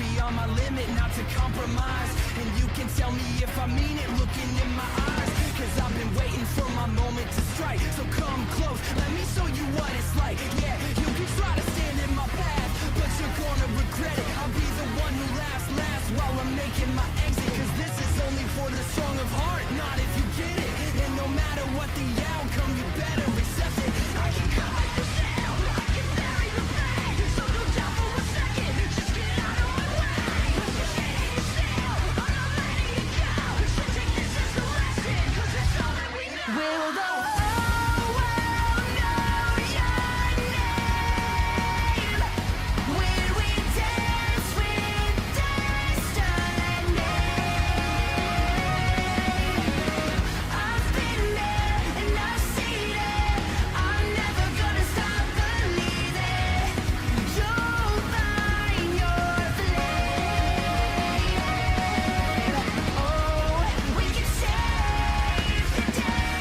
be on my limit, not to compromise. And you can tell me if I mean it, looking in my eyes. Cause I've been waiting for my moment to strike. So come close, let me show you what it's like. Yeah, you can try to stand in my path, but you're gonna regret it. I'll be the one who laughs last while I'm making my exit. Cause this is only for the strong of heart, not if you get it. And no matter what the outcome, you better accept it. I can cut like the sound, I can bury the pain. So don't doubt for a second, just get out of my way. You're standing still, I'm not letting you go. So take this as a lesson, cause it's all that we know. Will the whole world know your name? When we dance with destiny. I've been there and I've seen it. I'm never gonna stop believing. You'll find your flame. Oh, we can save the day,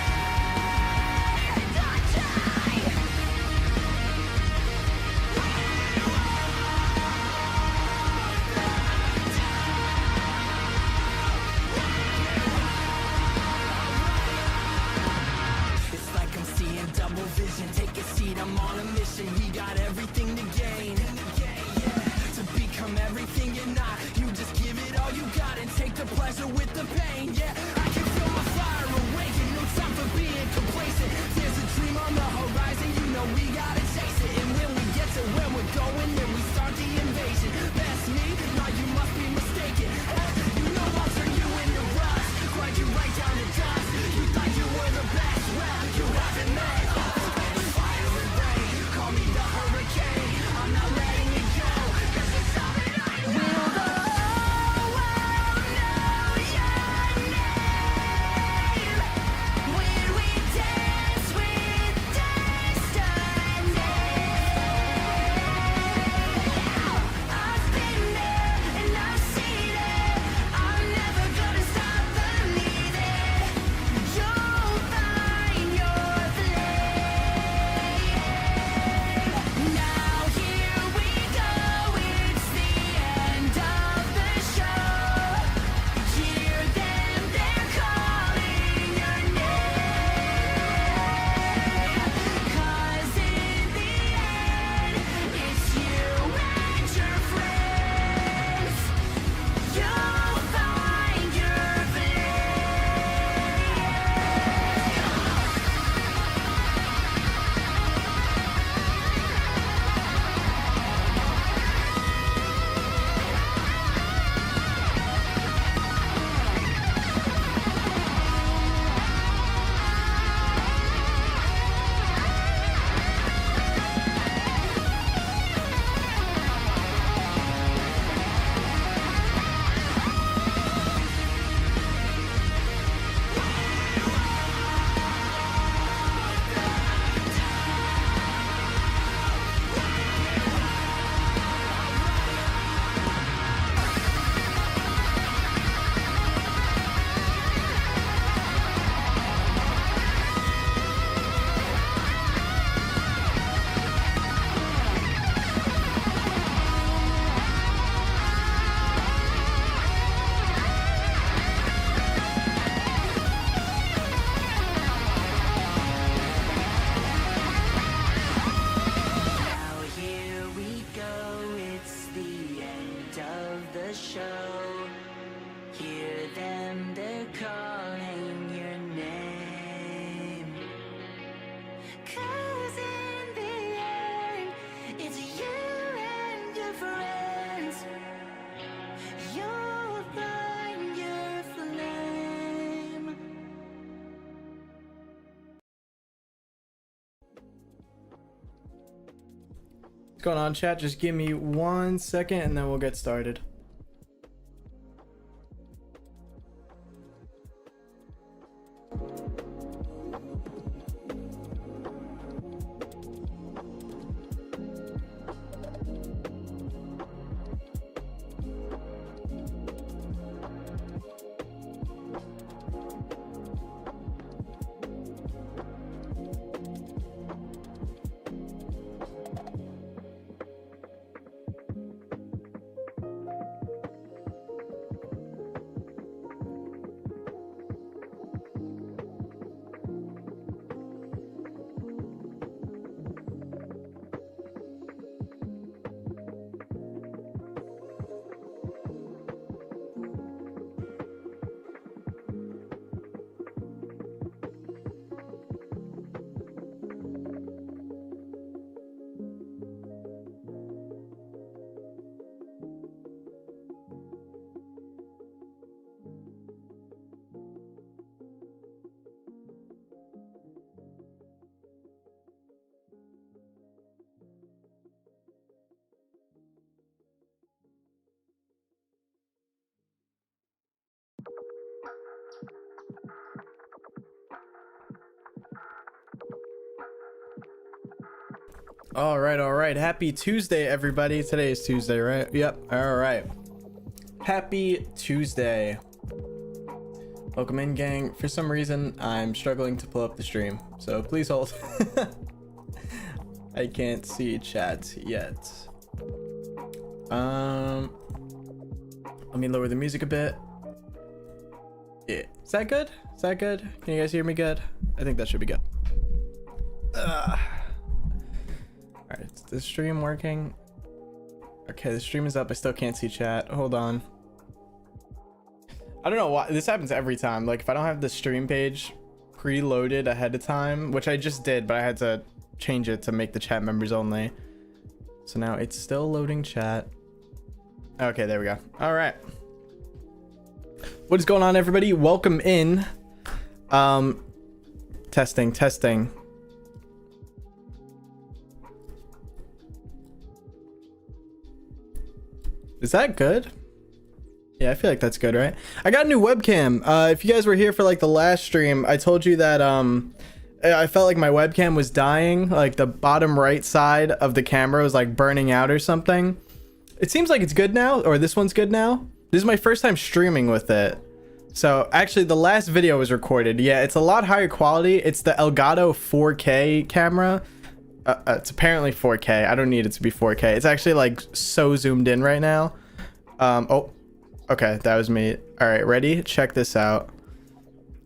not die. It's like I'm seeing double vision. Take a seat, I'm on a mission. We got everything to gain. To become everything you're not. You just give it all you got and take the pleasure with the pain. Yeah, I can feel my fire awaken. No time for being complacent. There's a dream on the horizon. You know we gotta chase it. And when we get to where we're going, then we start the invasion. That's me? No, you must be mistaken. You know I'll turn you into rust. Grind you right down to dust. You thought you were the best. Well, you haven't met us. The fire and rain. Call me the hurricane. I'm not letting it go. Cause it's all that I know. Will the whole world know your name? When we dance with destiny. I've been there and I've seen it. I'm never gonna stop believing. You'll find your flame. Now here we go, it's the end of the show. Hear them, they're calling your name. Cause in the end, it's you and your friends. You'll find your Now here we go, it's the end of the show. Hear them, they're calling your name. Cause in the end, it's you and your friends. You'll find your flame. What's going on, chat? Just give me 1 second and then we'll get started. All right. Happy Tuesday, everybody. Today is Tuesday, right? Yep. All right. Happy Tuesday. Welcome in, gang. For some reason, I'm struggling to pull up the stream, so please hold. I can't see chat yet. Let me lower the music a bit. Yeah. Is that good? Is that good? Can you guys hear me good? I think that should be good. Alright, is the stream working? Okay, the stream is up. I still can't see chat. Hold on. I don't know why this happens every time. Like, if I don't have the stream page preloaded ahead of time, which I just did, but I had to change it to make the chat members only. So now it's still loading chat. Okay, there we go. All right. What is going on, everybody? Welcome in. Testing. Is that good? Yeah, I feel like that's good, right? I got a new webcam. If you guys were here for like the last stream, I told you that I felt like my webcam was dying. Like the bottom right side of the camera was like burning out or something. It seems like it's good now, or this one's good now. This is my first time streaming with it. So actually the last video was recorded. Yeah, it's a lot higher quality. It's the Elgato 4K camera. It's apparently 4K. I don't need it to be 4K. It's actually like so zoomed in right now. Oh, okay, that was me. All right, ready? Check this out.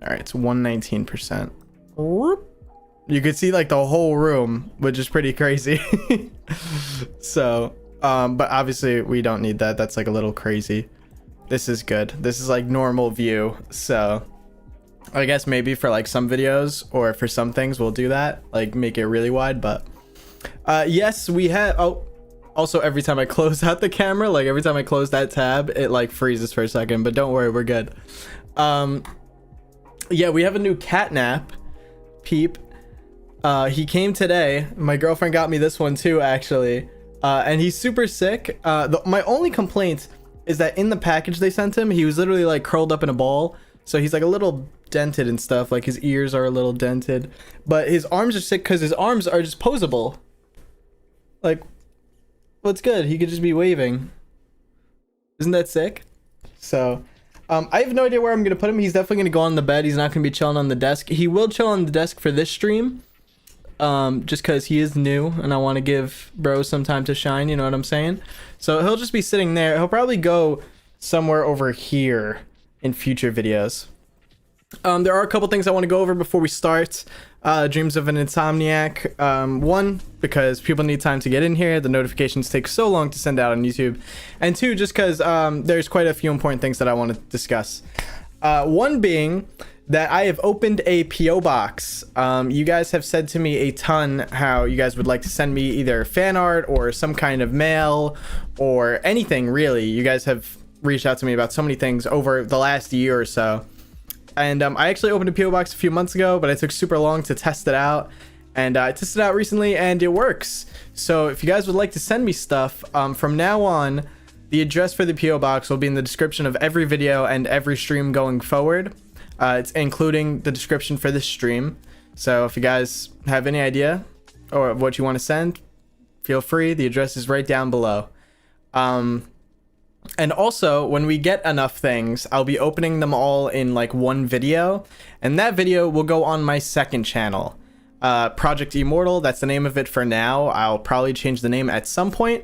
All right, it's 119%. You could see like the whole room, which is pretty crazy. So, but obviously we don't need that. That's like a little crazy. This is good. This is like normal view. So I guess maybe for like some videos or for some things we'll do that, like make it really wide. But yes, we have. Oh, also every time I close out the camera, like every time I close that tab, it like freezes for a second, but don't worry, we're good. Yeah, we have a new catnap peep. He came today. My girlfriend got me this one too, actually. And he's super sick. My only complaint is that in the package they sent him, he was literally like curled up in a ball. So he's like a little dented and stuff, like his ears are a little dented, but his arms are sick because his arms are just posable. Like, what's good? He could just be waving. Isn't that sick? So I have no idea where I'm gonna put him. He's definitely gonna go on the bed. He's not gonna be chilling on the desk. He will chill on the desk for this stream, just because he is new and I want to give bro some time to shine, you know what I'm saying? So he'll just be sitting there. He'll probably go somewhere over here in future videos. There are a couple things I want to go over before we start. Dreams of an Insomniac. One, because people need time to get in here. The notifications take so long to send out on YouTube. And two, just because there's quite a few important things that I want to discuss. One being that I have opened a PO box. You guys have said to me a ton how you guys would like to send me either fan art or some kind of mail or anything, really. You guys have reached out to me about so many things over the last year or so. And I actually opened a PO box a few months ago, but it took super long to test it out. And I tested it out recently and it works. So if you guys would like to send me stuff, from now on, the address for the PO box will be in the description of every video and every stream going forward. It's including the description for this stream. So if you guys have any idea or what you want to send, feel free. The address is right down below. And also, when we get enough things, I'll be opening them all in like one video. And that video will go on my second channel. Project Immortal, that's the name of it for now. I'll probably change the name at some point.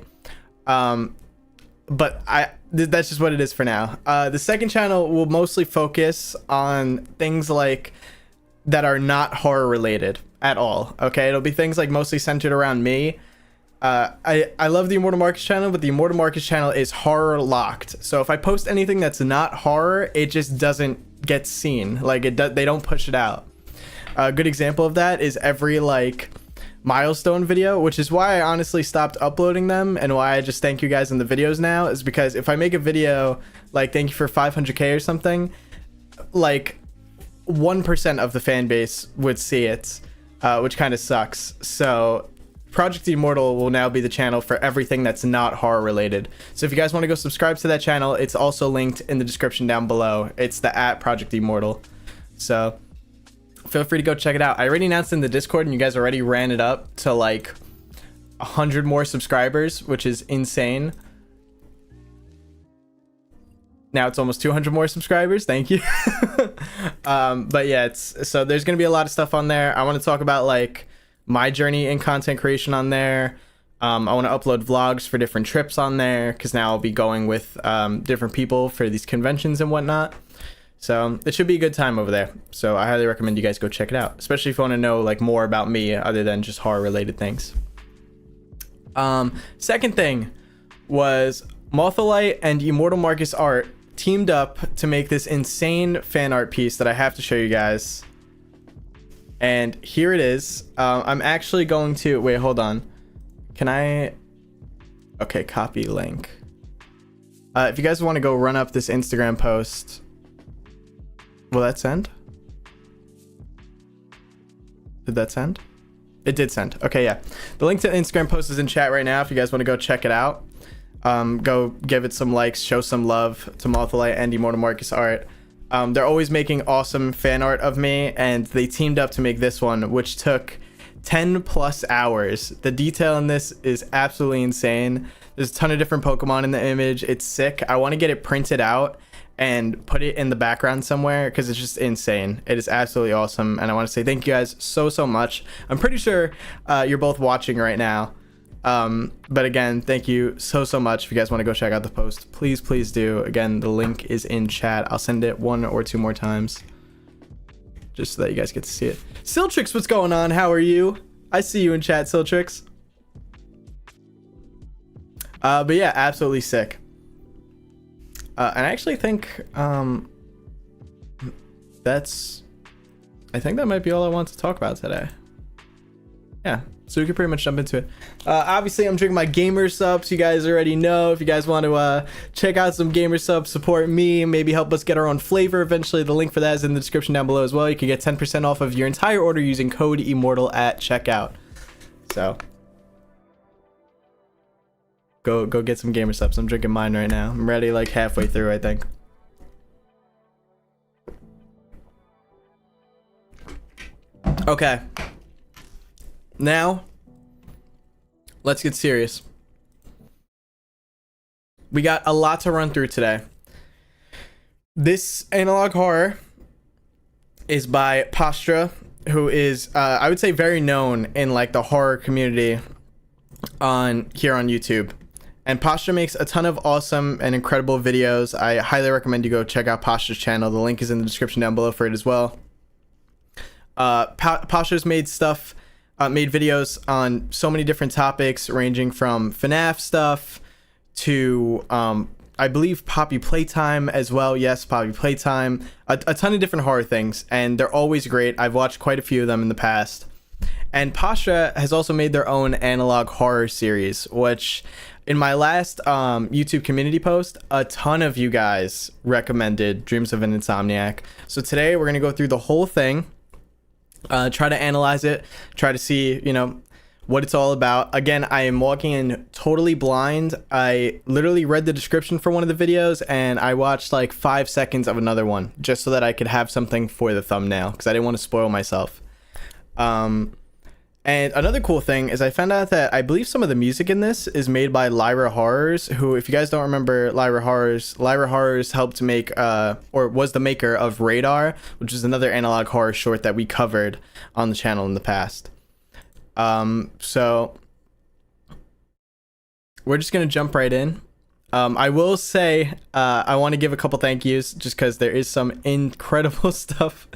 But that's just what it is for now. The second channel will mostly focus on things like that are not horror related at all. Okay, it'll be things like mostly centered around me. I love the EmortalMarcus channel, but the EmortalMarcus channel is horror locked. So if I post anything that's not horror, it just doesn't get seen. Like they don't push it out. A good example of that is every like milestone video, which is why I honestly stopped uploading them and why I just thank you guys in the videos now, is because if I make a video like thank you for 500k or something, like 1% of the fan base would see it, which kind of sucks. So Project Immortal will now be the channel for everything that's not horror related. So if you guys want to go subscribe to that channel, it's also linked in the description down below. It's the @Project Immortal. So feel free to go check it out. I already announced in the Discord and you guys already ran it up to like 100 more subscribers, which is insane. Now it's almost 200 more subscribers. Thank you. But yeah, so there's gonna be a lot of stuff on there. I want to talk about like my journey in content creation on there. I want to upload vlogs for different trips on there, because now I'll be going with different people for these conventions and whatnot. So it should be a good time over there. So I highly recommend you guys go check it out, especially if you want to know like more about me other than just horror related things. Second thing was Marthalite and EmortalMarcus art teamed up to make this insane fan art piece that I have to show you guys. And here it is. I'm actually going to wait, hold on. Can I? Okay, copy link. If you guys want to go run up this Instagram post, will that send? Did that send? It did send. Okay, yeah. The link to the Instagram post is in chat right now if you guys want to go check it out. Go give it some likes, show some love to Marthalite and EmortalMarcus art. They're always making awesome fan art of me, and they teamed up to make this one, which took 10 plus hours. The detail in this is absolutely insane. There's a ton of different Pokemon in the image. It's sick. I want to get it printed out and put it in the background somewhere because it's just insane. It is absolutely awesome, and I want to say thank you guys so much. I'm pretty sure you're both watching right now, but again, thank you so much. If you guys want to go check out the post, please do. Again, the link is in chat. I'll send it 1 or 2 more times just so that you guys get to see it. Siltrix, what's going on? How are you? I see you in chat, Siltrix. But yeah, absolutely sick. And I actually think I think that might be all I want to talk about today. Yeah, so we can pretty much jump into it. Obviously, I'm drinking my gamer subs. You guys already know. If you guys want to check out some gamer subs, support me, maybe help us get our own flavor eventually, the link for that is in the description down below as well. You can get 10% off of your entire order using code IMMORTAL at checkout. So go get some gamer subs. I'm drinking mine right now. I'm ready, like halfway through, I think. Okay. Now, let's get serious. We got a lot to run through today. This analog horror is by Pastra, who is, I would say, very known in like the horror community here on YouTube. And Pastra makes a ton of awesome and incredible videos. I highly recommend you go check out Pastras Channel. The link is in the description down below for it as well. Pastra's made videos on so many different topics, ranging from FNAF stuff to I believe Poppy Playtime as well. Yes, Poppy Playtime. A ton of different horror things, and they're always great. I've watched quite a few of them in the past. And Pastra has also made their own analog horror series, which in my last YouTube community post, a ton of you guys recommended Dreams of an Insomniac. So today we're going to go through the whole thing. Try to analyze it, try to see, you know, what it's all about. Again, I am walking in totally blind. I literally read the description for one of the videos and I watched like 5 seconds of another one just so that I could have something for the thumbnail because I didn't want to spoil myself. And another cool thing is I found out that I believe some of the music in this is made by Lyra Horrors, who, if you guys don't remember Lyra Horrors helped make, or was the maker of Radar, which is another analog horror short that we covered on the channel in the past. So we're just going to jump right in. I will say, I want to give a couple thank yous just because there is some incredible stuff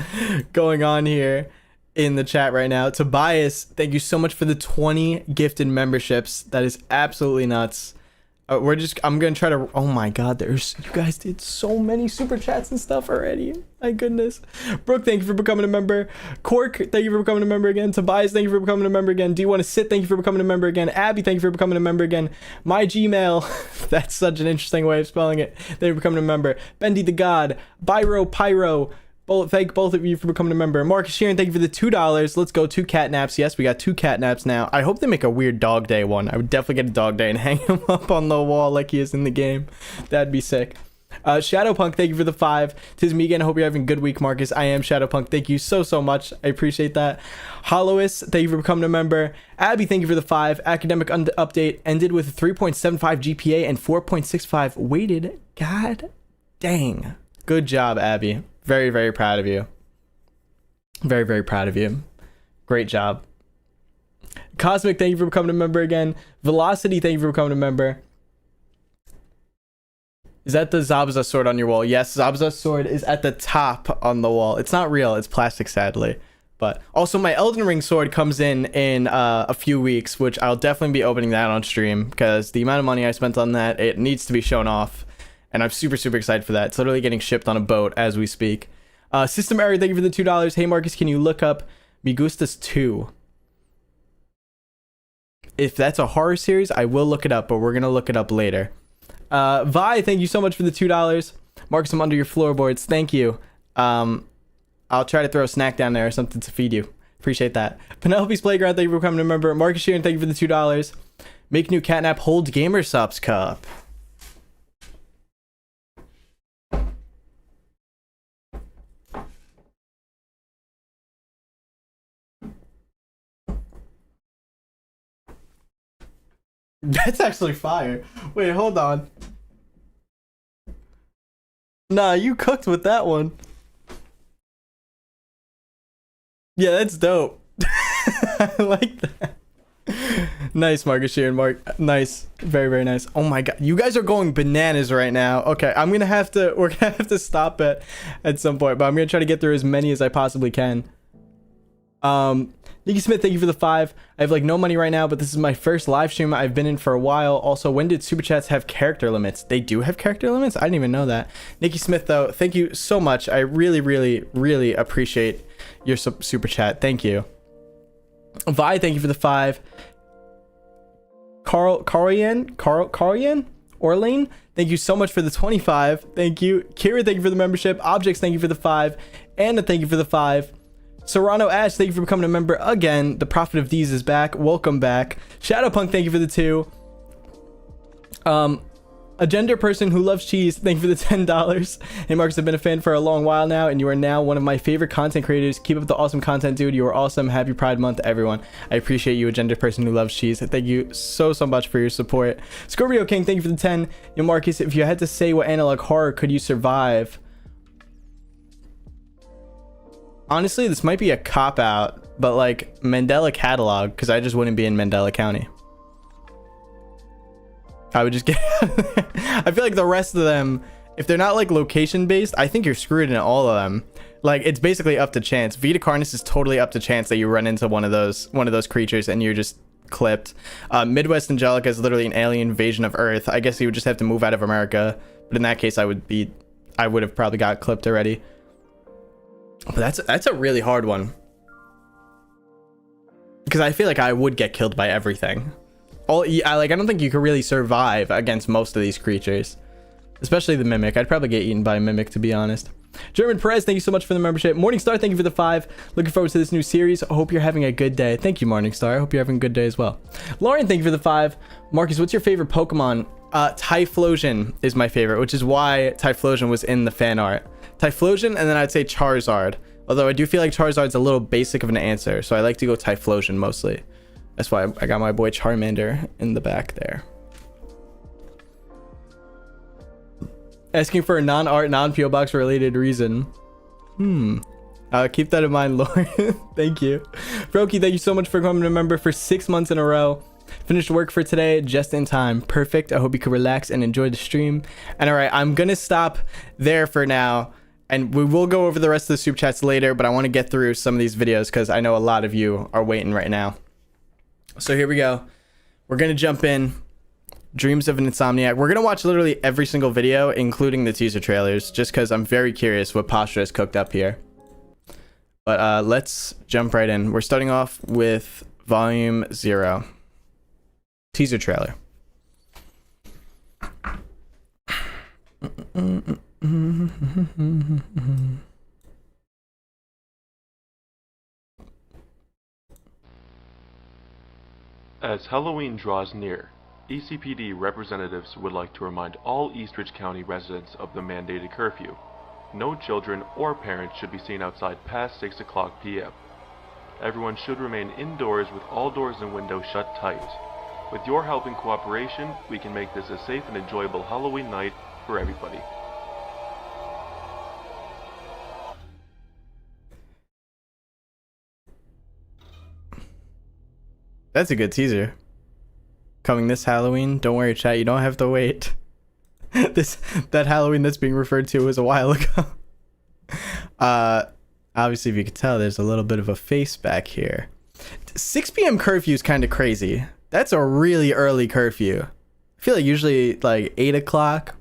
going on here in the chat right now. Tobias, thank you so much for the 20 gifted memberships. That is absolutely nuts. I'm gonna try to, oh my god, you guys did so many super chats and stuff already. My goodness. Brooke, thank you for becoming a member. Cork, thank you for becoming a member again. Tobias, thank you for becoming a member again. Do you want to sit? Thank you for becoming a member again. Abby, thank you for becoming a member again. My Gmail, that's such an interesting way of spelling it. Thank you for becoming a member. Bendy the God, Byro Pyro, thank both of you for becoming a member. Marcus Sheeran, thank you for the $2. Let's go 2 catnaps. Yes, we got 2 catnaps now. I hope they make a weird dog day one. I would definitely get a dog day and hang him up on the wall like he is in the game. That'd be sick. Shadowpunk, thank you for the 5. Tis me again. I hope you're having a good week, Marcus. I am Shadowpunk. Thank you so much. I appreciate that. Hollois, thank you for becoming a member. Abby, thank you for the 5. Academic update ended with a 3.75 GPA and 4.65 weighted. God dang. Good job, Abby. Very, very proud of you. Very, very proud of you. Great job. Cosmic, thank you for becoming a member again. Velocity, thank you for becoming a member. Is that the Zabuza sword on your wall? Yes, Zabuza's sword is at the top on the wall. It's not real. It's plastic, sadly. But also, my Elden Ring sword comes in a few weeks, which I'll definitely be opening that on stream because the amount of money I spent on that, it needs to be shown off. And I'm super, super excited for that. It's literally getting shipped on a boat as we speak. System Error, thank you for the $2. Hey, Marcus, can you look up Me Gustas 2? If that's a horror series, I will look it up, but we're going to look it up later. Vi, thank you so much for the $2. Marcus, I'm under your floorboards. Thank you. I'll try to throw a snack down there or something to feed you. Appreciate that. Penelope's Playground, thank you for coming to member. Marcus Sheeran, thank you for the $2. Make new catnap holds gamer subs cup. That's actually fire. Wait, hold on. Nah, you cooked with that one. Yeah, that's dope. I like that. Nice, Marcus Sheeran. Nice. Very, very nice. Oh my god. You guys are going bananas right now. Okay, we're gonna have to stop it at some point, but I'm gonna try to get through as many as I possibly can. Nikki Smith, thank you for the 5. I have like no money right now, but this is my first live stream I've been in for a while. Also, when did super chats have character limits? They do have character limits? I didn't even know that. Nikki Smith, though, thank you so much. I really, really, really appreciate your super chat. Thank you. Vi, thank you for the 5. Carlian? Orlane, thank you so much for the 25. Thank you. Kira, thank you for the membership. Objects, thank you for the 5. Anna, thank you for the 5. Serrano Ash, thank you for becoming a member again. The Prophet of These is back. Welcome back. Shadowpunk, thank you for the 2. A gender person who loves cheese, thank you for the $10. Hey Marcus, I've been a fan for a long while now, and you are now one of my favorite content creators. Keep up the awesome content, dude. You are awesome. Happy Pride Month, everyone. I appreciate you, a gender person who loves cheese. Thank you so much for your support. Scorpio King, thank you for the 10. Yo Marcus, if you had to say what analog horror could you survive? Honestly, this might be a cop-out, but like Mandela Catalog, because I just wouldn't be in Mandela County. I would just get I feel like the rest of them, if they're not like location based, I think you're screwed in all of them. Like it's basically up to chance. Vita Carnus is totally up to chance that you run into one of those creatures and you're just clipped. Midwest Angelica is literally an alien invasion of Earth. I guess you would just have to move out of America, but in that case I would have probably got clipped already. But that's a really hard one, because I feel like I would get killed by everything. I don't think you could really survive against most of these creatures, especially the Mimic. I'd probably get eaten by a Mimic, to be honest. German Perez, thank you so much for the membership. Morningstar, thank you for the 5. Looking forward to this new series. I hope you're having a good day. Thank you, Morningstar. I hope you're having a good day as well. Lauren, thank you for the 5. Marcus, what's your favorite Pokemon? Typhlosion is my favorite, which is why Typhlosion was in the fan art. Typhlosion, and then I'd say Charizard. Although I do feel like Charizard's a little basic of an answer, so I like to go Typhlosion mostly. That's why I got my boy Charmander in the back there. Asking for a non-art, non-PO box related reason. Keep that in mind, Lauren. Thank you. Froki, thank you so much for coming to member for 6 months in a row. Finished work for today just in time. Perfect. I hope you can relax and enjoy the stream. And all right, I'm gonna stop there for now, and we will go over the rest of the super chats later, but I want to get through some of these videos because I know a lot of you are waiting right now. So here we go. We're gonna jump in. Dreams of an Insomniac. We're gonna watch literally every single video, including the teaser trailers, just because I'm very curious what Pastra has cooked up here. But let's jump right in. We're starting off with volume 0. Teaser trailer. As Halloween draws near, ECPD representatives would like to remind all Eastridge County residents of the mandated curfew. No children or parents should be seen outside past 6 o'clock p.m. Everyone should remain indoors with all doors and windows shut tight. With your help and cooperation, we can make this a safe and enjoyable Halloween night for everybody. That's a good teaser. Coming this Halloween, don't worry chat, you don't have to wait. That Halloween that's being referred to was a while ago. Obviously if you could tell, there's a little bit of a face back here. 6 p.m. curfew is kind of crazy. That's a really early curfew. I feel like usually like 8 o'clock.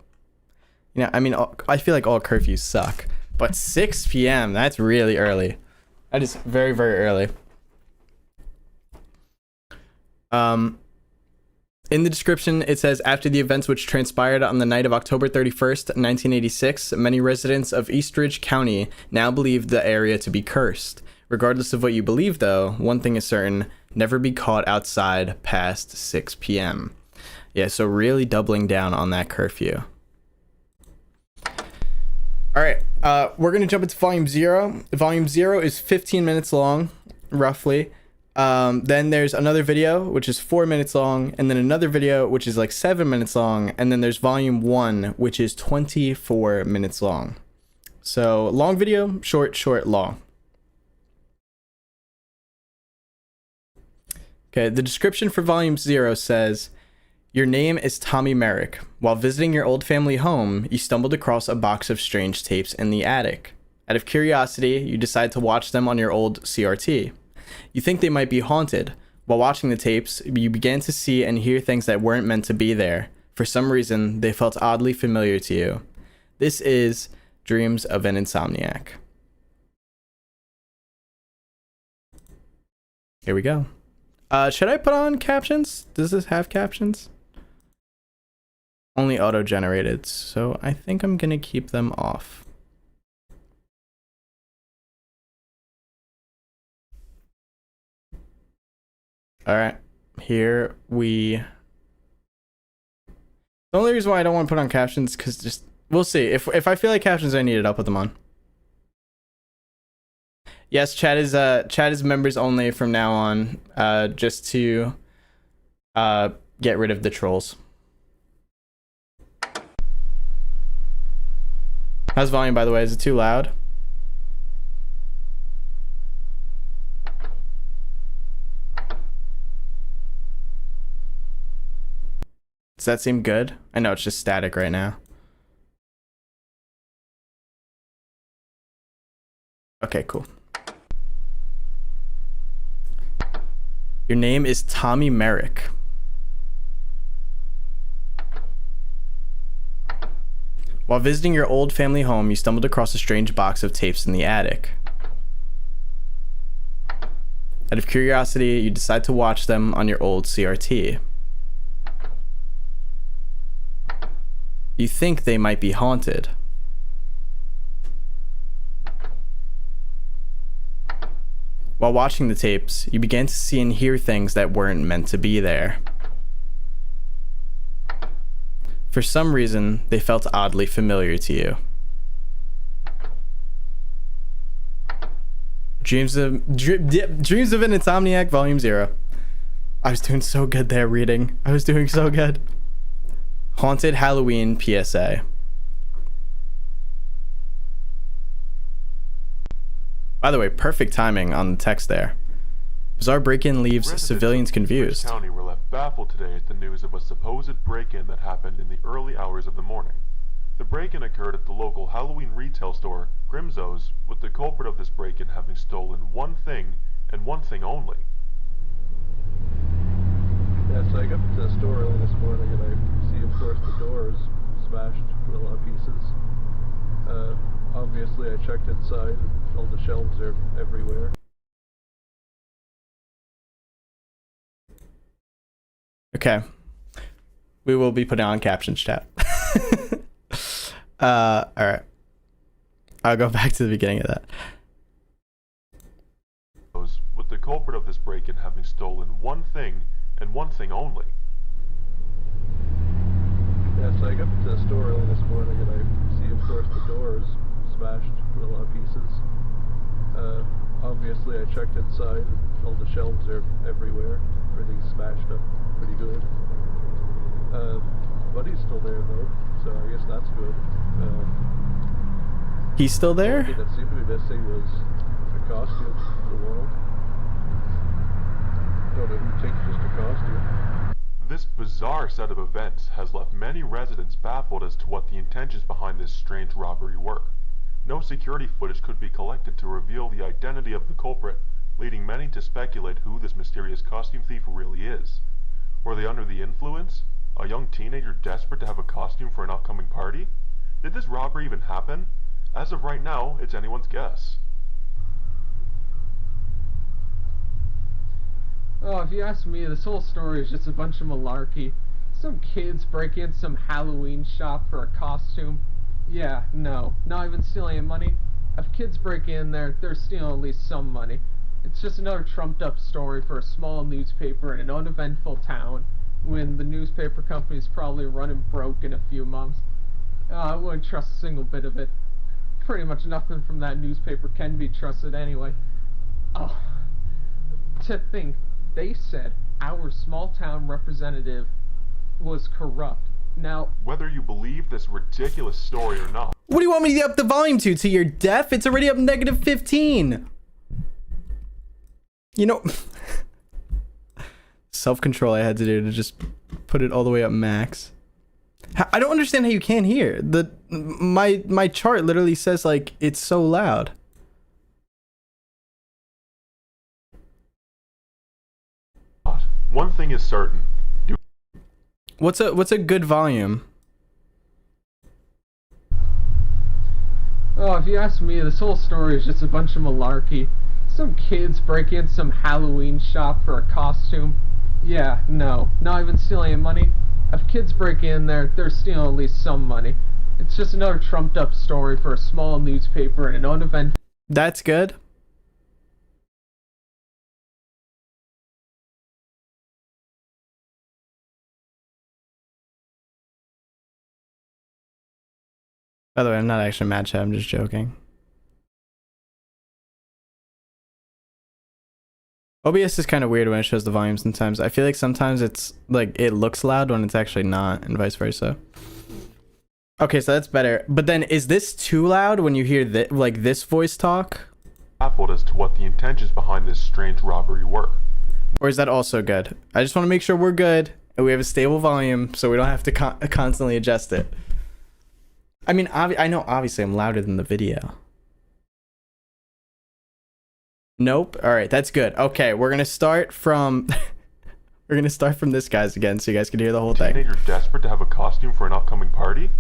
You know, I mean, I feel like all curfews suck. But 6 p.m., that's really early. That is very, very early. In the description, it says, after the events which transpired on the night of October 31st, 1986, many residents of Eastridge County now believe the area to be cursed. Regardless of what you believe, though, one thing is certain, never be caught outside past 6 p.m. Yeah, so really doubling down on that curfew. All right, we're going to jump into Volume 0. Volume 0 is 15 minutes long, roughly. Then there's another video which is 4 minutes long, and then another video which is like 7 minutes long, and then there's Volume 1 which is 24 minutes long. So long video, short, long. Okay, the description for Volume 0 says, your name is Tommy Merrick. While visiting your old family home, you stumbled across a box of strange tapes in the attic. Out of curiosity, you decide to watch them on your old CRT. You think they might be haunted. While watching the tapes, you began to see and hear things that weren't meant to be there. For some reason, they felt oddly familiar to you. This is Dreams of an Insomniac. Here we go. Should I put on captions? Does this have captions? Only auto-generated, so I think I'm gonna keep them off. All right, here we. The only reason why I don't want to put on captions because just we'll see if I feel like captions are needed, I'll put them on. Yes, chat is members only from now on, just to get rid of the trolls. How's volume, by the way? Is it too loud? Does that seem good? I know it's just static right now. Okay, cool. Your name is Tommy Merrick. While visiting your old family home, you stumbled across a strange box of tapes in the attic. Out of curiosity, you decide to watch them on your old CRT. You think they might be haunted. While watching the tapes, you began to see and hear things that weren't meant to be there. For some reason, they felt oddly familiar to you. Dreams of an Insomniac, Volume 0. I was doing so good there reading. I was doing so good. Haunted Halloween PSA. By the way, perfect timing on the text there. Bizarre break-in leaves civilians confused. County were left baffled today at the news of a supposed break-in that happened in the early hours of the morning. The break-in occurred at the local Halloween retail store, Grimzo's, with the culprit of this break-in having stolen one thing, and one thing only. Yeah, so I got to the store early this morning and I see, of course, the door is smashed to a lot of pieces. Obviously, I checked inside and all the shelves are everywhere. Okay. We will be putting on captions, chat. Alright. I'll go back to the beginning of that. With the culprit of this break-in having stolen one thing, and one thing only. Yeah, so I got to the store early this morning and I see, of course, the door is smashed to a lot of pieces. Obviously, I checked inside and all the shelves are everywhere. Everything's smashed up pretty good. Buddy's still there though, so I guess that's good. He's still The there? only thing that seemed to be missing was a costume on the wall. Don't know who takes just a costume. This bizarre set of events has left many residents baffled as to what the intentions behind this strange robbery were. No security footage could be collected to reveal the identity of the culprit, leading many to speculate who this mysterious costume thief really is. Were they under the influence? A young teenager desperate to have a costume for an upcoming party? Did this robbery even happen? As of right now, it's anyone's guess. Oh, if you ask me, this whole story is just a bunch of malarkey. Some kids break in some Halloween shop for a costume. Yeah, no, not even stealing any money. If kids break in there, they're stealing at least some money. It's just another trumped up story for a small newspaper in an uneventful town when the newspaper company's probably running broke in a few months. I wouldn't trust a single bit of it. Pretty much nothing from that newspaper can be trusted anyway. Oh, to think, they said our small town representative was corrupt. Now, Whether you believe this ridiculous story or not, What do you want me to up the volume to? To your deaf? It's already up -15. You know, self-control I had to do to just put it all the way up max. I don't understand how you can't hear. My chart literally says like it's so loud. one thing is certain. What's a good volume? oh, if you ask me, this whole story is just a bunch of malarkey. Some kids break in some Halloween shop for a costume. Yeah, no, not even stealing any money. If kids break in there, they're stealing at least some money. It's just another trumped up story for a small newspaper in an uneventful. That's good. By the way, I'm not actually mad chat, I'm just joking. OBS is kind of weird when it shows the volume sometimes. I feel like sometimes it's like it looks loud when it's actually not, and vice versa. Okay, so that's better. But then is this too loud when you hear like this voice talk? Baffled as to what the intentions behind this strange robbery were. Or is that also good? I just want to make sure we're good and we have a stable volume so we don't have to constantly adjust it. I mean, I know obviously I'm louder than the video. Nope. All right, that's good. Okay, we're gonna start from this guy's again, so you guys can hear the whole thing. Teenager desperate to have a costume for an upcoming party?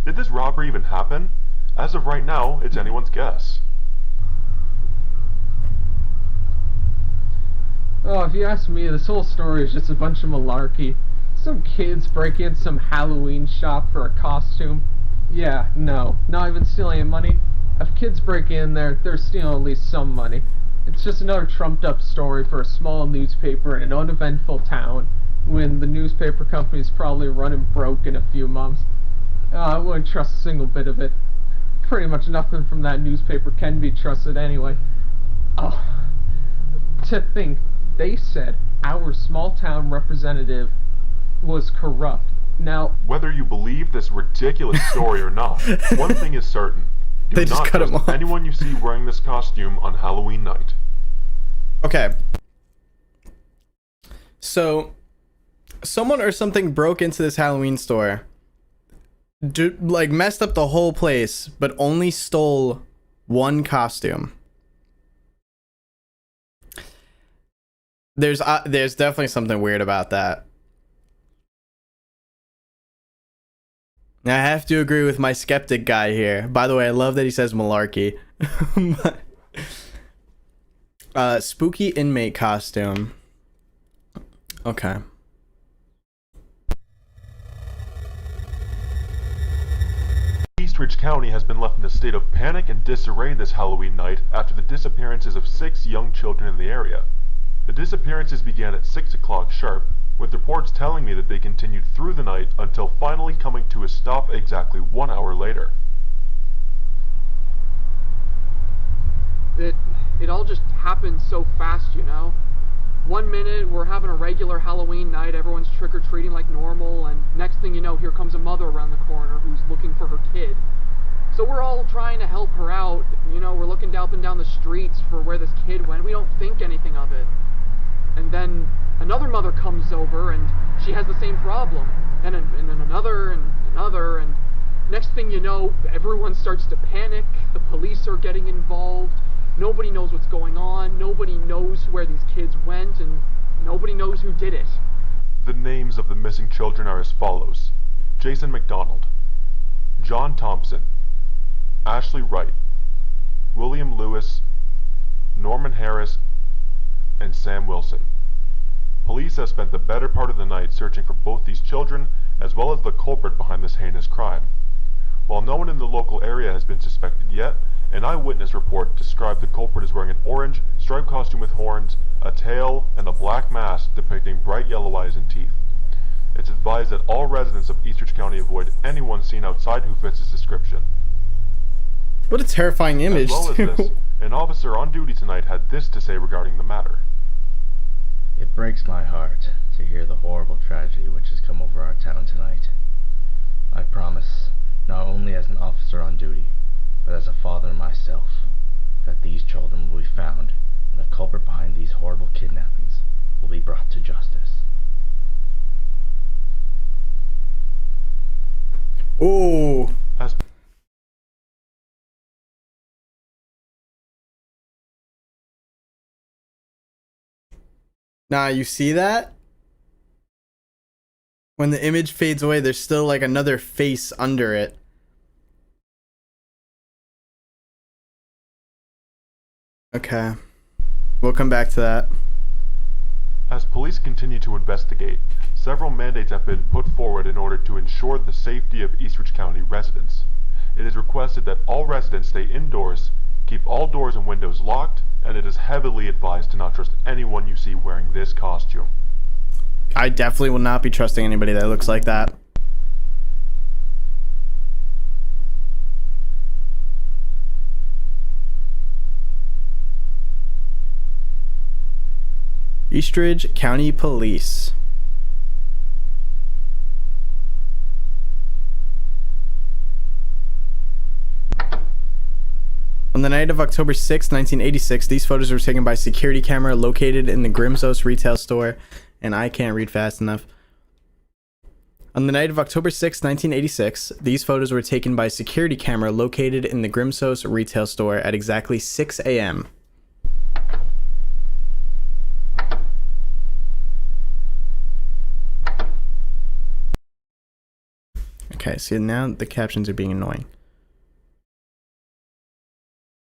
Did this robbery even happen? As of right now, it's anyone's guess. Oh, if you ask me, this whole story is just a bunch of malarkey. Some kids break in some Halloween shop for a costume. Yeah, no, not even stealing any money. If kids break in there, they're stealing at least some money. It's just another trumped up story for a small newspaper in an uneventful town when the newspaper company's probably running broke in a few months. I wouldn't trust a single bit of it. Pretty much nothing from that newspaper can be trusted anyway. Oh, to think, they said our small town representative was corrupt. Now, Whether you believe this ridiculous story or not, one thing is certain. Do They just not cut him trust off. anyone you see wearing this costume on Halloween night. Okay. So, someone or something broke into this Halloween store, like messed up the whole place, but only stole one costume. There's definitely something weird about that. Now, I have to agree with my skeptic guy here. By the way, I love that he says malarkey. Spooky inmate costume. Okay. Eastridge County has been left in a state of panic and disarray this Halloween night after the disappearances of 6 young children in the area. The disappearances began at 6 o'clock sharp with reports telling me that they continued through the night until finally coming to a stop exactly 1 hour later. It all just happened so fast, you know? 1 minute, we're having a regular Halloween night, everyone's trick-or-treating like normal, and next thing you know, here comes a mother around the corner who's looking for her kid. So we're all trying to help her out, you know, we're looking up and down the streets for where this kid went, we don't think anything of it. And then another mother comes over, and she has the same problem, and then another, and next thing you know, everyone starts to panic, the police are getting involved, nobody knows what's going on, nobody knows where these kids went, and nobody knows who did it. The names of the missing children are as follows: Jason McDonald, John Thompson, Ashley Wright, William Lewis, Norman Harris, and Sam Wilson. Police have spent the better part of the night searching for both these children as well as the culprit behind this heinous crime. While no one in the local area has been suspected yet, an eyewitness report described the culprit as wearing an orange, striped costume with horns, a tail, and a black mask depicting bright yellow eyes and teeth. It's advised that all residents of Eastridge County avoid anyone seen outside who fits this description. What a terrifying image, As well as too. this, an officer on duty tonight had this to say regarding the matter. It breaks my heart to hear the horrible tragedy which has come over our town tonight. I promise, not only as an officer on duty, but as a father myself, that these children will be found and the culprit behind these horrible kidnappings will be brought to justice. Ooh. As Nah, you see that? When the image fades away, there's still like another face under it. Okay. We'll come back to that. As police continue to investigate, several mandates have been put forward in order to ensure the safety of Eastridge County residents. It is requested that all residents stay indoors, keep all doors and windows locked, and it is heavily advised to not trust anyone you see wearing this costume. I definitely will not be trusting anybody that looks like that. Eastridge County Police. On the night of October 6, 1986, these photos were taken by a security camera located in the Grimsos retail store, and I can't read fast enough. On the night of October 6, 1986, these photos were taken by a security camera located in the Grimsos retail store at exactly 6 a.m. Okay, see, now the captions are being annoying.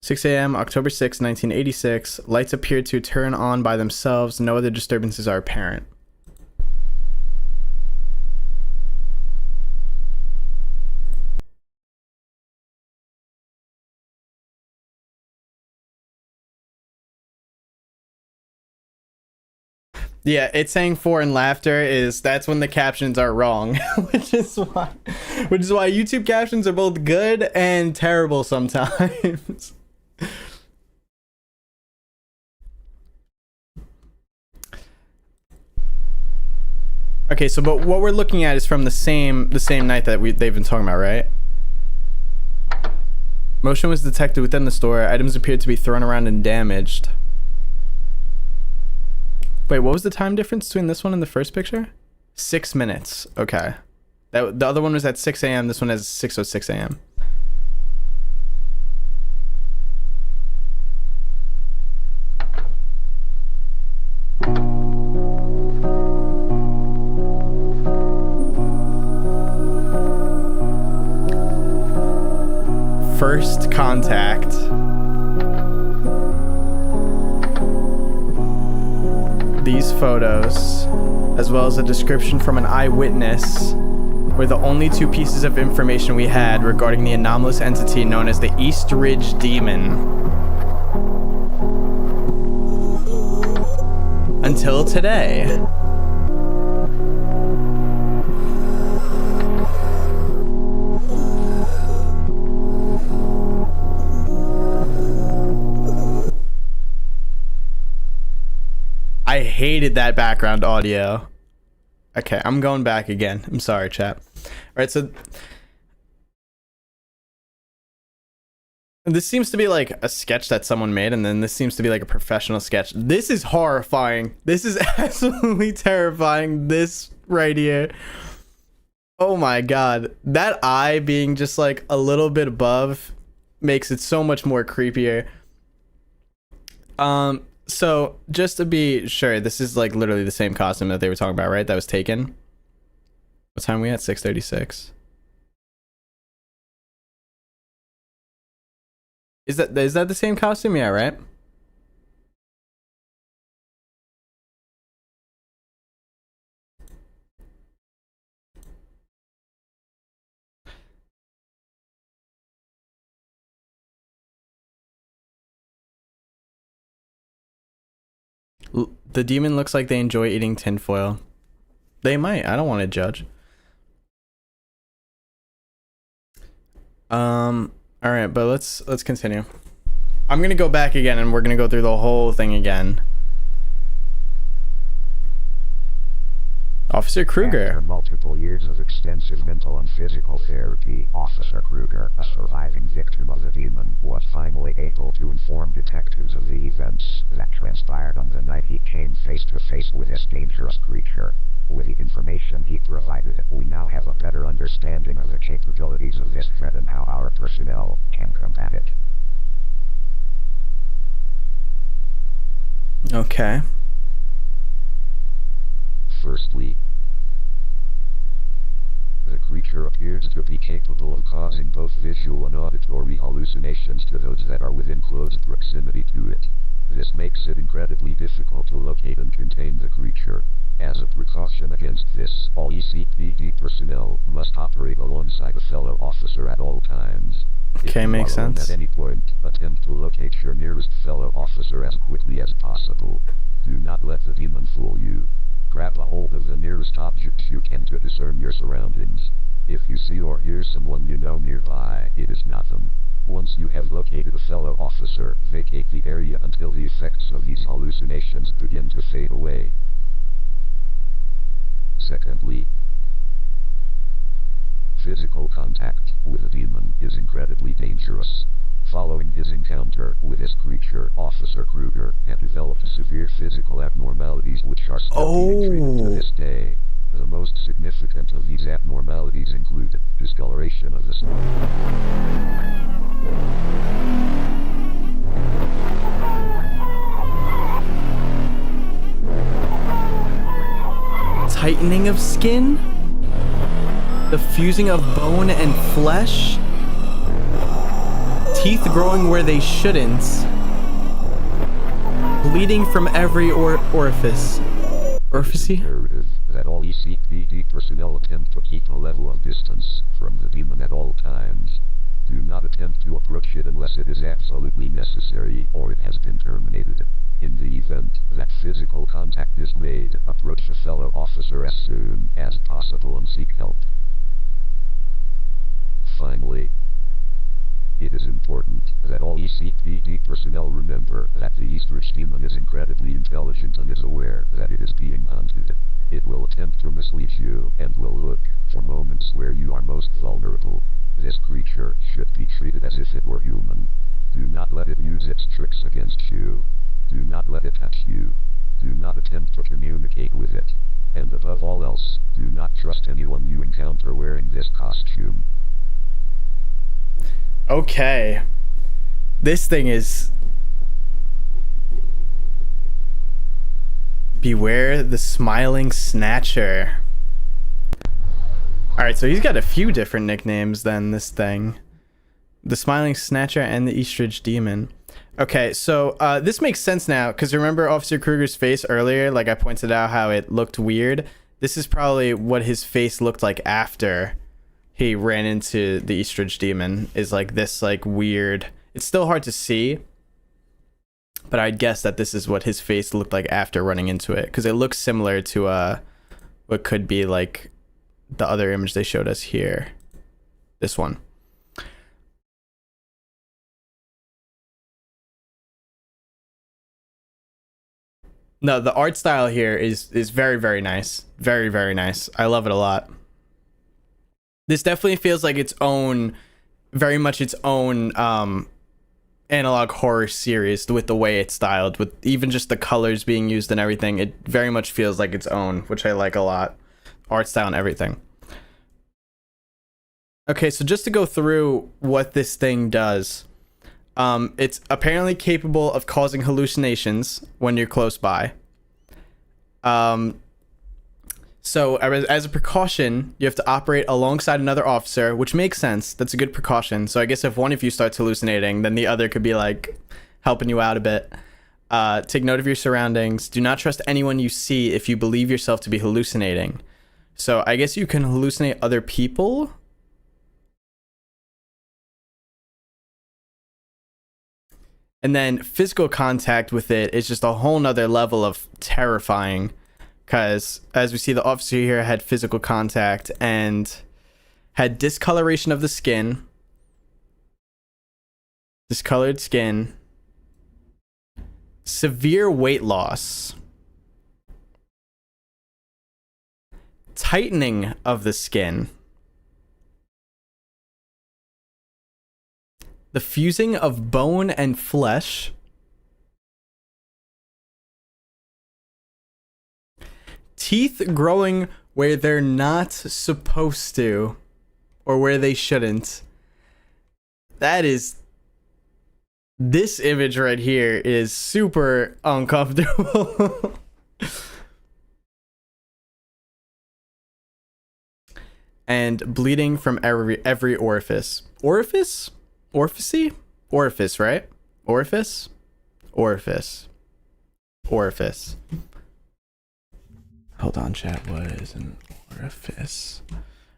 6 a.m., October 6, 1986. Lights appeared to turn on by themselves. No other disturbances are apparent. Yeah, it's saying foreign laughter that's when the captions are wrong, which is why YouTube captions are both good and terrible sometimes. Okay, so but what we're looking at is from the same night that they've been talking about, right? Motion was detected within the store. Items appeared to be thrown around and damaged. Wait, what was the time difference between this one and the first picture? 6 minutes. Okay. The other one was at 6 a.m. This one has 6:06 a.m. First contact. These photos, as well as a description from an eyewitness, were the only two pieces of information we had regarding the anomalous entity known as the Eastridge Demon. Until today. I hated that background audio. Okay, I'm going back again. I'm sorry, chat. All right, so this seems to be like a sketch that someone made, and then this seems to be like a professional sketch. This is horrifying. This is absolutely terrifying. This right here. Oh my god. That eye being just like a little bit above makes it so much more creepier. So just to be sure, this is like literally the same costume that they were talking about, right? That was taken. What time are we at? 6:36. Is that the same costume? Yeah, right? The demon looks like they enjoy eating tinfoil. They might. I don't want to judge. All right, but let's continue. I'm gonna go back again, and we're gonna go through the whole thing again. Officer Kruger. After multiple years of extensive mental and physical therapy, Officer Kruger, a surviving victim of the demon, was finally able to inform detectives of the events that transpired on the night he came face to face with this dangerous creature. With the information he provided, we now have a better understanding of the capabilities of this threat and how our personnel can combat it. Okay. Firstly, the creature appears to be capable of causing both visual and auditory hallucinations to those that are within close proximity to it. This makes it incredibly difficult to locate and contain the creature. As a precaution against this, all ECPD personnel must operate alongside a fellow officer at all times. Okay, makes sense. At any point, attempt to locate your nearest fellow officer as quickly as possible. Do not let the demon fool you. Grab a hold of the nearest object you can to discern your surroundings. If you see or hear someone you know nearby, it is not them. Once you have located a fellow officer, vacate the area until the effects of these hallucinations begin to fade away. Secondly, physical contact with a demon is incredibly dangerous. Following his encounter with this creature, Officer Kruger had developed severe physical abnormalities which are still being treated to this day. The most significant of these abnormalities include discoloration of the skin, tightening of skin, the fusing of bone and flesh, teeth growing where they shouldn't, bleeding from every orifice. imperative that all ECPD personnel attempt to keep a level of distance from the demon at all times. Do not attempt to approach it unless it is absolutely necessary or it has been terminated. In the event that physical contact is made, approach a fellow officer as soon as possible and seek help. Finally, it is important that all ECPD personnel remember that the Eastridge demon is incredibly intelligent and is aware that it is being hunted. It will attempt to mislead you and will look for moments where you are most vulnerable. This creature should be treated as if it were human. Do not let it use its tricks against you. Do not let it touch you. Do not attempt to communicate with it. And above all else, do not trust anyone you encounter wearing this costume. Okay. This thing is... Beware the smiling snatcher. Alright, so he's got a few different nicknames than this thing. The smiling snatcher and the Eastridge demon. Okay, so this makes sense now, because remember Officer Kruger's face earlier? Like I pointed out how it looked weird. This is probably what his face looked like after he ran into the Eastridge demon, is like this like weird, it's still hard to see, but I'd guess that this is what his face looked like after running into it, because it looks similar to what could be like the other image they showed us here, this one. No, the art style here is very, very nice. Very, very nice. I love it a lot. This definitely feels like its own, very much its own analog horror series with the way it's styled, with even just the colors being used and everything. It very much feels like its own, which I like a lot. Art style and everything. Okay, so just to go through what this thing does. It's apparently capable of causing hallucinations when you're close by. So as a precaution, you have to operate alongside another officer, which makes sense. That's a good precaution. So I guess if one of you starts hallucinating, then the other could be like helping you out a bit. Take note of your surroundings. Do not trust anyone you see if you believe yourself to be hallucinating. So I guess you can hallucinate other people. And then physical contact with it is just a whole nother level of terrifying. Because as we see, the officer here had physical contact and had discoloration of the skin. Discolored skin. Severe weight loss. Tightening of the skin. The fusing of bone and flesh. Teeth growing where they're not supposed to, or where they shouldn't. That is... This image right here is super uncomfortable. And bleeding from every orifice. Orifice? Orifice? Orifice, right? Orifice? Orifice. Orifice. Hold on, chat. What is an orifice?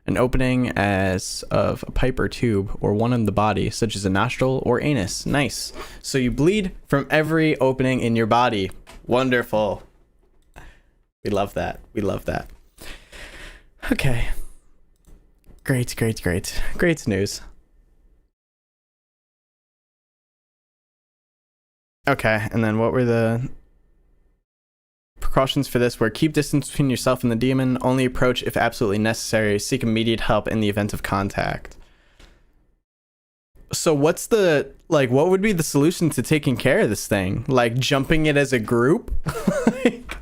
An opening as of a pipe or tube, or one in the body, such as a nostril or anus. Nice. So you bleed from every opening in your body. Wonderful. We love that. We love that. Okay. Great, great, great. Great news. Okay, and then what were the precautions for this? Were keep distance between yourself and the demon, only approach if absolutely necessary, seek immediate help in the event of contact. So what's the, like, what would be the solution to taking care of this thing? Like, jumping it as a group? Like,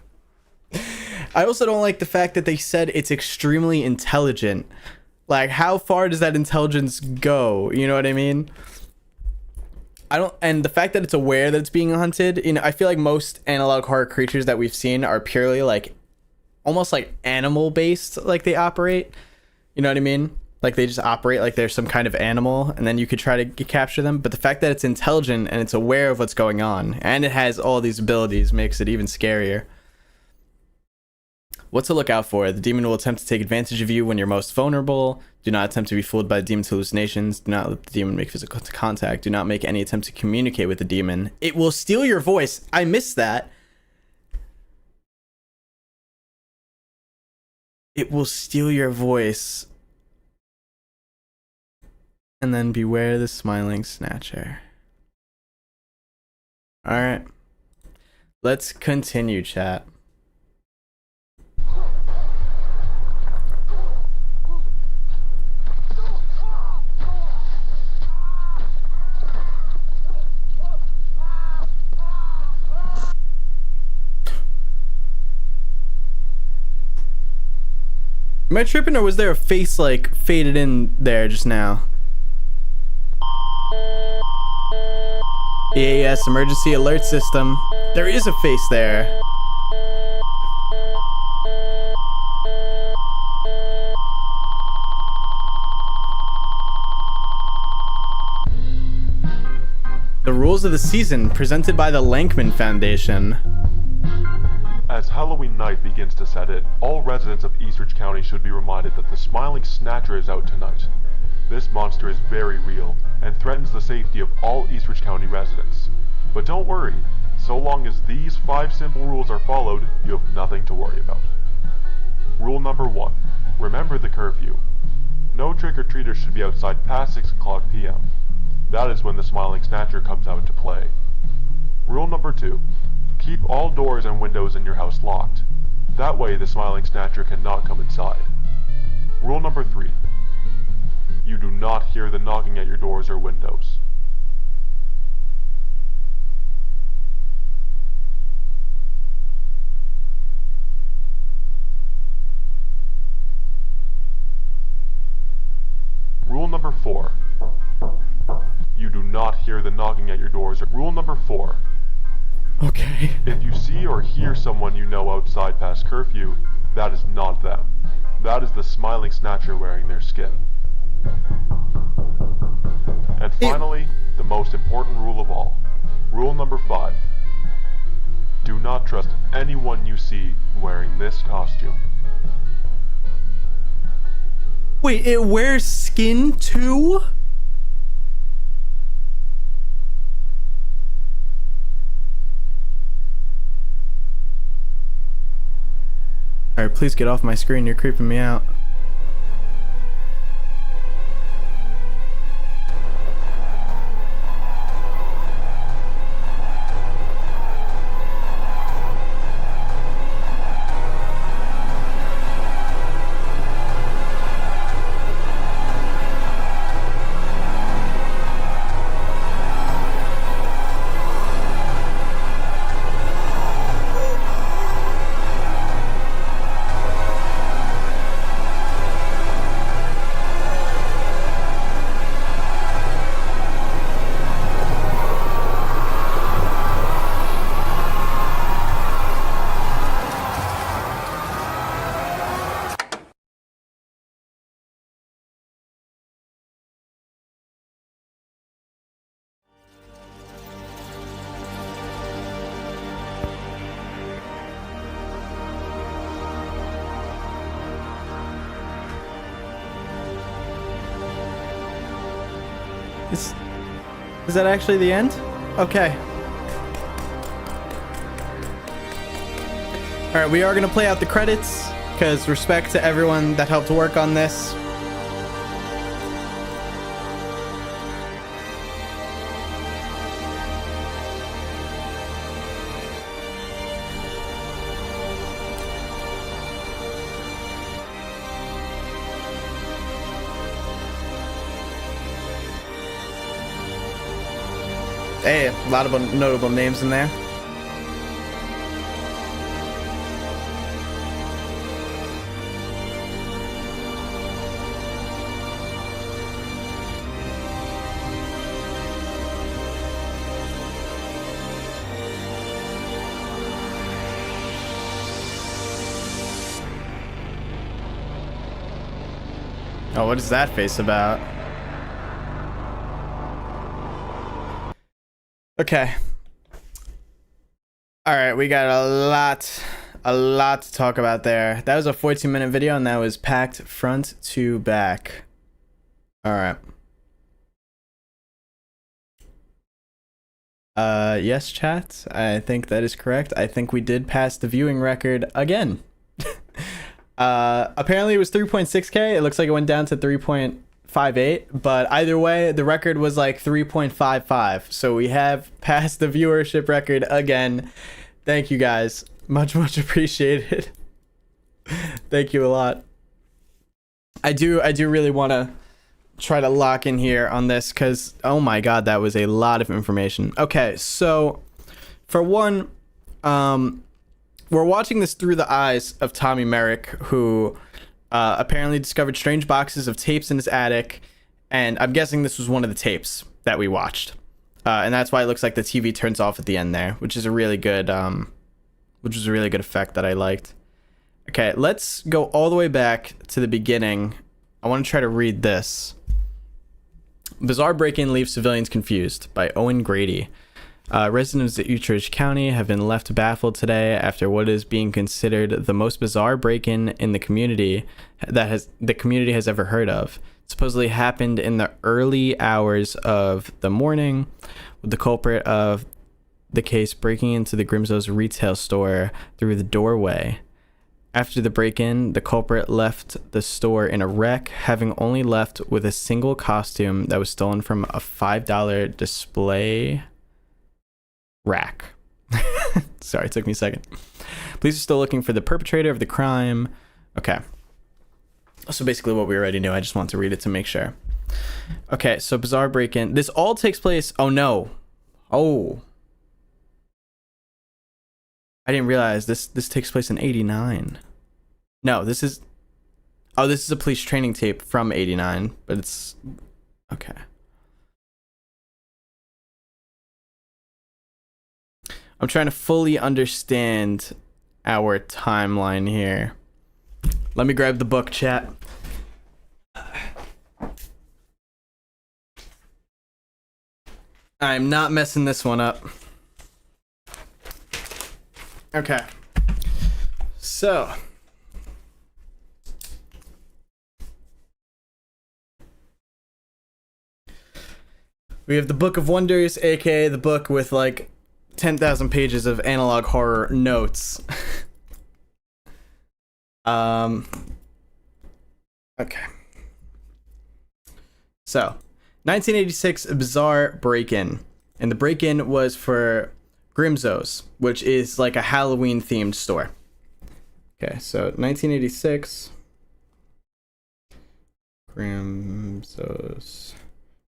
I also don't like the fact that they said it's extremely intelligent. Like, how far does that intelligence go? You know what I mean? And the fact that it's aware that it's being hunted, you know, I feel like most analog horror creatures that we've seen are purely like, almost like animal based, like they operate. You know what I mean? Like they just operate like they're some kind of animal, and then you could try to capture them. But the fact that it's intelligent and it's aware of what's going on, and it has all these abilities, makes it even scarier. What to look out for? The demon will attempt to take advantage of you when you're most vulnerable. Do not attempt to be fooled by the demon's hallucinations. Do not let the demon make physical contact. Do not make any attempt to communicate with the demon. It will steal your voice. I missed that. It will steal your voice. And then beware the smiling snatcher. Alright. Let's continue, chat. Am I tripping, or was there a face like faded in there just now? EAS emergency alert system. There is a face there. The rules of the season presented by the Lankmann Foundation. As Halloween night begins to set in, all residents of Eastridge County should be reminded that the Smiling Snatcher is out tonight. This monster is very real, and threatens the safety of all Eastridge County residents. But don't worry, so long as these 5 simple rules are followed, you have nothing to worry about. Rule number 1. Remember the curfew. No trick-or-treaters should be outside past 6 o'clock p.m. That is when the Smiling Snatcher comes out to play. Rule number 2. Keep all doors and windows in your house locked. That way the smiling snatcher cannot come inside. Rule number 3. You do not hear the knocking at your doors or windows. Rule number 4. You do not hear the knocking at your doors. Rule number 4. Okay. If you see or hear someone you know outside past curfew, that is not them. That is the smiling snatcher wearing their skin. And finally, the most important rule of all. Rule number 5. Do not trust anyone you see wearing this costume. Wait, it wears skin too? Alright, please get off my screen, you're creeping me out. Is that actually the end? Okay. Alright, we are going to play out the credits, because respect to everyone that helped work on this. Hey, a lot of notable names in there. Oh, what is that face about? Okay. All right, we got a lot to talk about there. That was a 14-minute video, and that was packed front to back. All right. Yes, chat. I think that is correct. I think we did pass the viewing record again. Apparently it was 3.6K. It looks like it went down to 3.58, but either way, the record was like 3.55. So we have passed the viewership record again. Thank you guys. Much appreciated. Thank you a lot. I do really want to try to lock in here on this because, oh my god, that was a lot of information. Okay, so for one, we're watching this through the eyes of Tommy Merrick, who apparently discovered strange boxes of tapes in his attic, and I'm guessing this was one of the tapes that we watched, and that's why it looks like the TV turns off at the end there, which is a really good effect that I liked. Okay, let's go all the way back to the beginning. I want to try to read this. Bizarre break-in leaves civilians confused, by Owen Grady. Residents of Utrecht County have been left baffled today after what is being considered the most bizarre break-in in the community that the community has ever heard of. It supposedly happened in the early hours of the morning, with the culprit of the case breaking into the Grimsow's retail store through the doorway. After the break-in, the culprit left the store in a wreck, having only left with a single costume that was stolen from a $5 display rack. Sorry, it took me a second. Police are still looking for the perpetrator of the crime. Okay. So basically what we already knew. I just want to read it to make sure. Okay, so bizarre break-in. This all takes place... Oh, no. Oh. I didn't realize this takes place in 89. No, this is... Oh, this is a police training tape from 89, but it's... Okay. I'm trying to fully understand our timeline here. Let me grab the book, chat. I'm not messing this one up. Okay. So. We have the Book of Wonders, aka the book with like 10,000 pages of analog horror notes. Okay. So, 1986, a bizarre break-in. And the break-in was for Grimzo's, which is like a Halloween-themed store. Okay, so 1986. Grimzo's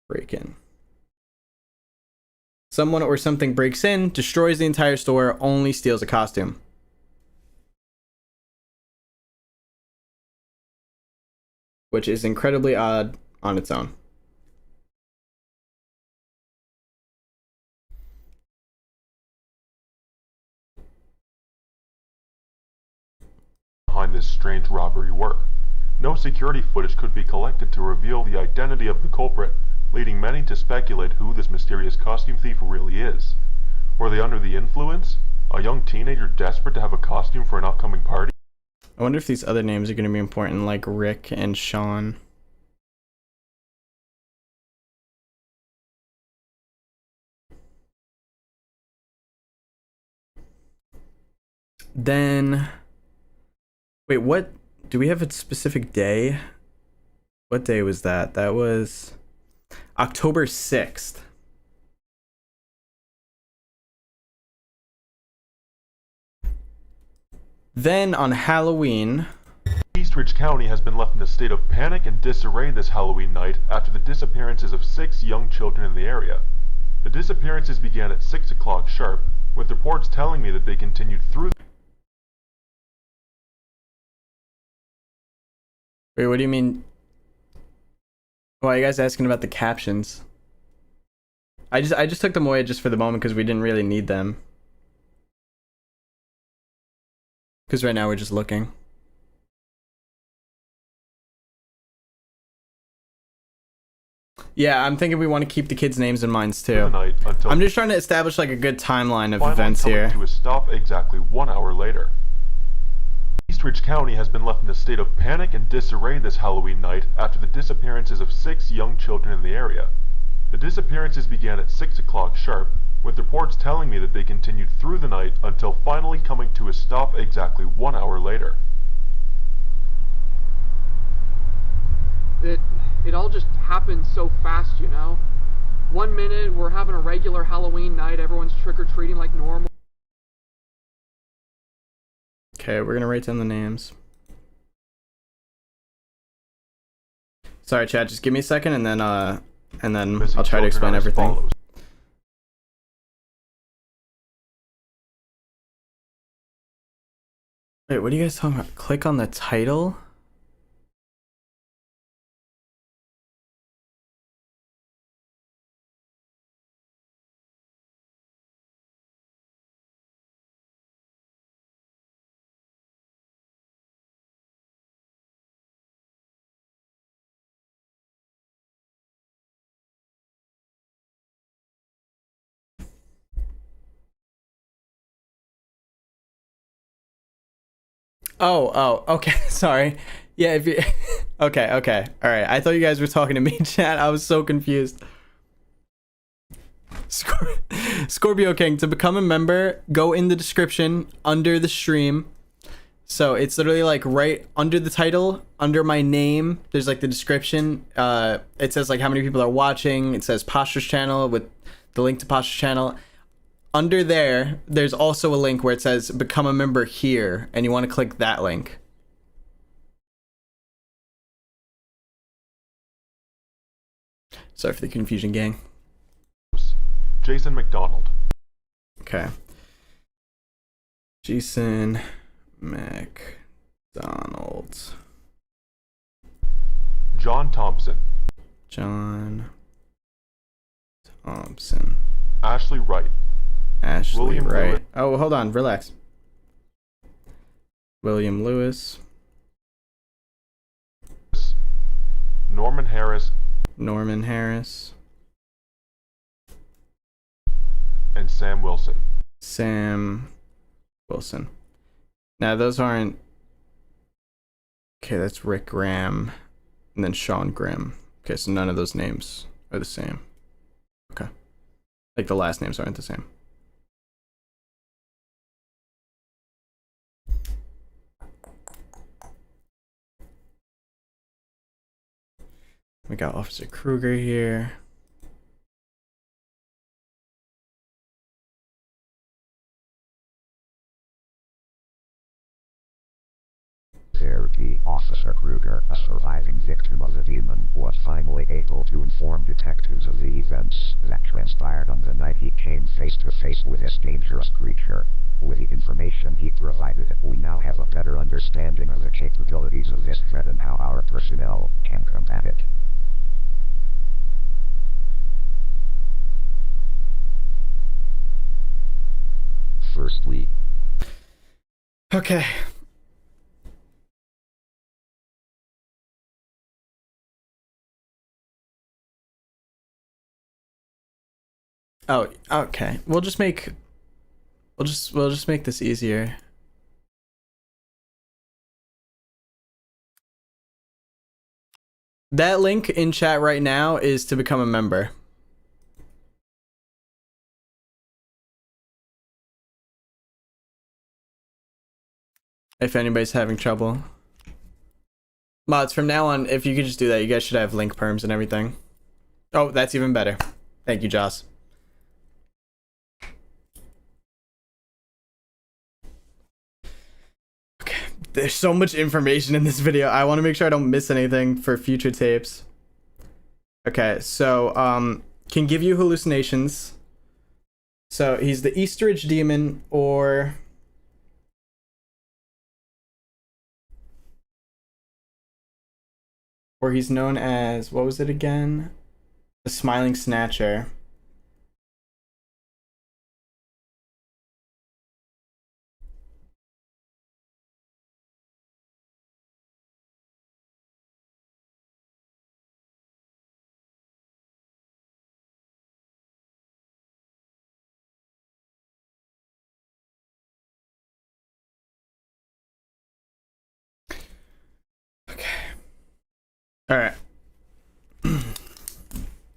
break-in. Someone or something breaks in, destroys the entire store, only steals a costume. Which is incredibly odd on its own. Behind this strange robbery were. No security footage could be collected to reveal the identity of the culprit, leading many to speculate who this mysterious costume thief really is. Were they under the influence? A young teenager desperate to have a costume for an upcoming party? I wonder if these other names are going to be important, like Rick and Sean. Then, wait, what? Do we have a specific day? What day was that? That was October 6th. Then on Halloween, Eastridge County has been left in a state of panic and disarray this Halloween night after the disappearances of 6 young children in the area. The disappearances began at 6 o'clock sharp, with reports telling me that they continued through. Wait, what do you mean? Why are you guys asking about the captions? I just took them away just for the moment because we didn't really need them. Because right now we're just looking. Yeah, I'm thinking we want to keep the kids' names in minds too. I'm just trying to establish like a good timeline of events here. To a stop exactly 1 hour later. Eastridge County has been left in a state of panic and disarray this Halloween night after the disappearances of 6 young children in the area. The disappearances began at 6 o'clock sharp, with reports telling me that they continued through the night until finally coming to a stop exactly 1 hour later. It all just happened so fast, you know? 1 minute we're having a regular Halloween night, everyone's trick-or-treating like normal. Okay, we're gonna write down the names. Sorry, chat, just give me a second and then I'll try to explain everything. Follows. Wait, what are you guys talking about? Click on the title? Oh, okay, sorry. Yeah, if you... Okay, alright. I thought you guys were talking to me, chat. I was so confused. Scorpio King, to become a member, go in the description under the stream. So it's literally like right under the title, under my name, there's like the description. It says like how many people are watching. It says Pastras Channel with the link to Pastras Channel. under there, there's also a link where it says become a member here, and you want to click that link. Sorry for the confusion, gang. Jason McDonald. Okay. Jason McDonald. John Thompson. John Thompson. Ashley Wright. Ashley William Wright. Lewis. Oh, hold on. Relax. William Lewis. Norman Harris. Norman Harris. And Sam Wilson. Sam Wilson. Now, those aren't... Okay, that's Rick Graham. And then Sean Grimm. Okay, so none of those names are the same. Okay. Like, the last names aren't the same. We got Officer Kruger here. Therapy. Officer Kruger, a surviving victim of the demon, was finally able to inform detectives of the events that transpired on the night he came face to face with this dangerous creature. With the information he provided, we now have a better understanding of the capabilities of this threat and how our personnel can combat it. Firstly, Okay. Oh, okay. We'll just make this easier. That link in chat right now is to become a member. If anybody's having trouble. Mods, from now on, if you could just do that, you guys should have link perms and everything. Oh, that's even better. Thank you, Joss. Okay, there's so much information in this video. I want to make sure I don't miss anything for future tapes. Okay, so, can give you hallucinations. So, he's the Eastridge Demon, or... Or he's known as, what was it again? The Smiling Snatcher. All right. All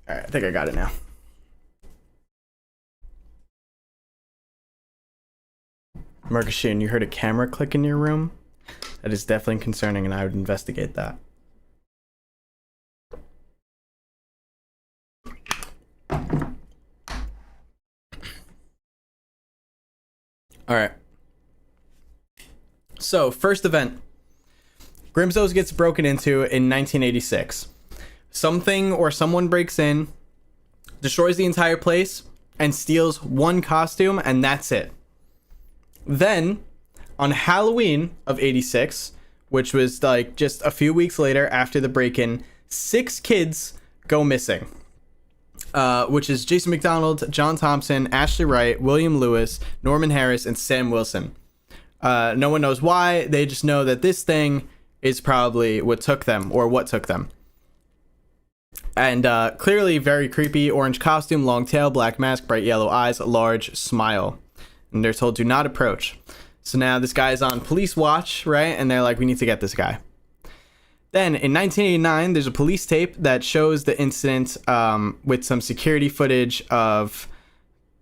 right, I think I got it now. Marcus Sheen, you heard a camera click in your room? That is definitely concerning, and I would investigate that. All right. So, first event. Grimsow's gets broken into in 1986. Something or someone breaks in, destroys the entire place, and steals one costume, and that's it. Then, on Halloween of 86, which was like just a few weeks later after the break-in, 6 kids go missing. Which is Jason McDonald, John Thompson, Ashley Wright, William Lewis, Norman Harris, and Sam Wilson. No one knows why, they just know that this thing is probably what took them, or what took them. And clearly very creepy, orange costume, long tail, black mask, bright yellow eyes, large smile. And they're told, do not approach. So now this guy is on police watch, right? And they're like, we need to get this guy. Then in 1989, there's a police tape that shows the incident with some security footage of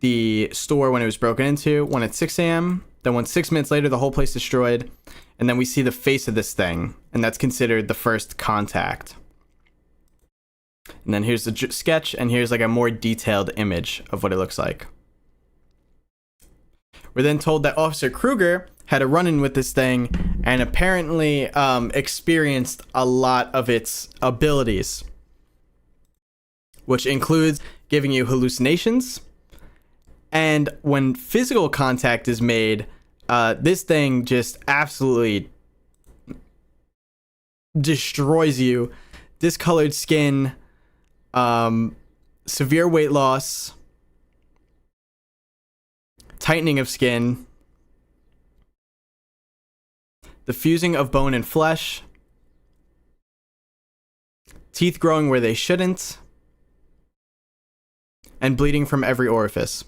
the store when it was broken into, one at 6 a.m., then 6 minutes later, the whole place destroyed. And then we see the face of this thing, and that's considered the first contact. And then here's the sketch, and here's like a more detailed image of what it looks like. We're then told that Officer Kruger had a run-in with this thing and apparently experienced a lot of its abilities, which includes giving you hallucinations. And when physical contact is made, this thing just absolutely destroys you. Discolored skin, severe weight loss, tightening of skin, the fusing of bone and flesh, teeth growing where they shouldn't, and bleeding from every orifice.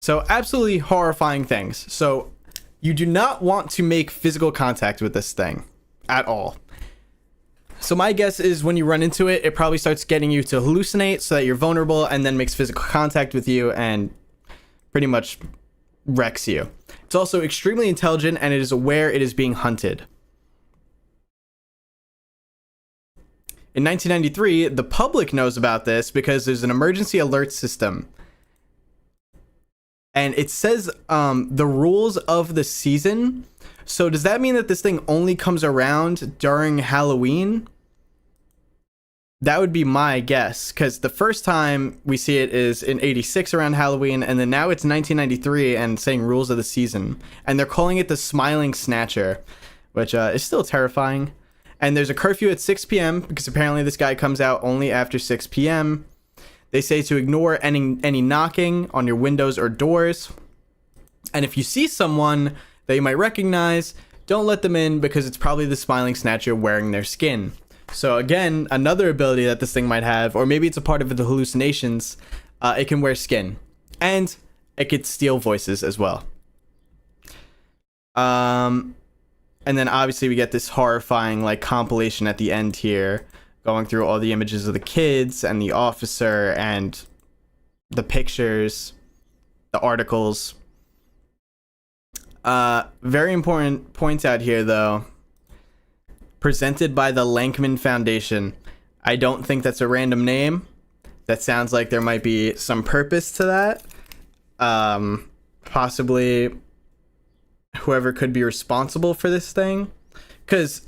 So absolutely horrifying things. So you do not want to make physical contact with this thing at all. So my guess is when you run into it, it probably starts getting you to hallucinate so that you're vulnerable, and then makes physical contact with you and pretty much wrecks you. It's also extremely intelligent, and it is aware it is being hunted. In 1993, the public knows about this because there's an emergency alert system. And it says the rules of the season. So does that mean that this thing only comes around during Halloween? That would be my guess, because the first time we see it is in 86 around Halloween, and then now it's 1993 and saying rules of the season. And they're calling it the Smiling Snatcher, which is still terrifying. And there's a curfew at 6 p.m. because apparently this guy comes out only after 6 p.m. They say to ignore any knocking on your windows or doors. And if you see someone that you might recognize, don't let them in because it's probably the Smiling Snatcher wearing their skin. So again, another ability that this thing might have, or maybe it's a part of the hallucinations, it can wear skin. And it could steal voices as well. And then obviously we get this horrifying like compilation at the end here, going through all the images of the kids and the officer and the pictures, the articles. Very important points out here though. Presented by the Lankmann Foundation. I don't think that's a random name. That sounds like there might be some purpose to that. Possibly whoever could be responsible for this thing. Because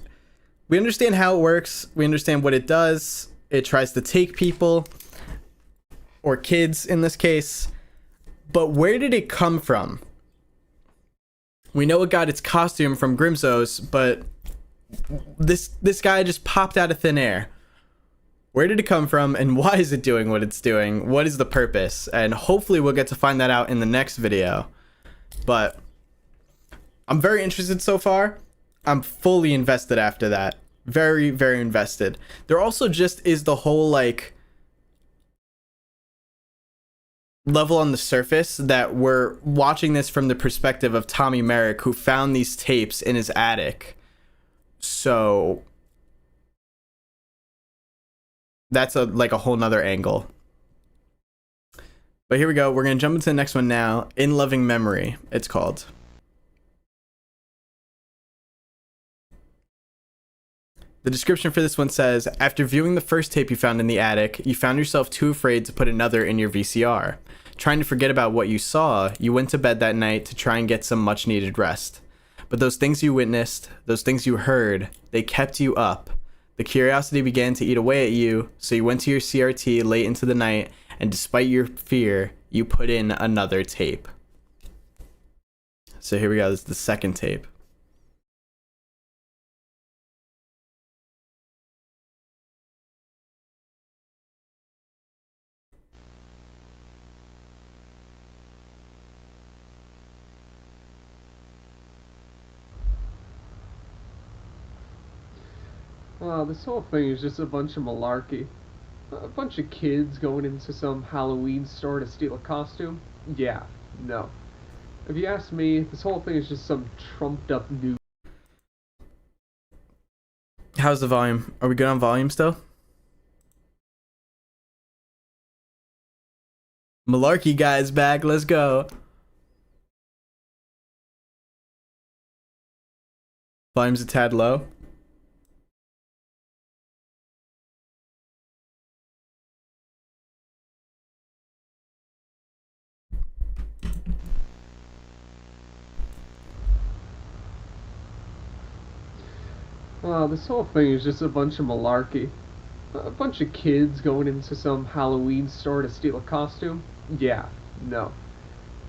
we understand how it works. We understand what it does. It tries to take people, or kids in this case. But where did it come from? We know it got its costume from Grimzo's, but this guy just popped out of thin air. Where did it come from, and why is it doing what it's doing? What is the purpose? And hopefully we'll get to find that out in the next video. But I'm very interested so far. I'm fully invested after that. Very, very invested. There also just is the whole like level on the surface that we're watching this from the perspective of Tommy Merrick, who found these tapes in his attic. So that's like a whole nother angle. But here we go. We're going to jump into the next one now. In Loving Memory, it's called. The description for this one says, after viewing the first tape you found in the attic, you found yourself too afraid to put another in your VCR. Trying to forget about what you saw, you went to bed that night to try and get some much needed rest. But those things you witnessed, those things you heard, they kept you up. The curiosity began to eat away at you, so you went to your CRT late into the night, and despite your fear, you put in another tape. So here we go, this is the second tape. This whole thing is just a bunch of malarkey. A bunch of kids going into some Halloween store to steal a costume? Yeah, no. If you ask me, this whole thing is just some trumped up news. How's the volume? Are we good on volume still? Malarkey guy's back, let's go. Volume's a tad low. Well, this whole thing is just a bunch of malarkey. A bunch of kids going into some Halloween store to steal a costume? Yeah, no.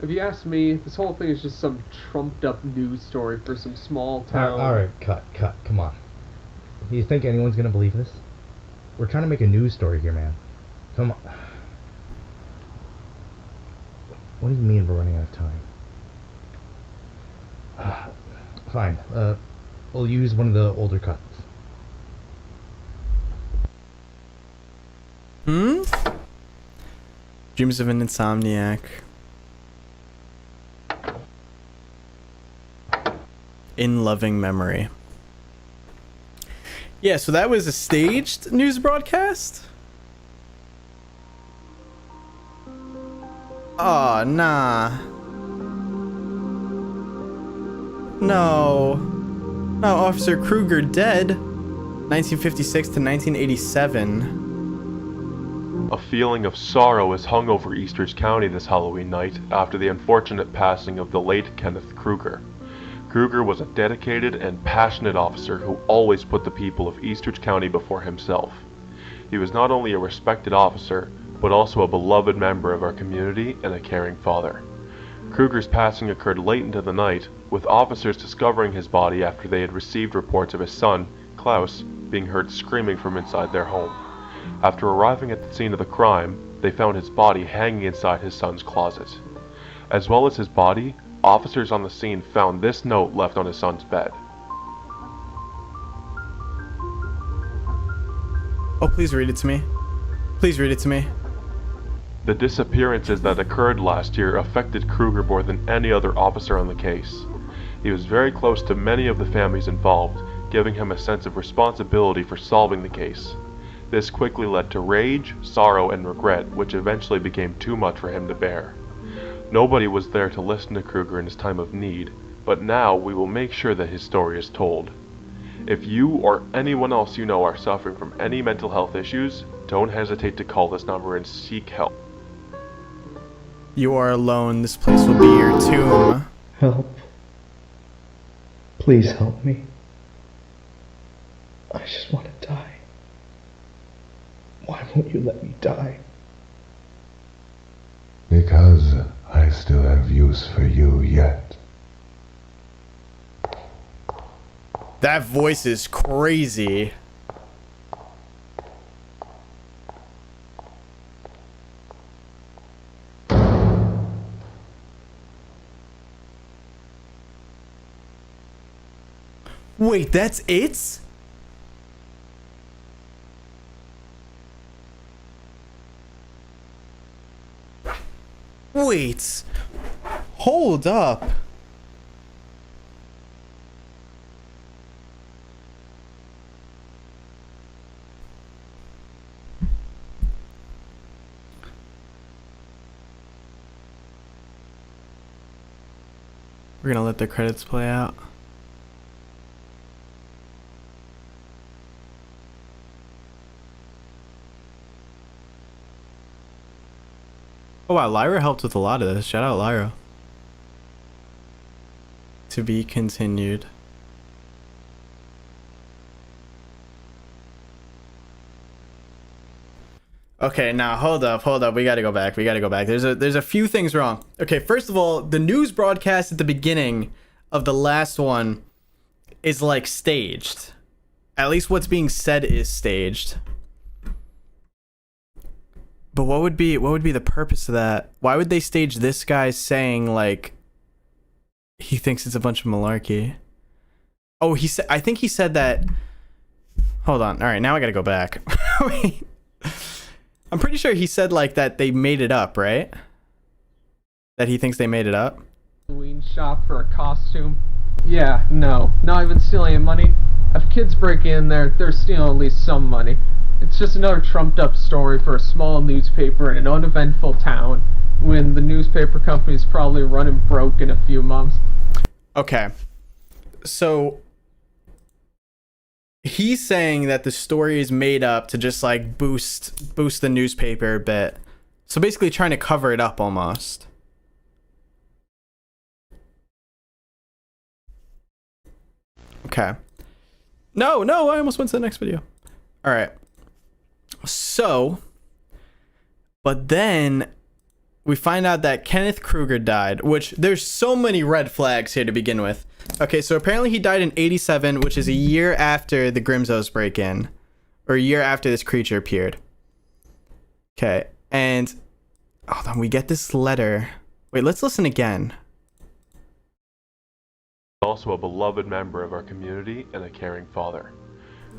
If you ask me, this whole thing is just some trumped up news story for some small town. Alright, cut, come on. You think anyone's gonna believe this? We're trying to make a news story here, man. Come on. What do you mean we're running out of time? Fine, we'll use one of the older cuts. Dreams of an Insomniac. In loving memory. Yeah, so that was a staged news broadcast? Oh, nah. No. No, Officer Kruger dead. 1956 to 1987. A feeling of sorrow has hung over Eastridge County this Halloween night after the unfortunate passing of the late Kenneth Kruger. Kruger was a dedicated and passionate officer who always put the people of Eastridge County before himself. He was not only a respected officer, but also a beloved member of our community and a caring father. Kruger's passing occurred late into the night, with officers discovering his body after they had received reports of his son, Klaus, being heard screaming from inside their home. After arriving at the scene of the crime, they found his body hanging inside his son's closet. As well as his body, officers on the scene found this note left on his son's bed. Oh, please read it to me. Please read it to me. The disappearances that occurred last year affected Kruger more than any other officer on the case. He was very close to many of the families involved, giving him a sense of responsibility for solving the case. This quickly led to rage, sorrow, and regret, which eventually became too much for him to bear. Nobody was there to listen to Kruger in his time of need, but now we will make sure that his story is told. If you or anyone else you know are suffering from any mental health issues, don't hesitate to call this number and seek help. You are alone. This place will be your tomb. Help. Please help me. I just want to die. Why won't you let me die? Because I still have use for you yet. That voice is crazy. Wait, that's it? Wait. Hold up. We're gonna let the credits play out. Oh wow, Lyra helped with a lot of this. Shout out Lyra. To be continued. Okay, now hold up. We gotta go back. There's a few things wrong. Okay, first of all, the news broadcast at the beginning of the last one is like staged. At least what's being said is staged. But what would be the purpose of that? Why would they stage this guy saying like he thinks it's a bunch of malarkey? Oh, I think he said that. Hold on. All right, now I gotta go back. Wait. I'm pretty sure he said like that they made it up, right? That he thinks they made it up. Halloween shop for a costume? Yeah, no. Not even stealing money. If kids break in there, they're stealing at least some money. It's just another trumped up story for a small newspaper in an uneventful town when the newspaper company's probably running broke in a few months. Okay. So he's saying that the story is made up to just like boost the newspaper a bit. So basically trying to cover it up almost. Okay. No, I almost went to the next video. All right. So, but then we find out that Kenneth Kruger died, which there's so many red flags here to begin with. Okay, so apparently he died in 87, which is a year after the Grimsos break-in, or a year after this creature appeared. Okay, and hold on, we get this letter. Wait, let's listen again. Also a beloved member of our community and a caring father.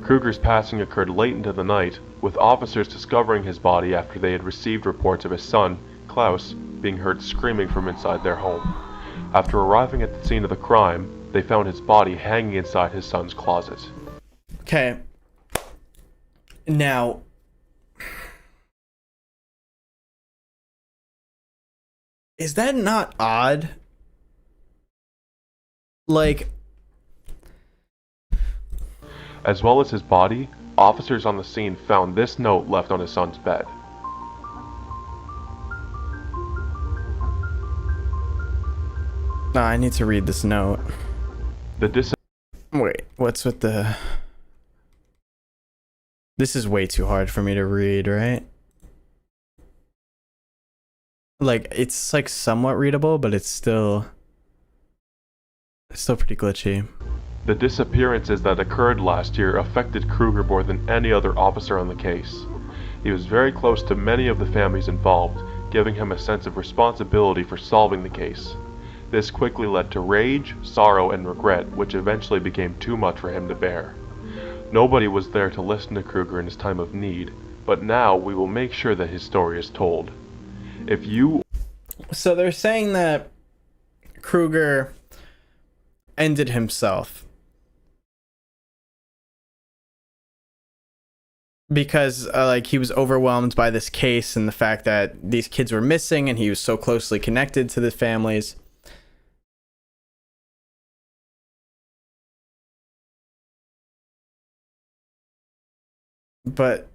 Kruger's passing occurred late into the night, with officers discovering his body after they had received reports of his son, Klaus, being heard screaming from inside their home. After arriving at the scene of the crime, they found his body hanging inside his son's closet. Okay. Now, is that not odd? Like, As well as his body, officers on the scene found this note left on his son's bed. no, I need to read this note. Wait, what's with the... This is way too hard for me to read, right? Like, it's like somewhat readable, but it's still pretty glitchy. The disappearances that occurred last year affected Kruger more than any other officer on the case. He was very close to many of the families involved, giving him a sense of responsibility for solving the case. This quickly led to rage, sorrow, and regret, which eventually became too much for him to bear. Nobody was there to listen to Kruger in his time of need, but now we will make sure that his story is told. If you... So they're saying that Kruger ended himself because like he was overwhelmed by this case and the fact that these kids were missing and he was so closely connected to the families. But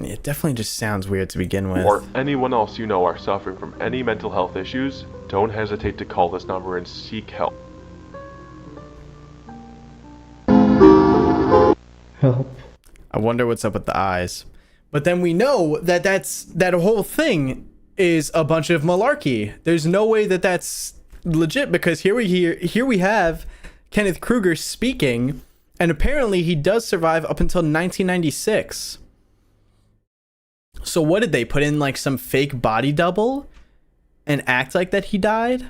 it definitely just sounds weird to begin with. Or anyone else you know are suffering from any mental health issues, don't hesitate to call this number and seek help. Help. I wonder what's up with the eyes. But then we know that that whole thing is a bunch of malarkey. There's no way that that's legit, because here we have Kenneth Kruger speaking, and apparently he does survive up until 1996. So what did they put in, like some fake body double and act like that he died?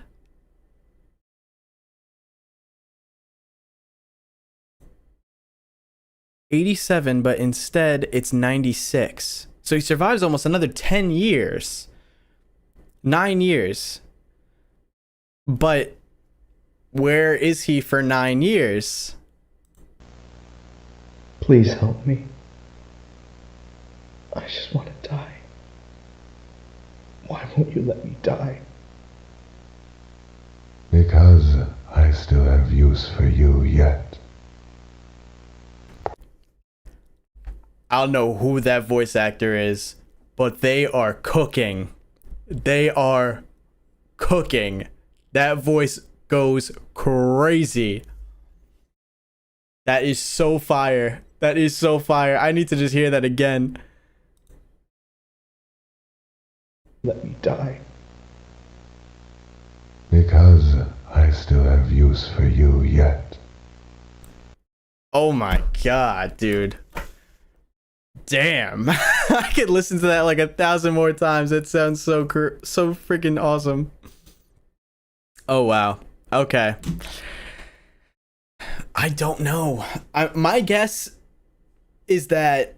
'87, but instead it's 96. So he survives almost another 10 years. 9 years. But where is he for 9 years? Please help me. I just want to die. Why won't you let me die? Because I still have use for you yet. I don't know who that voice actor is, but they are cooking. They are cooking. That voice goes crazy. That is so fire. That is so fire. I need to just hear that again. Let me die. Because I still have use for you yet. Oh my god, dude. Damn. I could listen to that like 1,000 more times. It sounds so freaking awesome. Oh wow. Okay. I don't know. My guess is that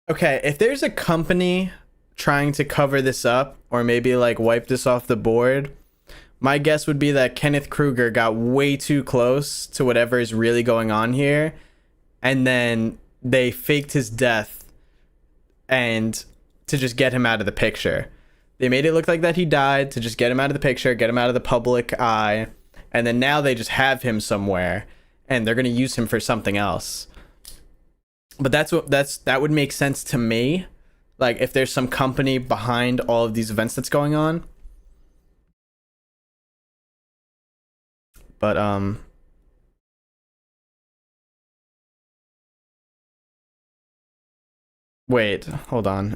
okay, if there's a company trying to cover this up or maybe like wipe this off the board, my guess would be that Kenneth Kruger got way too close to whatever is really going on here, and then they faked his death and to just get him out of the picture. They made it look like that he died to just get him out of the picture, get him out of the public eye, and then now they just have him somewhere and they're going to use him for something else. But that would make sense to me. like if there's some company behind all of these events that's going on. But wait, hold on.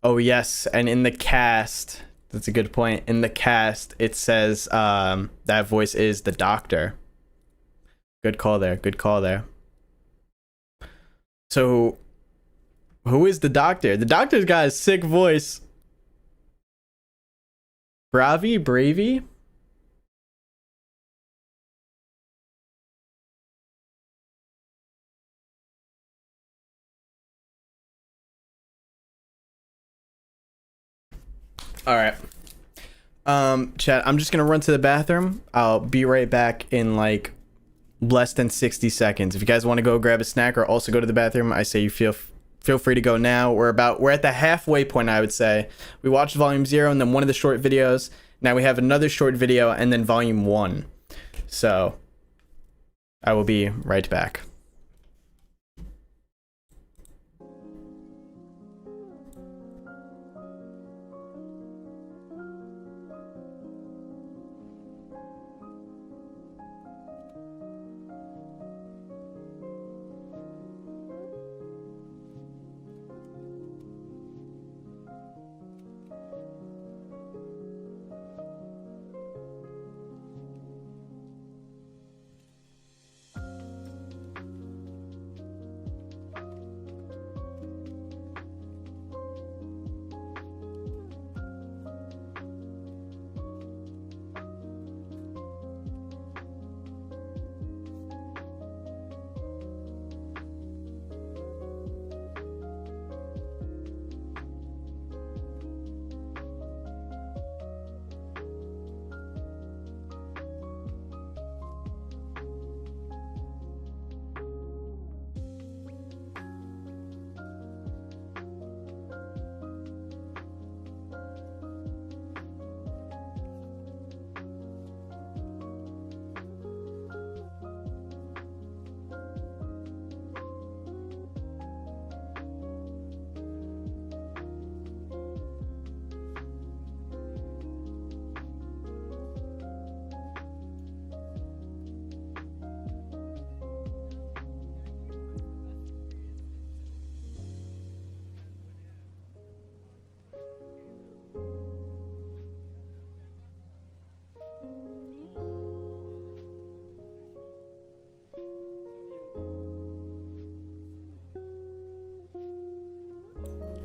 Oh yes, and in the cast, that's a good point. In the cast, it says that voice is the Doctor. Good call there. Good call there. So, who is the Doctor? The Doctor's got a sick voice. Bravey? All right. Chat, I'm just gonna run to the bathroom. I'll be right back in like less than 60 seconds. If you guys want to go grab a snack or also go to the bathroom, I say you feel free to go now. We're at the halfway point, I would say. We watched volume 0 and then one of the short videos. Now we have another short video and then volume 1. So I will be right back.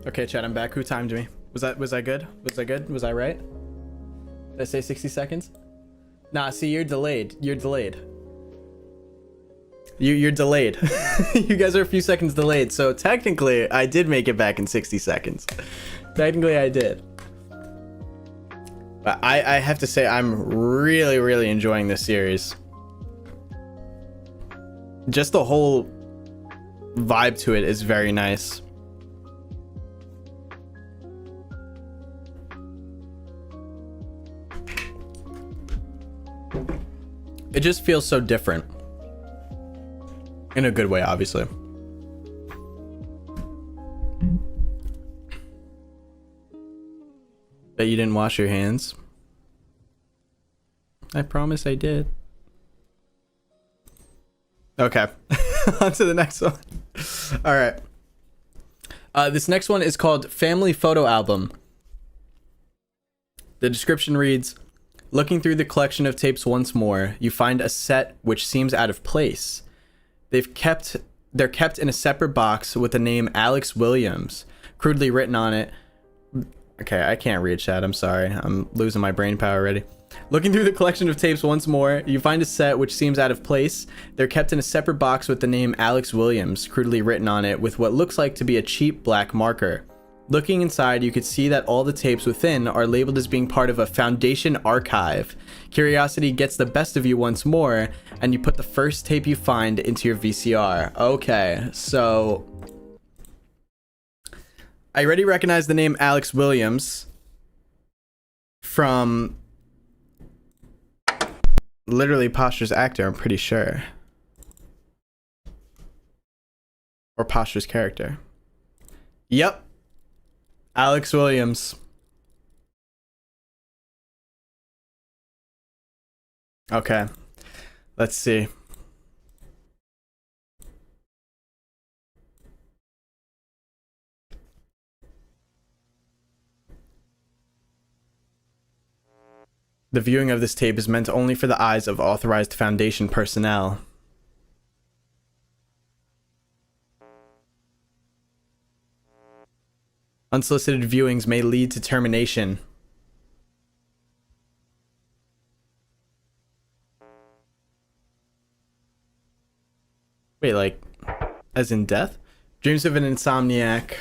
Okay, chat, I'm back. Who timed me? Was that good? Was I good? Was I right? Did I say 60 seconds? Nah, see, you're delayed. You're delayed. You're delayed. You guys are a few seconds delayed. So technically, I did make it back in 60 seconds. Technically, I did. But I have to say, I'm really, really enjoying this series. Just the whole vibe to it is very nice. It just feels so different. In a good way, obviously. Bet you didn't wash your hands. I promise I did. Okay. On to the next one. All right. This next one is called Family Photo Album. The description reads, looking through the collection of tapes once more, you find a set which seems out of place. They're kept in a separate box with the name Alex Williams crudely written on it. Okay, I can't read chat. I'm sorry. I'm losing my brain power already. Looking through the collection of tapes once more, you find a set which seems out of place. They're kept in a separate box with the name Alex Williams crudely written on it with what looks like to be a cheap black marker. Looking inside, you could see that all the tapes within are labeled as being part of a Foundation archive. Curiosity gets the best of you once more, and you put the first tape you find into your VCR. Okay, so I already recognize the name Alex Williams from literally Pastra's actor, I'm pretty sure. Or Pastra's character. Yep. Alex Williams. Okay. Let's see. The viewing of this tape is meant only for the eyes of authorized Foundation personnel. Unsolicited viewings may lead to termination. Wait, like, as in death? Dreams of an Insomniac.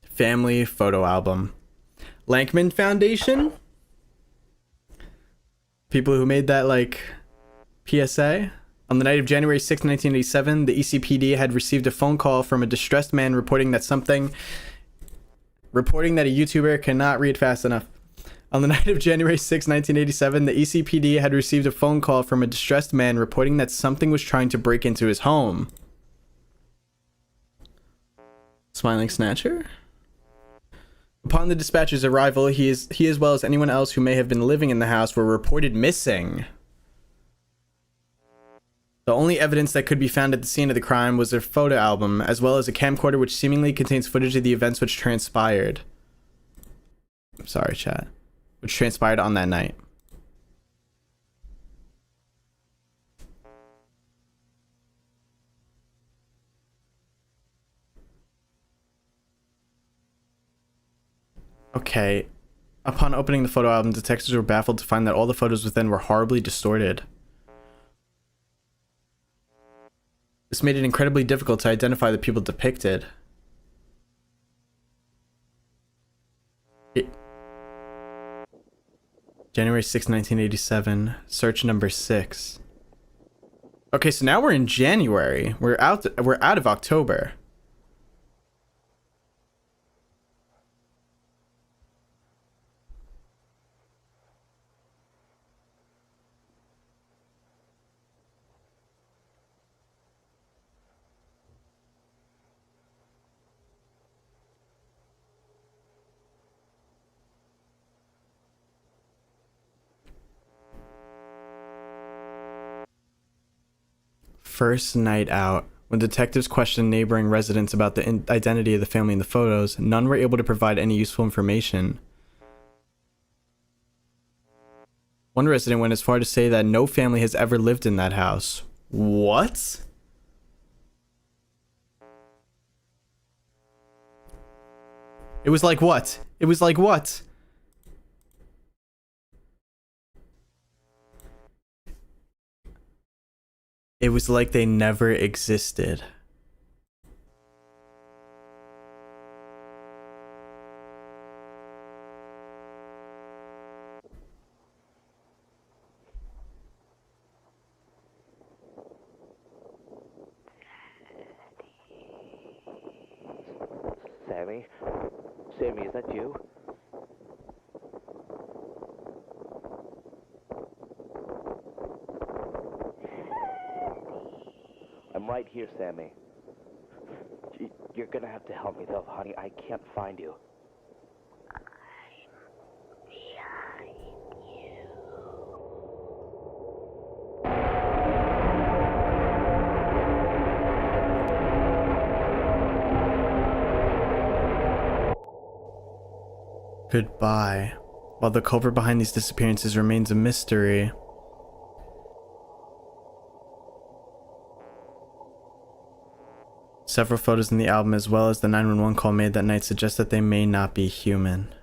Family photo album. Lankmann Foundation? People who made that, like, PSA? On the night of January 6, 1987, the ECPD had received a phone call from a distressed man reporting that a YouTuber cannot read fast enough. On the night of January 6, 1987, the ECPD had received a phone call from a distressed man reporting that something was trying to break into his home. Smiling Snatcher? Upon the dispatcher's arrival, he as well as anyone else who may have been living in the house were reported missing. The only evidence that could be found at the scene of the crime was their photo album, as well as a camcorder which seemingly contains footage of the events which transpired. I'm sorry, chat. Which transpired on that night. Okay. Upon opening the photo album, detectives were baffled to find that all the photos within were horribly distorted. This made it incredibly difficult to identify the people depicted. January 6, 1987. Search number 6. Okay, so now we're in January. We're out of October. First night out. When detectives questioned neighboring residents about the identity of the family in the photos, none were able to provide any useful information. One resident went as far to say that no family has ever lived in that house. What? It was like what? It was like what? It was like they never existed. Sammy? Sammy, is that you? I'm right here, Sammy. You're gonna have to help me though, honey. I can't find you. Goodbye. While the culprit behind these disappearances remains a mystery. Several photos in the album, as well as the 911 call made that night, suggest that they may not be human.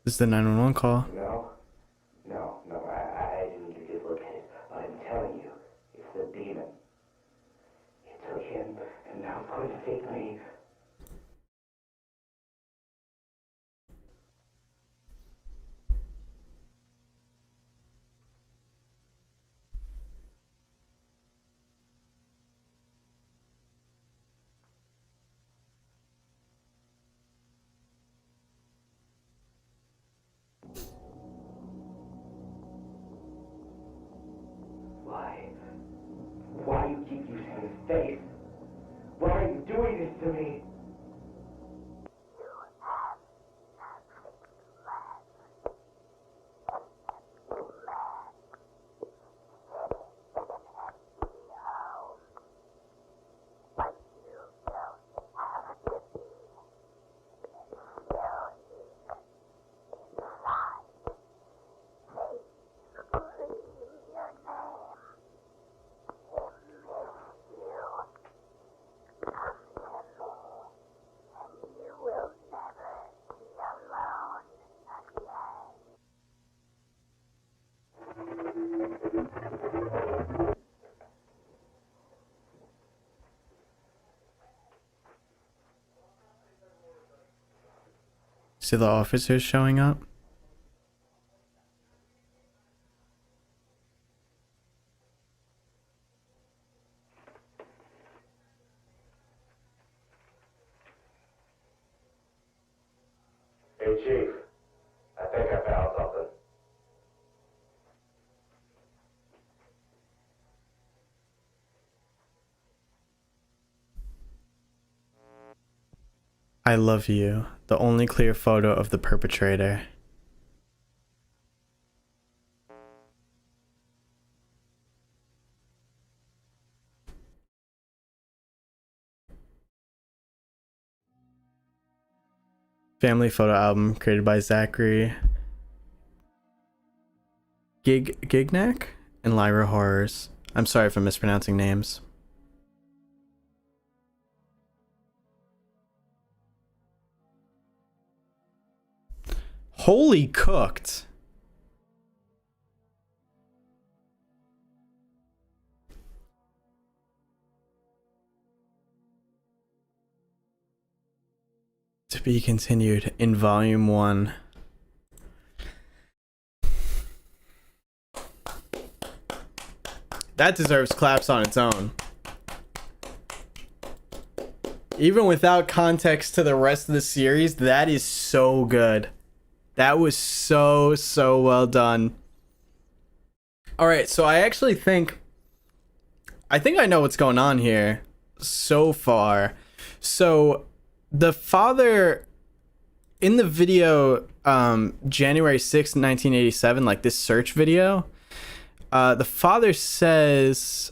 This is the 911 call. No, I didn't need to get located. Why? Why do you keep using his face? Why are you doing this to me? See the officers showing up? Hey, Chief. I think I found something. I love you. The only clear photo of the perpetrator. Family photo album created by Zachary Gignac and Lyra Horrors. I'm sorry for mispronouncing names. Holy cooked. To be continued in volume 1. That deserves claps on its own. Even without context to the rest of the series, that is so good. That was so well done. All right, so I actually think I know what's going on here so far. So the father in the video January 6th, 1987, like this search video, the father says,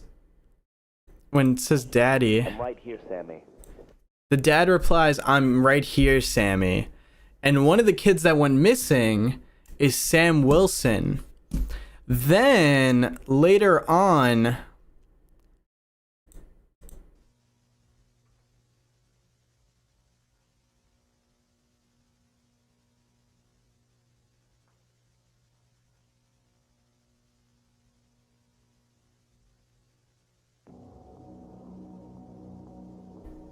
when it says daddy, I'm right here, Sammy. The dad replies, I'm right here, Sammy. And one of the kids that went missing is Sam Wilson. Then later on,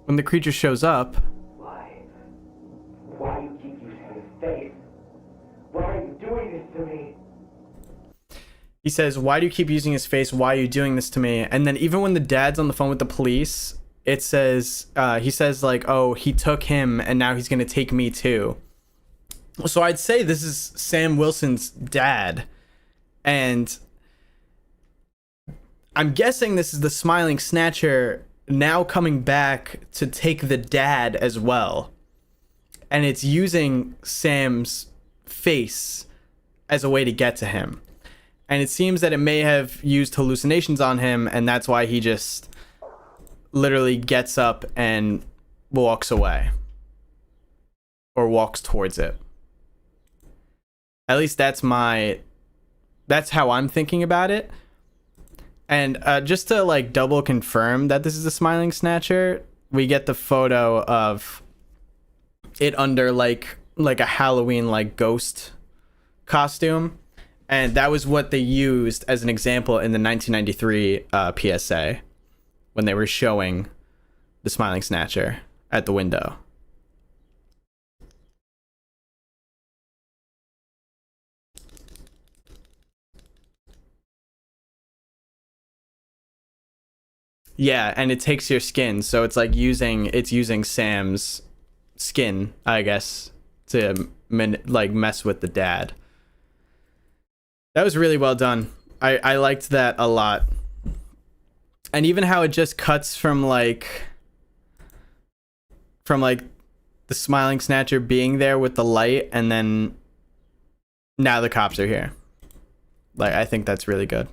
when the creature shows up, Why do you keep using his face? Why are you doing this to me? he says, why do you keep using his face? Why are you doing this to me? And then even when the dad's on the phone with the police, it says, he says like, oh, he took him and now he's going to take me too. So I'd say this is Sam Wilson's dad. And I'm guessing this is the smiling snatcher now coming back to take the dad as well. And it's using Sam's face as a way to get to him. And it seems that it may have used hallucinations on him, and that's why he just literally gets up and walks away. Or walks towards it. At least that's how I'm thinking about it. And just to like double confirm that this is a smiling snatcher, we get the photo of it under like a Halloween like ghost costume, and that was what they used as an example in the 1993 PSA when they were showing the smiling snatcher at the window. Yeah, and it takes your skin, so it's like using Sam's skin, I guess, to mess with the dad. That was really well done. I liked that a lot. And even how it just cuts from like the smiling snatcher being there with the light, and then now the cops are here. Like, I think that's really good.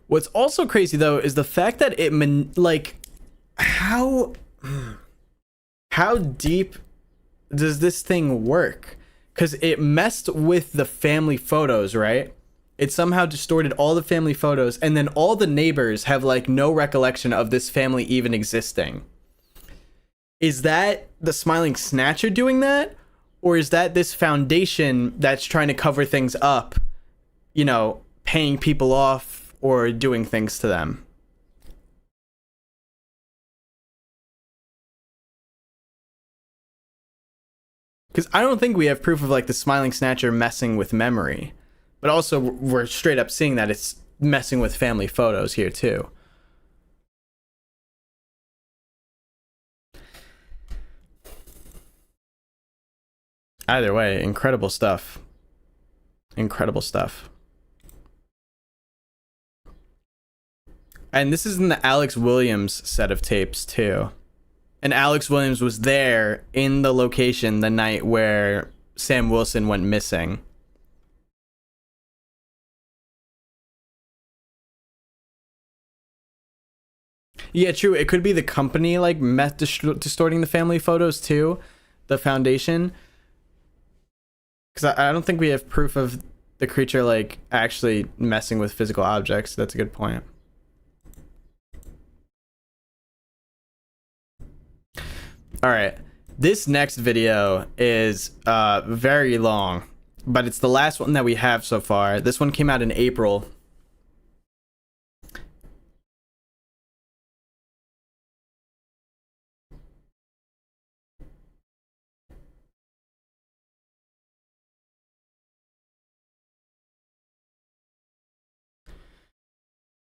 What's also crazy though is the fact that it how deep does this thing work? Because it messed with the family photos, right? It somehow distorted all the family photos, and then all the neighbors have like no recollection of this family even existing. Is that the smiling snatcher doing that? Or is that this foundation that's trying to cover things up, you know, paying people off or doing things to them? Because I don't think we have proof of like the smiling snatcher messing with memory. But also we're straight up seeing that it's messing with family photos here too. Either way, incredible stuff. Incredible stuff. And this is in the Alex Williams set of tapes too. And Alex Williams was there in the location the night where Sam Wilson went missing. Yeah, true. It could be the company like distorting the family photos too, the foundation. Because I don't think we have proof of the creature like actually messing with physical objects. That's a good point. All right, this next video is very long, but it's the last one that we have so far. This one came out in April.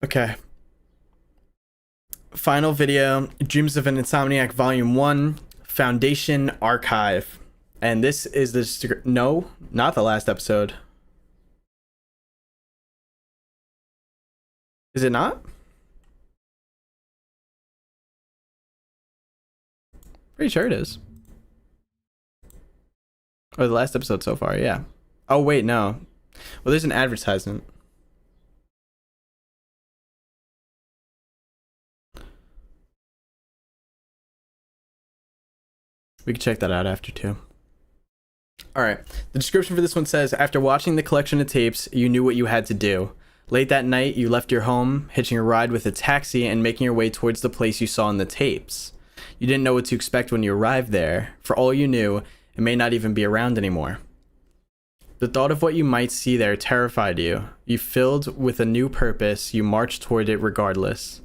Okay. Final video, Dreams of an Insomniac Volume 1, Foundation Archive. And this is the... No, not the last episode. Is it not? Pretty sure it is. Or the last episode so far, yeah. Oh, wait, no. Well, there's an advertisement. We can check that out after too. Alright, the description for this one says, after watching the collection of tapes, you knew what you had to do. Late that night, you left your home, hitching a ride with a taxi and making your way towards the place you saw in the tapes. You didn't know what to expect when you arrived there. For all you knew, it may not even be around anymore. The thought of what you might see there terrified you. You filled with a new purpose, you marched toward it regardless.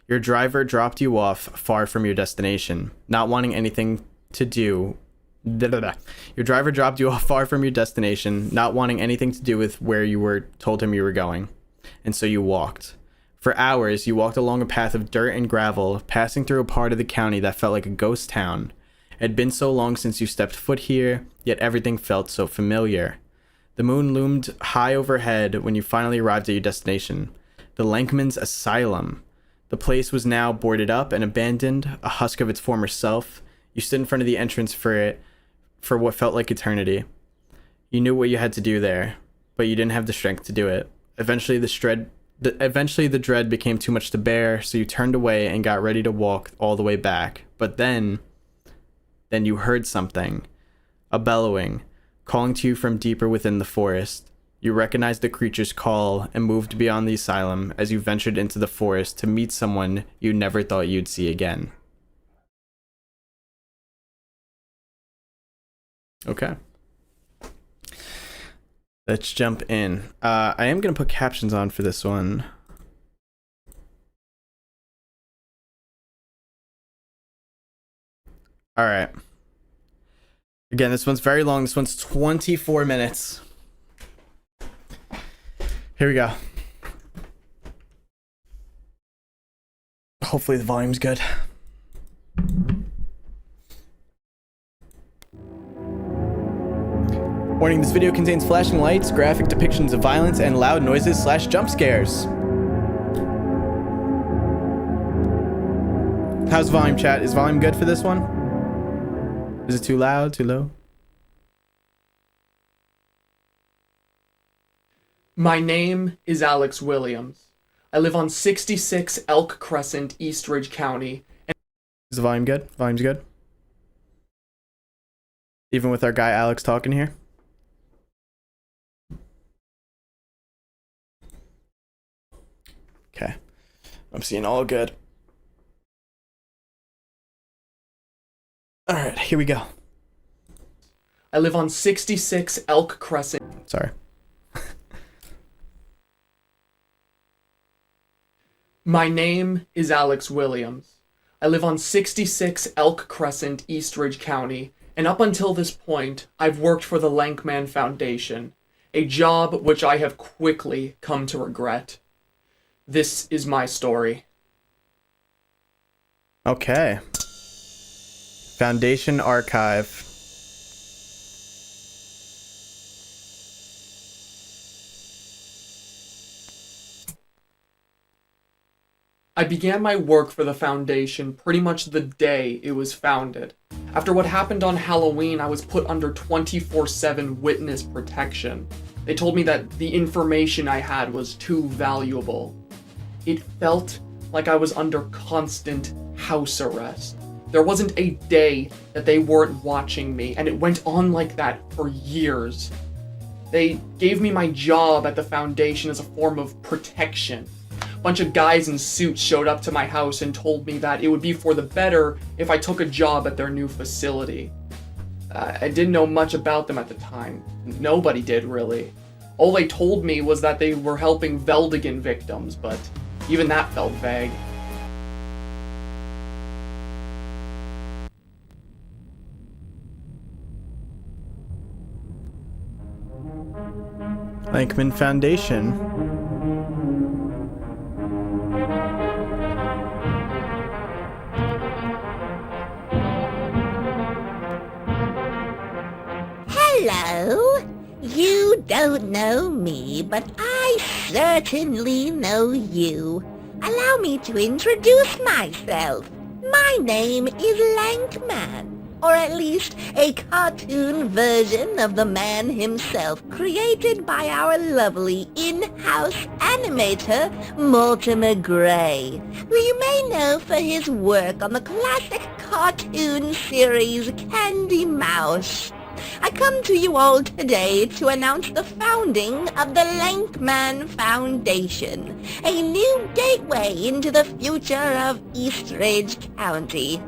Your driver dropped you off far from your destination, not wanting anything to do. Your driver dropped you off far from your destination, not wanting anything to do with where you were told him you were going. And so you walked. For hours, you walked along a path of dirt and gravel, passing through a part of the county that felt like a ghost town. It had been so long since you stepped foot here, yet everything felt so familiar. The moon loomed high overhead when you finally arrived at your destination, the Lankmann's Asylum. The place was now boarded up and abandoned, a husk of its former self. You stood in front of the entrance for what felt like eternity. You knew what you had to do there, but you didn't have the strength to do it. Eventually the dread became too much to bear, so you turned away and got ready to walk all the way back. But then you heard something, a bellowing, calling to you from deeper within the forest. You recognized the creature's call and moved beyond the asylum as you ventured into the forest to meet someone you never thought you'd see again. Okay. Let's jump in. I am going to put captions on for this one. All right. Again, this one's very long. This one's 24 minutes. Here we go. Hopefully the volume's good. Warning, this video contains flashing lights, graphic depictions of violence, and loud noises / jump scares. How's volume, chat? Is volume good for this one? Is it too loud, too low? My name is Alex Williams. I live on 66 Elk Crescent, Eastridge County. Is the volume good? Volume's good? Even with our guy Alex talking here? Okay. I'm seeing all good. Alright, here we go. I live on 66 Elk Crescent. Sorry. My name is Alex Williams. I live on 66 Elk Crescent, Eastridge County, and up until this point, I've worked for the Lankmann Foundation, a job which I have quickly come to regret. This is my story. Okay. Foundation Archive. I began my work for the foundation pretty much the day it was founded. After what happened on Halloween, I was put under 24/7 witness protection. They told me that the information I had was too valuable. It felt like I was under constant house arrest. There wasn't a day that they weren't watching me, and it went on like that for years. They gave me my job at the foundation as a form of protection. A bunch of guys in suits showed up to my house and told me that it would be for the better if I took a job at their new facility. I didn't know much about them at the time. Nobody did, really. All they told me was that they were helping Veldigan victims, but even that felt vague. Lankmann Foundation. Hello. You don't know me, but I certainly know you. Allow me to introduce myself. My name is Lankmann, or at least a cartoon version of the man himself, created by our lovely in-house animator, Mortimer Gray, who you may know for his work on the classic cartoon series Candy Mouse. I come to you all today to announce the founding of the Lankmann Foundation, a new gateway into the future of Eastridge County.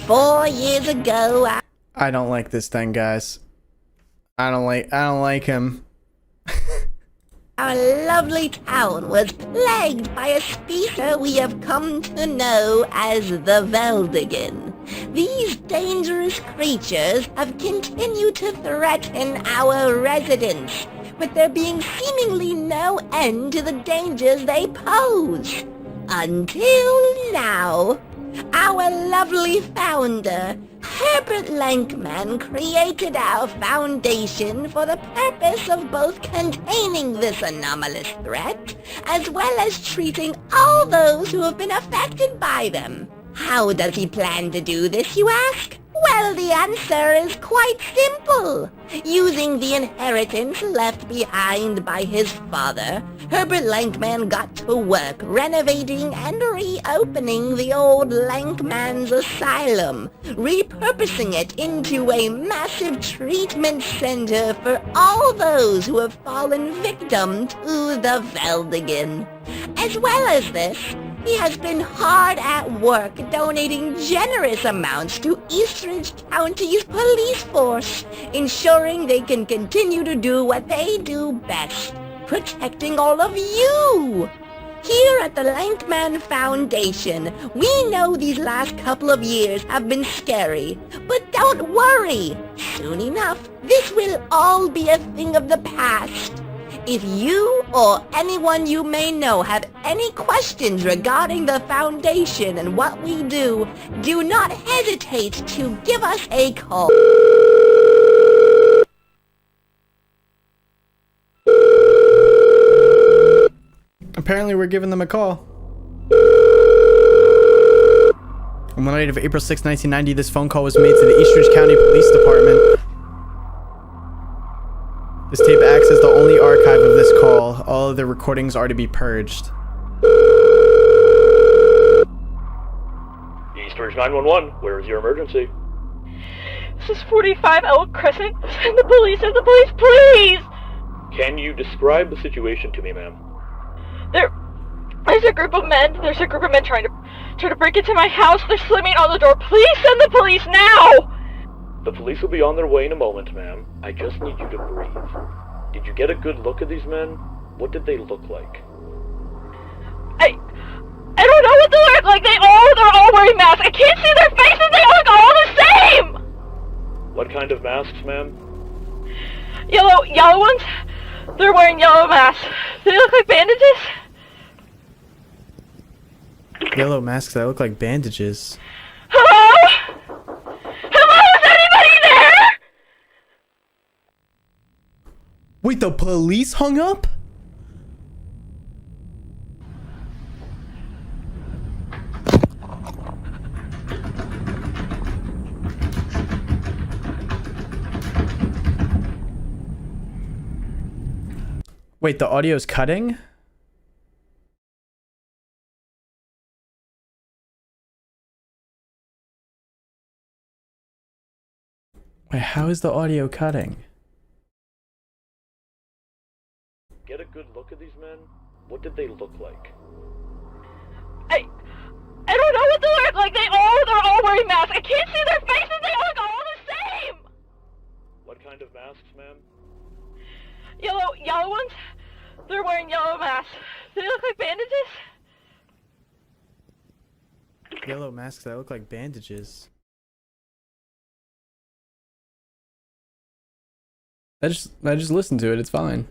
4 years ago, I don't like this thing, guys. I don't like him. our lovely town was plagued by a species we have come to know as the Veldigan. These dangerous creatures have continued to threaten our residents, with there being seemingly no end to the dangers they pose. Until now, our lovely founder, Herbert Lankmann, created our foundation for the purpose of both containing this anomalous threat, as well as treating all those who have been affected by them. How does he plan to do this, you ask? Well, the answer is quite simple. Using the inheritance left behind by his father, Herbert Lankmann got to work renovating and reopening the old Lankmann's Asylum, repurposing it into a massive treatment center for all those who have fallen victim to the Veldigan. As well as this, he has been hard at work donating generous amounts to Eastridge County's police force, ensuring they can continue to do what they do best, protecting all of you. Here at the Lankmann Foundation, we know these last couple of years have been scary, but don't worry. Soon enough, this will all be a thing of the past. If you or anyone you may know have any questions regarding the foundation and what we do, do not hesitate to give us a call. Apparently we're giving them a call. On the night of April 6, 1990, this phone call was made to the Eastridge County Police Department. This tape acts as the only archive of this call. All of the recordings are to be purged. Eastridge 911, where is your emergency? This is 45 Elk Crescent. Send the police, please! Can you describe the situation to me, ma'am? There's a group of men trying to break into my house. They're slamming on the door. Please send the police now! The police will be on their way in a moment, ma'am. I just need you to breathe. Did you get a good look at these men? What did they look like? I don't know what they look like. They're all wearing masks. I can't see their faces. They look all the same! What kind of masks, ma'am? Yellow ones. They're wearing yellow masks. They look like bandages. Yellow masks that look like bandages. Hello? Hello? Is anybody there? Wait, the police hung up? Wait, the audio's cutting? Wait, how is the audio cutting? Get a good look at these men? What did they look like? I don't know what they look like. They're all wearing masks. I can't see their faces. They look all the same. What kind of masks, ma'am? Yellow ones. They're wearing yellow masks. They look like bandages. Yellow masks that look like bandages. I just listened to it. It's fine.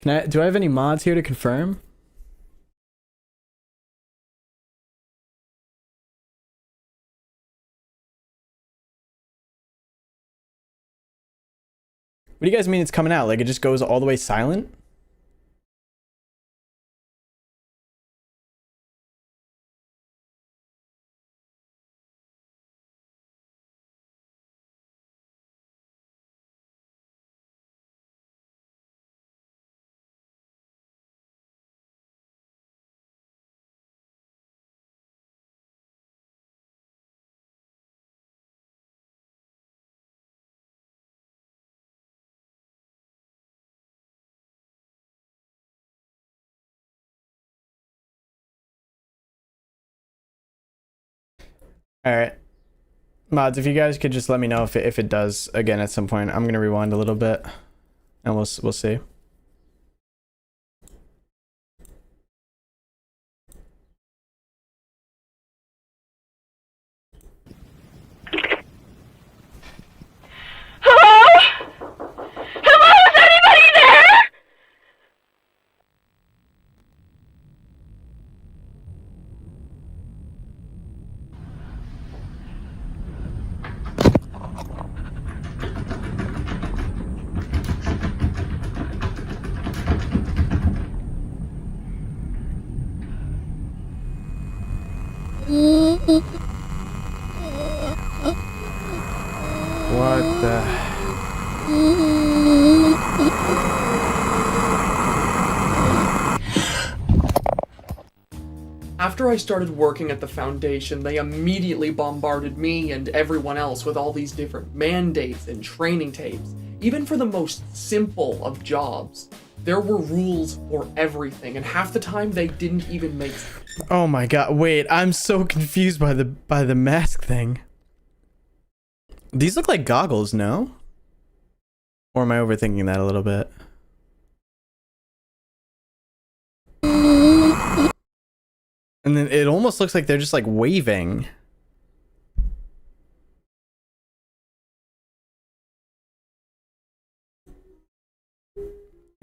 Do I have any mods here to confirm? What do you guys mean it's coming out? Like it just goes all the way silent? Alright. Mods, if you guys could just let me know if it does again at some point. I'm gonna rewind a little bit and we'll see. Hello? Hello? Is anybody there? What the... After I started working at the foundation, they immediately bombarded me and everyone else with all these different mandates and training tapes. Even for the most simple of jobs, there were rules for everything, and half the time they didn't even make sense. Oh my god, wait, I'm so confused by the mask thing. These look like goggles, no? Or am I overthinking that a little bit? And then it almost looks like they're just like waving.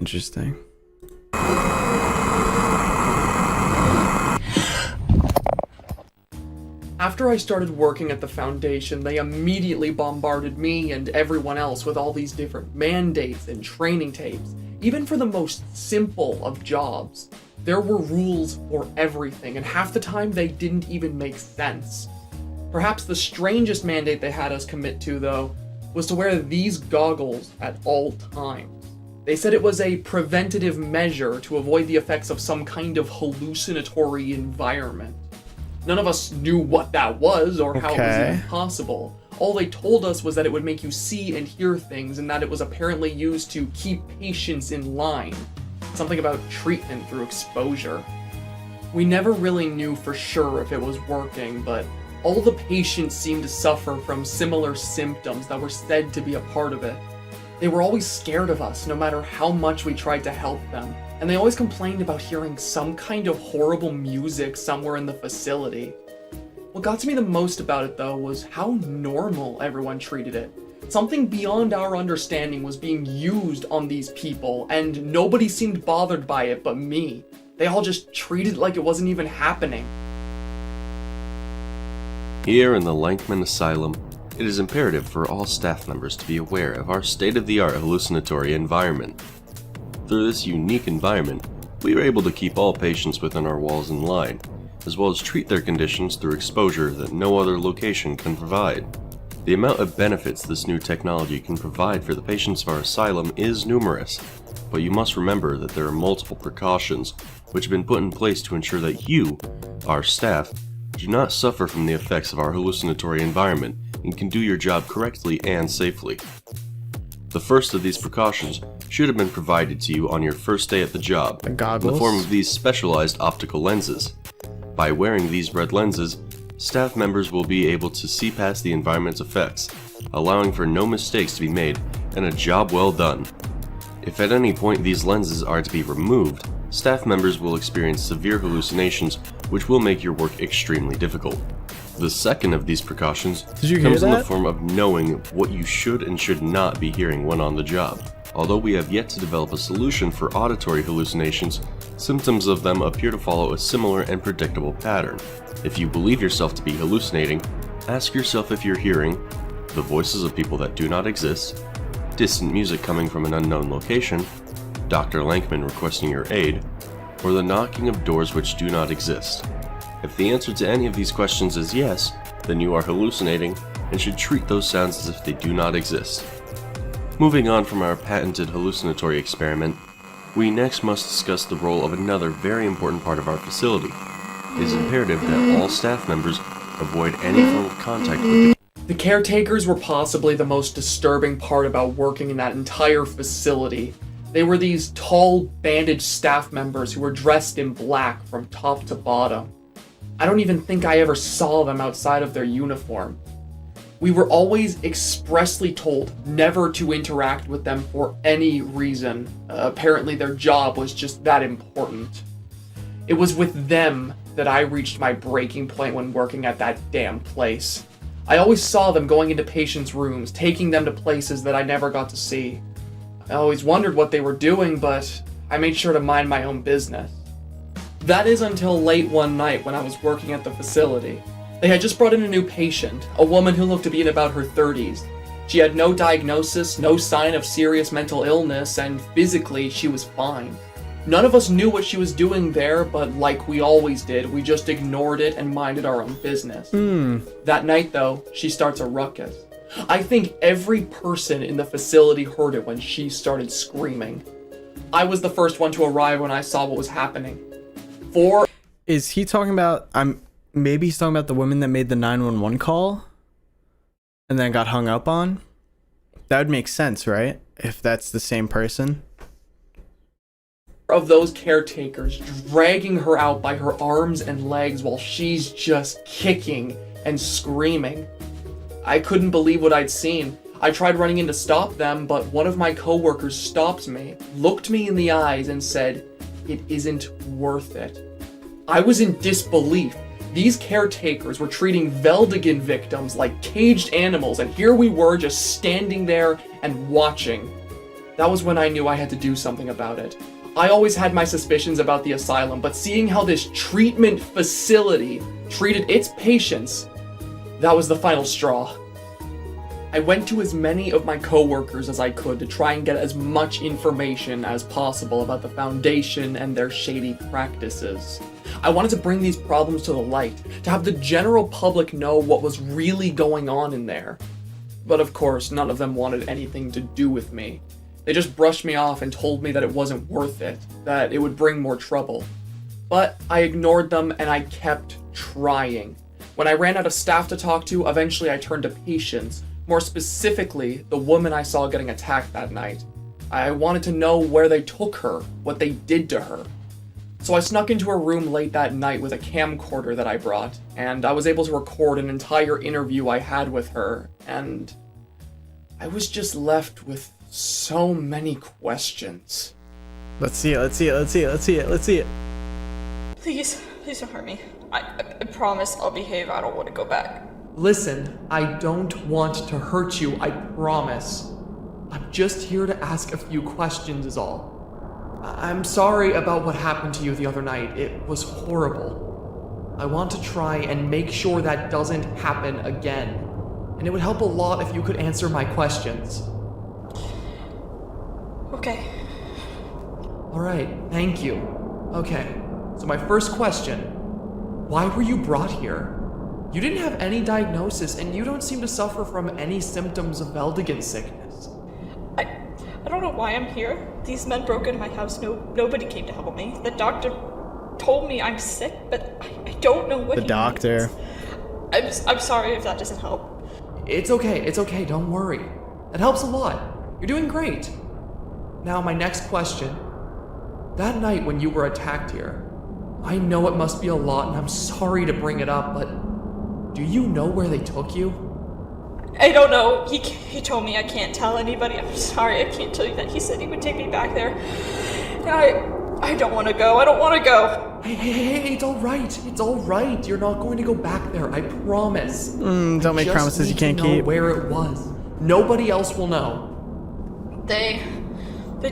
Interesting. After I started working at the Foundation, they immediately bombarded me and everyone else with all these different mandates and training tapes. Even for the most simple of jobs, there were rules for everything, and half the time they didn't even make sense. Perhaps the strangest mandate they had us commit to, though, was to wear these goggles at all times. They said it was a preventative measure to avoid the effects of some kind of hallucinatory environment. None of us knew what that was or how it was even possible. All they told us was that it would make you see and hear things, and that it was apparently used to keep patients in line. Something about treatment through exposure. We never really knew for sure if it was working, but all the patients seemed to suffer from similar symptoms that were said to be a part of it. They were always scared of us, no matter how much we tried to help them, and they always complained about hearing some kind of horrible music somewhere in the facility. What got to me the most about it, though, was how normal everyone treated it. Something beyond our understanding was being used on these people, and nobody seemed bothered by it but me. They all just treated it like it wasn't even happening. Here in the Lankmann Asylum, it is imperative for all staff members to be aware of our state-of-the-art hallucinatory environment. Through this unique environment, we are able to keep all patients within our walls in line, as well as treat their conditions through exposure that no other location can provide. The amount of benefits this new technology can provide for the patients of our asylum is numerous, but you must remember that there are multiple precautions which have been put in place to ensure that you, our staff, do not suffer from the effects of our hallucinatory environment and can do your job correctly and safely. The first of these precautions should have been provided to you on your first day at the job, in the form of these specialized optical lenses. By wearing these red lenses, staff members will be able to see past the environment's effects, allowing for no mistakes to be made and a job well done. If at any point these lenses are to be removed, staff members will experience severe hallucinations which will make your work extremely difficult. The second of these precautions comes in the form of knowing what you should and should not be hearing when on the job. Although we have yet to develop a solution for auditory hallucinations, symptoms of them appear to follow a similar and predictable pattern. If you believe yourself to be hallucinating, ask yourself if you're hearing the voices of people that do not exist, distant music coming from an unknown location, Dr. Lankmann requesting your aid, or the knocking of doors which do not exist. If the answer to any of these questions is yes, then you are hallucinating and should treat those sounds as if they do not exist. Moving on from our patented hallucinatory experiment, we next must discuss the role of another very important part of our facility. It is imperative that all staff members avoid any form of contact with The caretakers were possibly the most disturbing part about working in that entire facility. They were these tall, bandaged staff members who were dressed in black from top to bottom. I don't even think I ever saw them outside of their uniform. We were always expressly told never to interact with them for any reason. Apparently their job was just that important. It was with them that I reached my breaking point when working at that damn place. I always saw them going into patients' rooms, taking them to places that I never got to see. I always wondered what they were doing, but I made sure to mind my own business. That is until late one night when I was working at the facility. They had just brought in a new patient, a woman who looked to be in about her 30s. She had no diagnosis, no sign of serious mental illness, and physically she was fine. None of us knew what she was doing there, but like we always did, we just ignored it and minded our own business. That night, though, she starts a ruckus. I think every person in the facility heard it when she started screaming. I was the first one to arrive when I saw what was happening. Is he talking about, maybe he's talking about the woman that made the 911 call and then got hung up on? That would make sense, right? If that's the same person. Of those caretakers dragging her out by her arms and legs while she's just kicking and screaming. I couldn't believe what I'd seen. I tried running in to stop them, but one of my coworkers stopped me, looked me in the eyes, and said, "It isn't worth it." I was in disbelief. These caretakers were treating Veldigan victims like caged animals, and here we were just standing there and watching. That was when I knew I had to do something about it. I always had my suspicions about the asylum, but seeing how this treatment facility treated its patients That was the final straw. I went to as many of my coworkers as I could to try and get as much information as possible about the Foundation and their shady practices. I wanted to bring these problems to the light, to have the general public know what was really going on in there. But of course, none of them wanted anything to do with me. They just brushed me off and told me that it wasn't worth it, that it would bring more trouble. But I ignored them and I kept trying. When I ran out of staff to talk to, eventually I turned to patients. More specifically, the woman I saw getting attacked that night. I wanted to know where they took her, what they did to her. So I snuck into her room late that night with a camcorder that I brought, and I was able to record an entire interview I had with her, and I was just left with so many questions. Let's see it. Please don't hurt me. I promise I'll behave. I don't want to go back. Listen, I don't want to hurt you, I promise. I'm just here to ask a few questions is all. I'm sorry about what happened to you the other night. It was horrible. I want to try and make sure that doesn't happen again. And it would help a lot if you could answer my questions. Okay. Alright, thank you. Okay, so my first question. Why were you brought here? You didn't have any diagnosis, and you don't seem to suffer from any symptoms of Veldigan sickness. I don't know why I'm here. These men broke into my house. Nobody came to help me. The doctor told me I'm sick, but I don't know what the doctor. I'm sorry if that doesn't help. It's okay, don't worry. That helps a lot. You're doing great. Now, my next question. That night when you were attacked here, I know it must be a lot, and I'm sorry to bring it up, but do you know where they took you? I don't know. He told me I can't tell anybody. I'm sorry, I can't tell you that. He said he would take me back there. And I don't want to go. I don't want to go. Hey, it's all right. You're not going to go back there, I promise. Don't make promises you can't keep. Where it was. Nobody else will know. They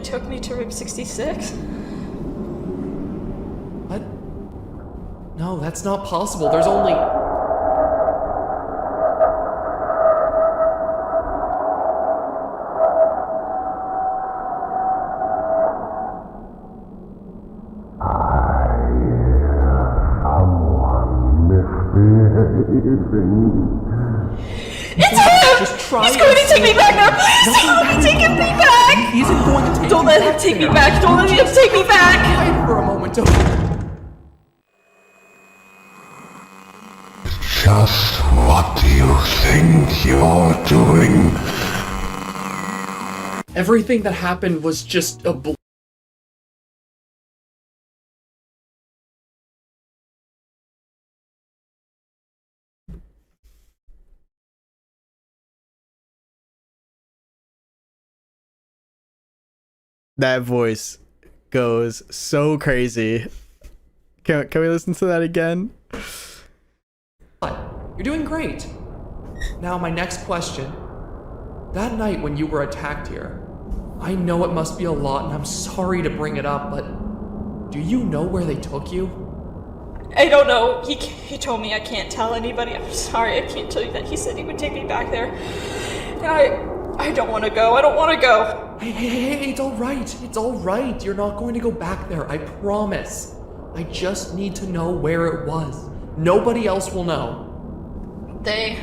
took me to room 66. What? No, that's not possible. There's only... It's him! Just try. He's going to take me back now! Please don't take him back! He isn't going to take Don't let him take me back! Don't let him take me back! Wait for a moment, Just what do you think you're doing? Everything that happened was just a That voice goes so crazy. Can we listen to that again? You're doing great. Now, my next question. That night when you were attacked here, I know it must be a lot, and I'm sorry to bring it up, but do you know where they took you? I don't know. He told me I can't tell anybody. I'm sorry, I can't tell you that. He said he would take me back there. And I don't want to go. I don't want to go. Hey, it's all right. You're not going to go back there, I promise. I just need to know where it was. Nobody else will know. They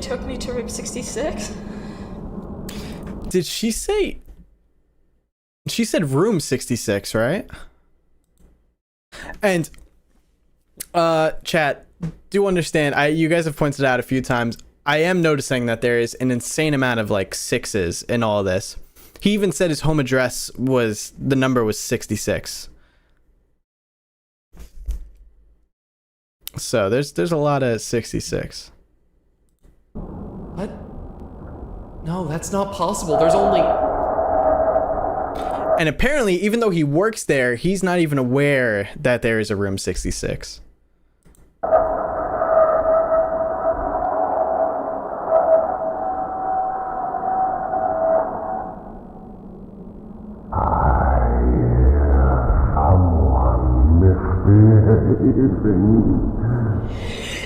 took me to room 66. Did she say... She said room 66, right? And, chat, do understand, you guys have pointed out a few times, I am noticing that there is an insane amount of, like, sixes in all this. He even said his home address was, the number was 66. So, there's a lot of 66. What? No, that's not possible. There's only... And apparently, even though he works there, he's not even aware that there is a room 66.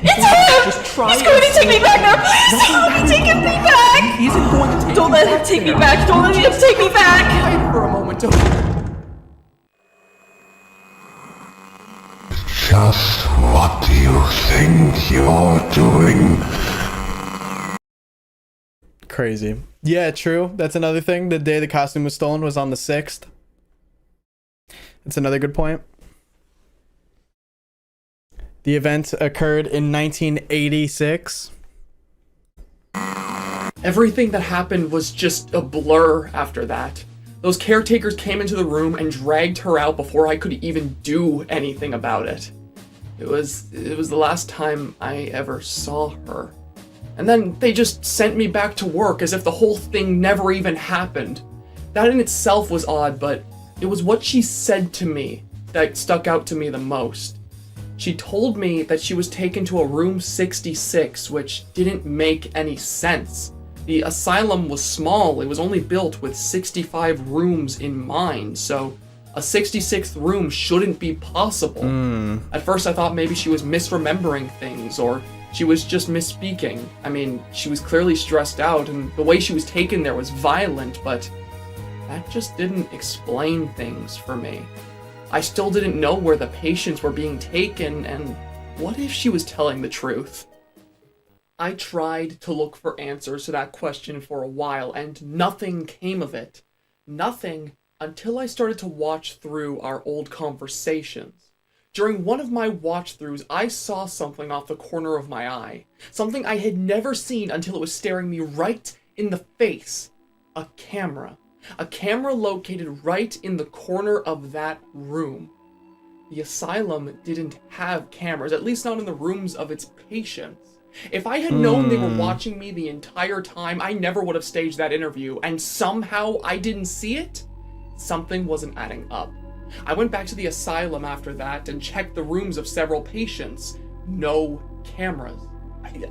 It's him! try. He's going to take me back there. Please don't take me back. He isn't going to take Don't let him take me back. Don't let him take me back. Wait for a moment. Just what do you think you're doing? Crazy. Yeah, true. That's another thing. The day the costume was stolen was on the 6th. That's another good point. The event occurred in 1986. Everything that happened was just a blur after that. Those caretakers came into the room and dragged her out before I could even do anything about it. It was the last time I ever saw her. And then they just sent me back to work as if the whole thing never even happened. That in itself was odd, but it was what she said to me that stuck out to me the most. She told me that she was taken to a room 66, which didn't make any sense. The asylum was small, it was only built with 65 rooms in mind, so a 66th room shouldn't be possible. At first I thought maybe she was misremembering things, or she was just misspeaking. I mean, she was clearly stressed out, and the way she was taken there was violent, but that just didn't explain things for me. I still didn't know where the patients were being taken, and what if she was telling the truth? I tried to look for answers to that question for a while, and nothing came of it. Nothing until I started to watch through our old conversations. During one of my watch-throughs, I saw something off the corner of my eye. Something I had never seen until it was staring me right in the face. A camera. A camera located right in the corner of that room. The asylum didn't have cameras, at least not in the rooms of its patients. If I had known they were watching me the entire time, I never would have staged that interview, and somehow I didn't see it? Something wasn't adding up. I went back to the asylum after that and checked the rooms of several patients. No cameras.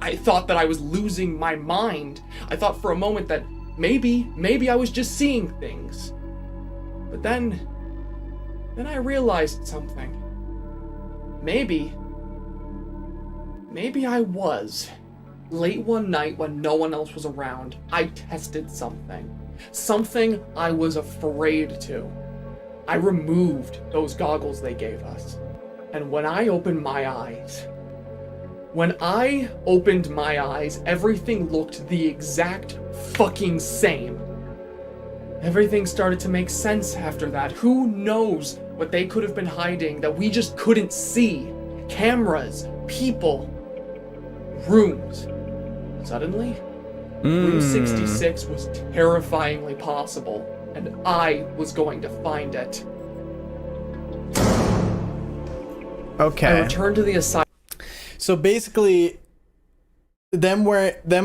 I thought that I was losing my mind. I thought for a moment that maybe I was just seeing things. But then I realized something. Maybe I was. Late one night when no one else was around, I tested something. Something I was afraid to. I removed those goggles they gave us. And when I opened my eyes, everything looked the exact fucking same. Everything started to make sense after that. Who knows what they could have been hiding that we just couldn't see? Cameras, people, rooms. Suddenly, room 66 was terrifyingly possible, and I was going to find it. Okay. I returned to the asylum. So basically, them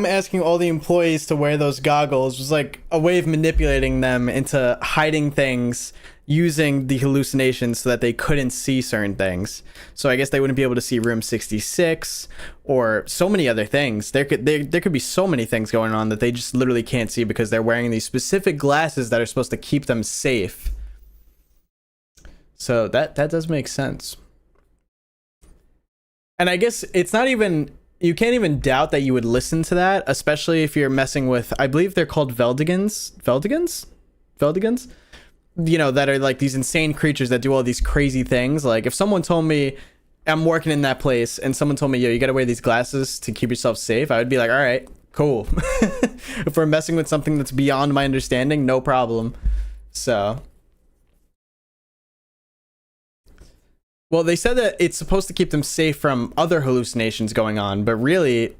asking all the employees to wear those goggles was like a way of manipulating them into hiding things using the hallucinations so that they couldn't see certain things. So I guess they wouldn't be able to see room 66 or so many other things. There could be so many things going on that they just literally can't see because they're wearing these specific glasses that are supposed to keep them safe. So that does make sense. And I guess it's not even, you can't even doubt that you would listen to that, especially if you're messing with, I believe they're called Veldigans? You know, that are like these insane creatures that do all these crazy things. Like if someone told me I'm working in that place and someone told me, yo, you gotta wear these glasses to keep yourself safe, I would be like, all right, cool. If we're messing with something that's beyond my understanding, no problem. So, well, they said that it's supposed to keep them safe from other hallucinations going on, but really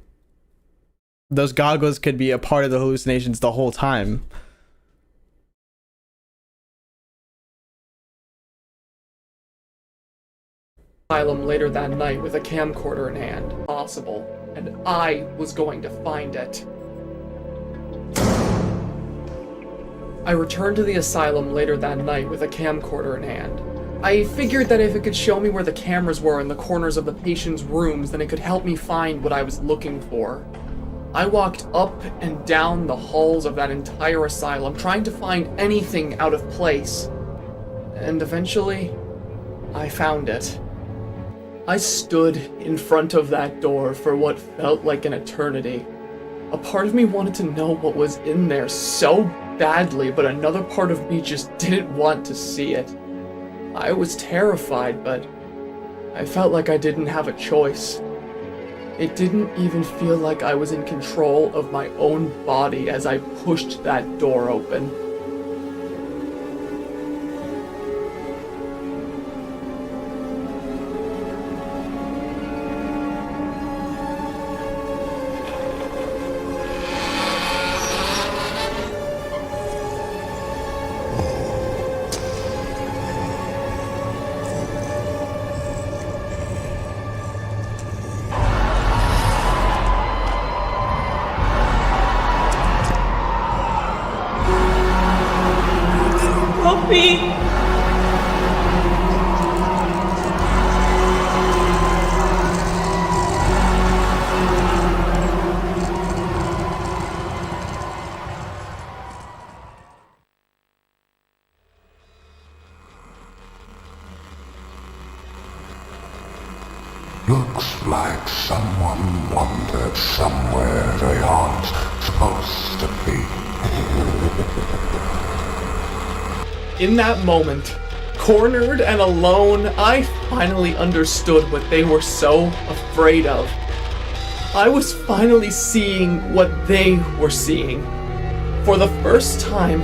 those goggles could be a part of the hallucinations the whole time. Asylum later that night with a camcorder in hand, possible, and I was going to find it. I returned to the asylum later that night with a camcorder in hand. I figured that if it could show me where the cameras were in the corners of the patients' rooms, then it could help me find what I was looking for. I walked up and down the halls of that entire asylum, trying to find anything out of place. And eventually, I found it. I stood in front of that door for what felt like an eternity. A part of me wanted to know what was in there so badly, but another part of me just didn't want to see it. I was terrified, but I felt like I didn't have a choice. It didn't even feel like I was in control of my own body as I pushed that door open. Help me! Looks like someone wandered somewhere they aren't supposed to be. In that moment, cornered and alone, I finally understood what they were so afraid of. I was finally seeing what they were seeing. For the first time,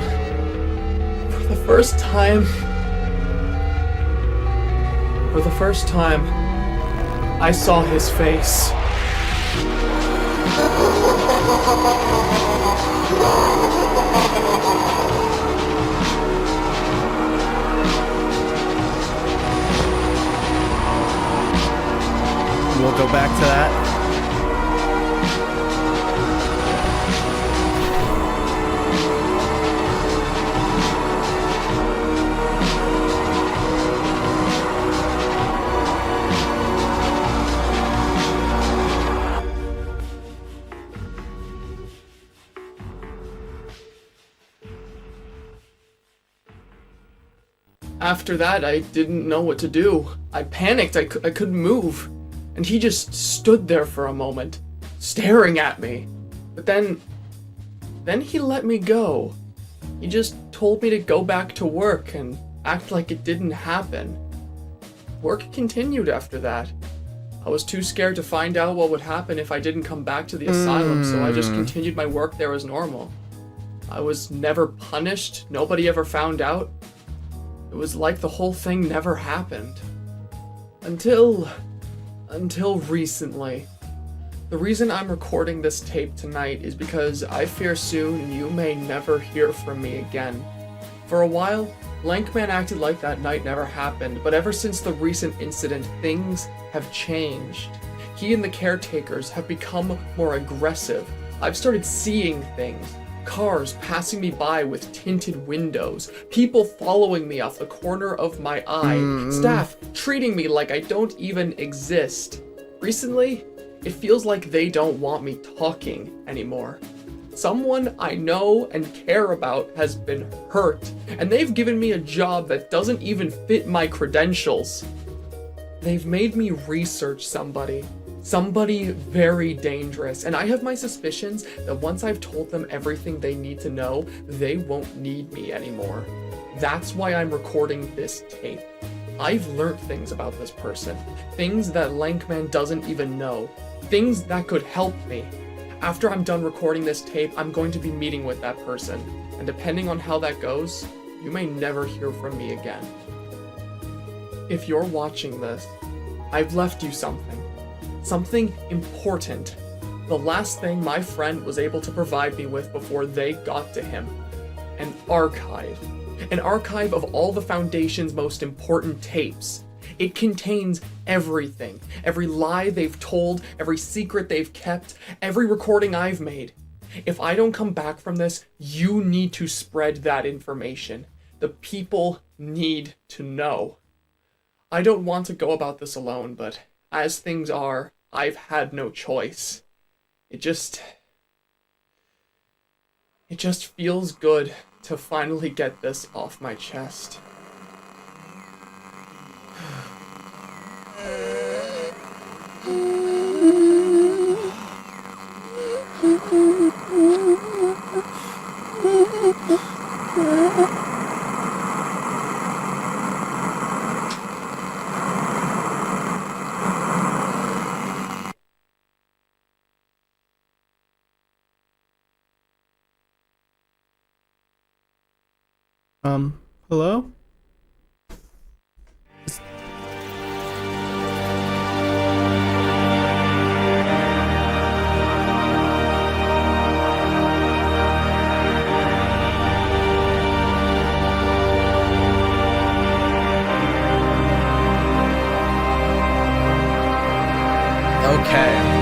I saw his face. We'll go back to that. After that, I didn't know what to do. I panicked, I couldn't move. And he just stood there for a moment, staring at me. But then he let me go. He just told me to go back to work and act like it didn't happen. Work continued after that. I was too scared to find out what would happen if I didn't come back to the asylum, so I just continued my work there as normal. I was never punished, nobody ever found out. It was like the whole thing never happened. Until recently. The reason I'm recording this tape tonight is because I fear soon you may never hear from me again. For a while, Lankmann acted like that night never happened, but ever since the recent incident, things have changed. He and the caretakers have become more aggressive. I've started seeing things. Cars passing me by with tinted windows, people following me off the corner of my eye, staff treating me like I don't even exist. Recently, it feels like they don't want me talking anymore. Someone I know and care about has been hurt, and they've given me a job that doesn't even fit my credentials. They've made me research somebody very dangerous, and I have my suspicions that once I've told them everything they need to know, they won't need me anymore. That's why I'm recording this tape. I've learned things about this person, things that Lankmann doesn't even know, things that could help me. After I'm done recording this tape, I'm going to be meeting with that person, and depending on how that goes, you may never hear from me again. If you're watching this, I've left you something. Something important. The last thing my friend was able to provide me with before they got to him. An archive. An archive of all the Foundation's most important tapes. It contains everything. Every lie they've told, every secret they've kept, every recording I've made. If I don't come back from this, you need to spread that information. The people need to know. I don't want to go about this alone, but as things are, I've had no choice. It just feels good to finally get this off my chest. Hello? Okay.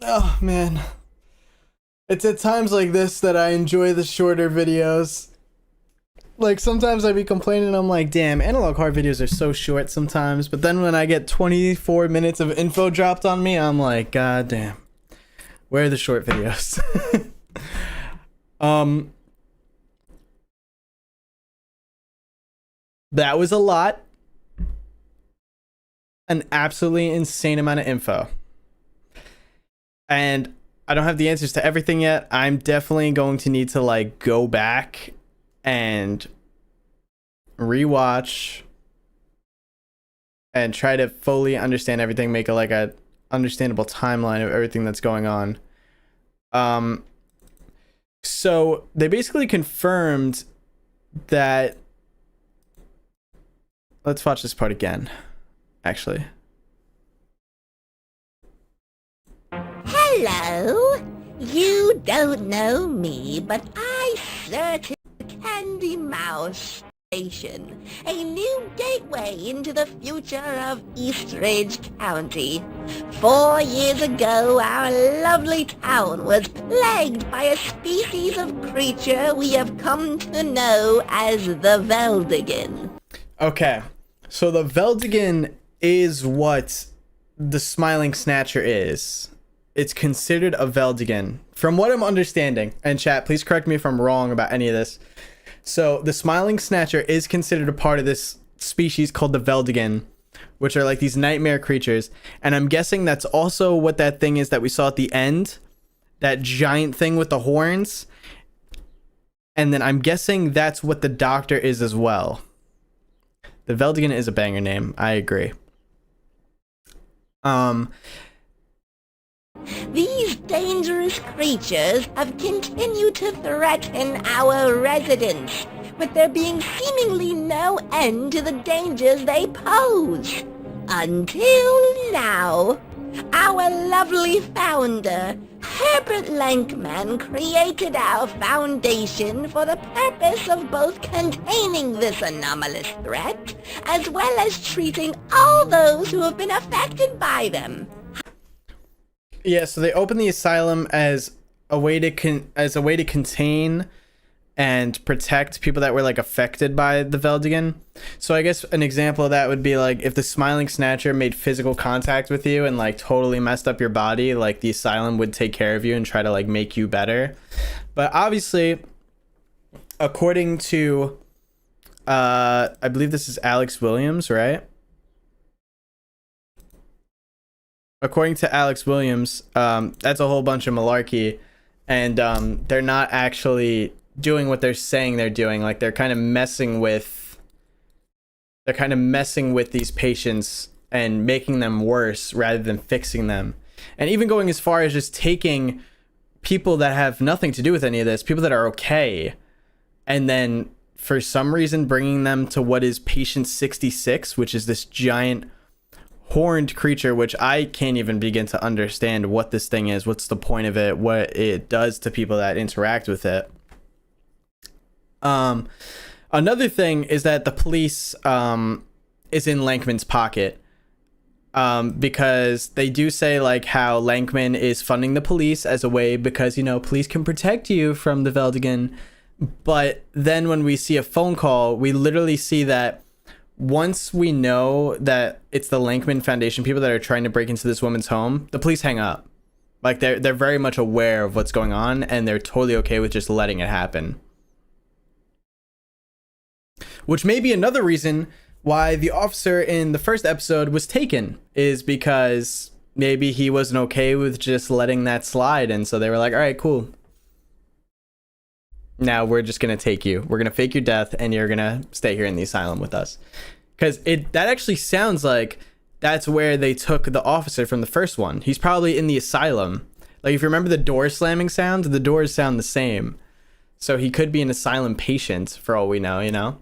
Oh man, it's at times like this that I enjoy the shorter videos. Like sometimes I be complaining, I'm like, damn, analog horror videos are so short sometimes, but then when I get 24 minutes of info dropped on me, I'm like, god damn, where are the short videos? That was a lot. An absolutely insane amount of info. And I don't have the answers to everything yet. I'm definitely going to need to like go back and rewatch and try to fully understand everything, make a understandable timeline of everything that's going on. So they basically confirmed that, let's watch this part again, actually. Hello? You don't know me, but I certainly Candy Mouse Station, a new gateway into the future of Eastridge County. 4 years ago, our lovely town was plagued by a species of creature we have come to know as the Veldigan. Okay, so the Veldigan is what the Smiling Snatcher is. It's considered a Veldigan, from what I'm understanding. And chat, please correct me if I'm wrong about any of this. So the Smiling Snatcher is considered a part of this species called the Veldigan, which are like these nightmare creatures. And I'm guessing that's also what that thing is that we saw at the end, that giant thing with the horns. And then I'm guessing that's what the Doctor is as well. The Veldigan is a banger name, I agree. These dangerous creatures have continued to threaten our residents, with there being seemingly no end to the dangers they pose. Until now, our lovely founder, Herbert Lankmann, created our foundation for the purpose of both containing this anomalous threat, as well as treating all those who have been affected by them. Yeah, so they opened the asylum as a way to contain and protect people that were like affected by the Veldigan. So I guess an example of that would be like if the Smiling Snatcher made physical contact with you and like totally messed up your body, like the asylum would take care of you and try to like make you better. But obviously, according to I believe this is Alex Williams, right? According to Alex Williams, that's a whole bunch of malarkey, and they're not actually doing what they're saying they're doing. Like they're kind of messing with these patients and making them worse rather than fixing them. And even going as far as just taking people that have nothing to do with any of this, people that are okay, and then for some reason bringing them to what is patient 66, which is this giant horned creature, which I can't even begin to understand what this thing is, what's the point of it, what it does to people that interact with it. Another thing is that the police is in Lankmann's pocket, because they do say like how Lankmann is funding the police as a way because, you know, police can protect you from the Veldigen. But then when we see a phone call, we literally see that once we know that it's the Lankmann Foundation people that are trying to break into this woman's home, the police hang up. Like they're very much aware of what's going on, and they're totally okay with just letting it happen. Which may be another reason why the officer in the first episode was taken, is because maybe he wasn't okay with just letting that slide, and so they were like, all right, cool. Now we're just gonna take you. We're gonna fake your death, and you're gonna stay here in the asylum with us. Because that actually sounds like that's where they took the officer from the first one. He's probably in the asylum. Like, if you remember the door slamming sound, the doors sound the same. So he could be an asylum patient for all we know, you know?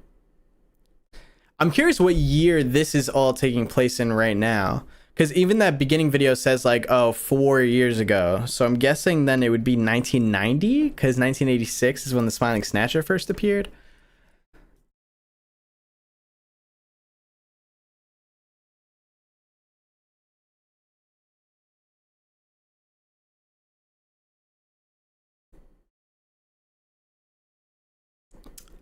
I'm curious what year this is all taking place in right now. Because even that beginning video says like, oh, 4 years ago. So I'm guessing then it would be 1990? Because 1986 is when the Smiling Snatcher first appeared.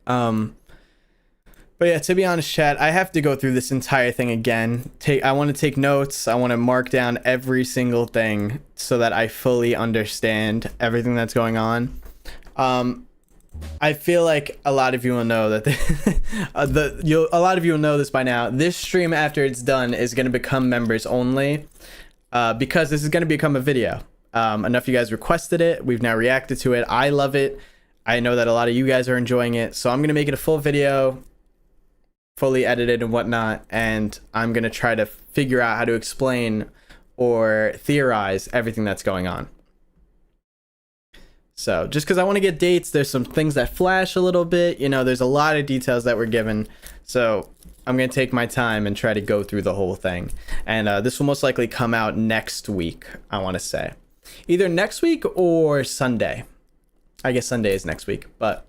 But yeah, to be honest, chat, I have to go through this entire thing again. I want to take notes. I want to mark down every single thing so that I fully understand everything that's going on. I feel like a lot of you will know that a lot of you will know this by now. This stream, after it's done, is going to become members only, because this is going to become a video. Enough of you guys requested it. We've now reacted to it. I love it. I know that a lot of you guys are enjoying it, so I'm going to make it a full video, fully edited and whatnot, and I'm going to try to figure out how to explain or theorize everything that's going on. So just because I want to get dates, there's some things that flash a little bit, you know, there's a lot of details that were given, so I'm going to take my time and try to go through the whole thing. And this will most likely come out next week, I want to say. Either next week or Sunday. I guess Sunday is next week, but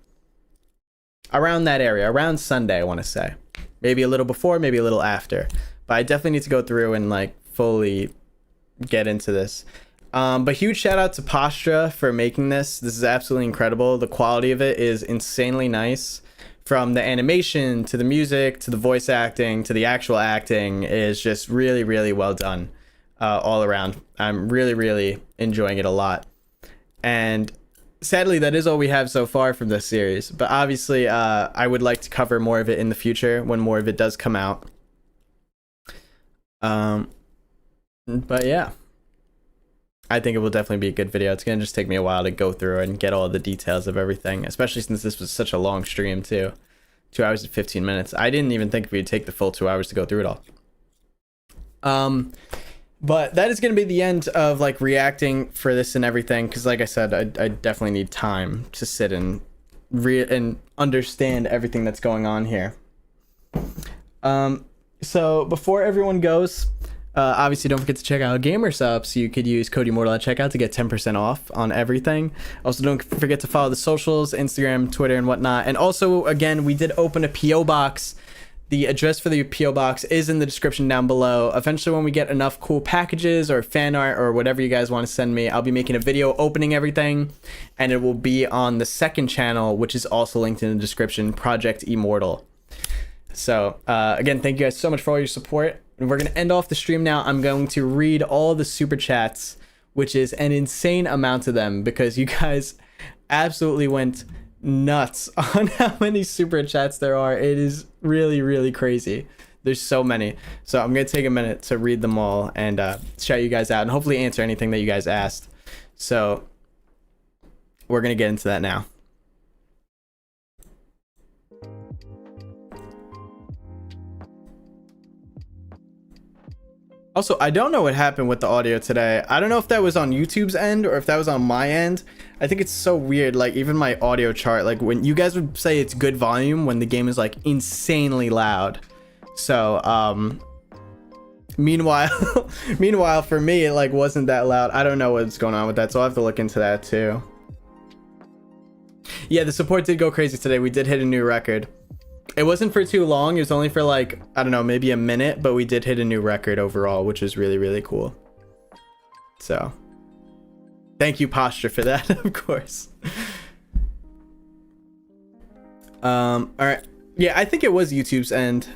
around that area, around Sunday, I want to say. Maybe a little before, maybe a little after. But I definitely need to go through and like fully get into this. But huge shout out to Pastra for making this. This is absolutely incredible. The quality of it is insanely nice. From the animation to the music to the voice acting to the actual acting is just really, really well done all around. I'm really, really enjoying it a lot. And sadly, that is all we have so far from this series, but obviously I would like to cover more of it in the future when more of it does come out. But yeah, I think it will definitely be a good video. It's gonna just take me a while to go through and get all the details of everything, especially since this was such a long stream too. 2 hours and 15 minutes. I didn't even think we'd take the full 2 hours to go through it all. But that is going to be the end of like reacting for this and everything, because like I said, I definitely need time to sit and understand everything that's going on here. So before everyone goes, obviously don't forget to check out GamerSups. You could use code Immortal at checkout to get 10% off on everything. Also, don't forget to follow the socials, Instagram, Twitter, and whatnot. And also, again, we did open a PO box. The address for the PO box is in the description down below. Eventually, when we get enough cool packages or fan art or whatever you guys want to send me, I'll be making a video opening everything, and it will be on the second channel, which is also linked in the description, Project Immortal. So again, thank you guys so much for all your support. And we're going to end off the stream now. I'm going to read all the super chats, which is an insane amount of them, because you guys absolutely went nuts on how many super chats there are. It is really, really crazy. There's so many. So I'm going to take a minute to read them all and shout you guys out and hopefully answer anything that you guys asked. So we're going to get into that now. Also, I don't know what happened with the audio today. I don't know if that was on YouTube's end or if that was on my end. I think it's so weird. Like, even my audio chart, like when you guys would say it's good volume when the game is like insanely loud. So, meanwhile for me, it like wasn't that loud. I don't know what's going on with that, so I'll have to look into that too. Yeah, the support did go crazy today. We did hit a new record. It wasn't for too long. It was only for like, I don't know, maybe a minute, but we did hit a new record overall, which was really, really cool. So thank you, Pastra, for that, of course. All right. Yeah, I think it was YouTube's end,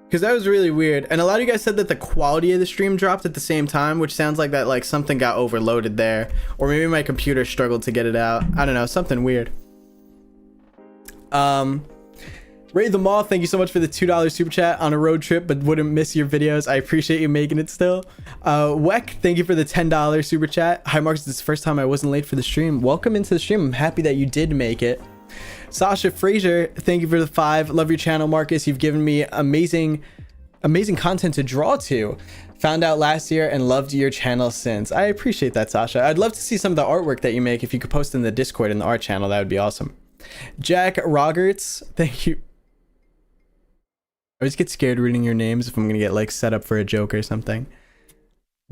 because that was really weird. And a lot of you guys said that the quality of the stream dropped at the same time, which sounds like that like something got overloaded there, or maybe my computer struggled to get it out. I don't know, something weird. Ray the Moth, thank you so much for the $2 super chat. On a road trip, but wouldn't miss your videos. I appreciate you making it still. Weck, thank you for the $10 super chat. Hi Marcus, this is the first time I wasn't late for the stream. Welcome into the stream. I'm happy that you did make it. Sasha Fraser, thank you for the 5. Love your channel, Marcus. You've given me amazing content to draw to. Found out last year and loved your channel since. I appreciate that, Sasha. I'd love to see some of the artwork that you make. If you could post in the Discord in the art channel, that would be awesome. Jack Rogerts, thank you. I always get scared reading your names if I'm gonna get like set up for a joke or something.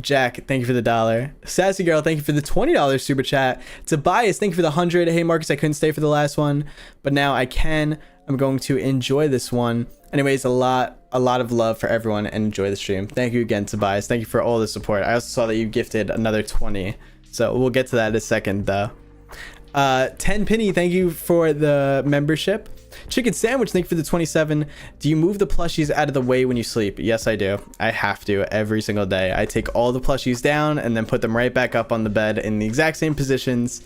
Jack, thank you for the $1. Sassy Girl, thank you for the $20 super chat. Tobias, thank you for the 100. Hey Marcus, I couldn't stay for the last one, but now I can. I'm going to enjoy this one. Anyways, a lot of love for everyone and enjoy the stream. Thank you again, Tobias. Thank you for all the support. I also saw that you gifted another 20, so we'll get to that in a second though. 10 Penny, thank you for the membership. Chicken Sandwich, thank you for the 27. Do you move the plushies out of the way when you sleep? Yes, I do. I have to every single day. I take all the plushies down and then put them right back up on the bed in the exact same positions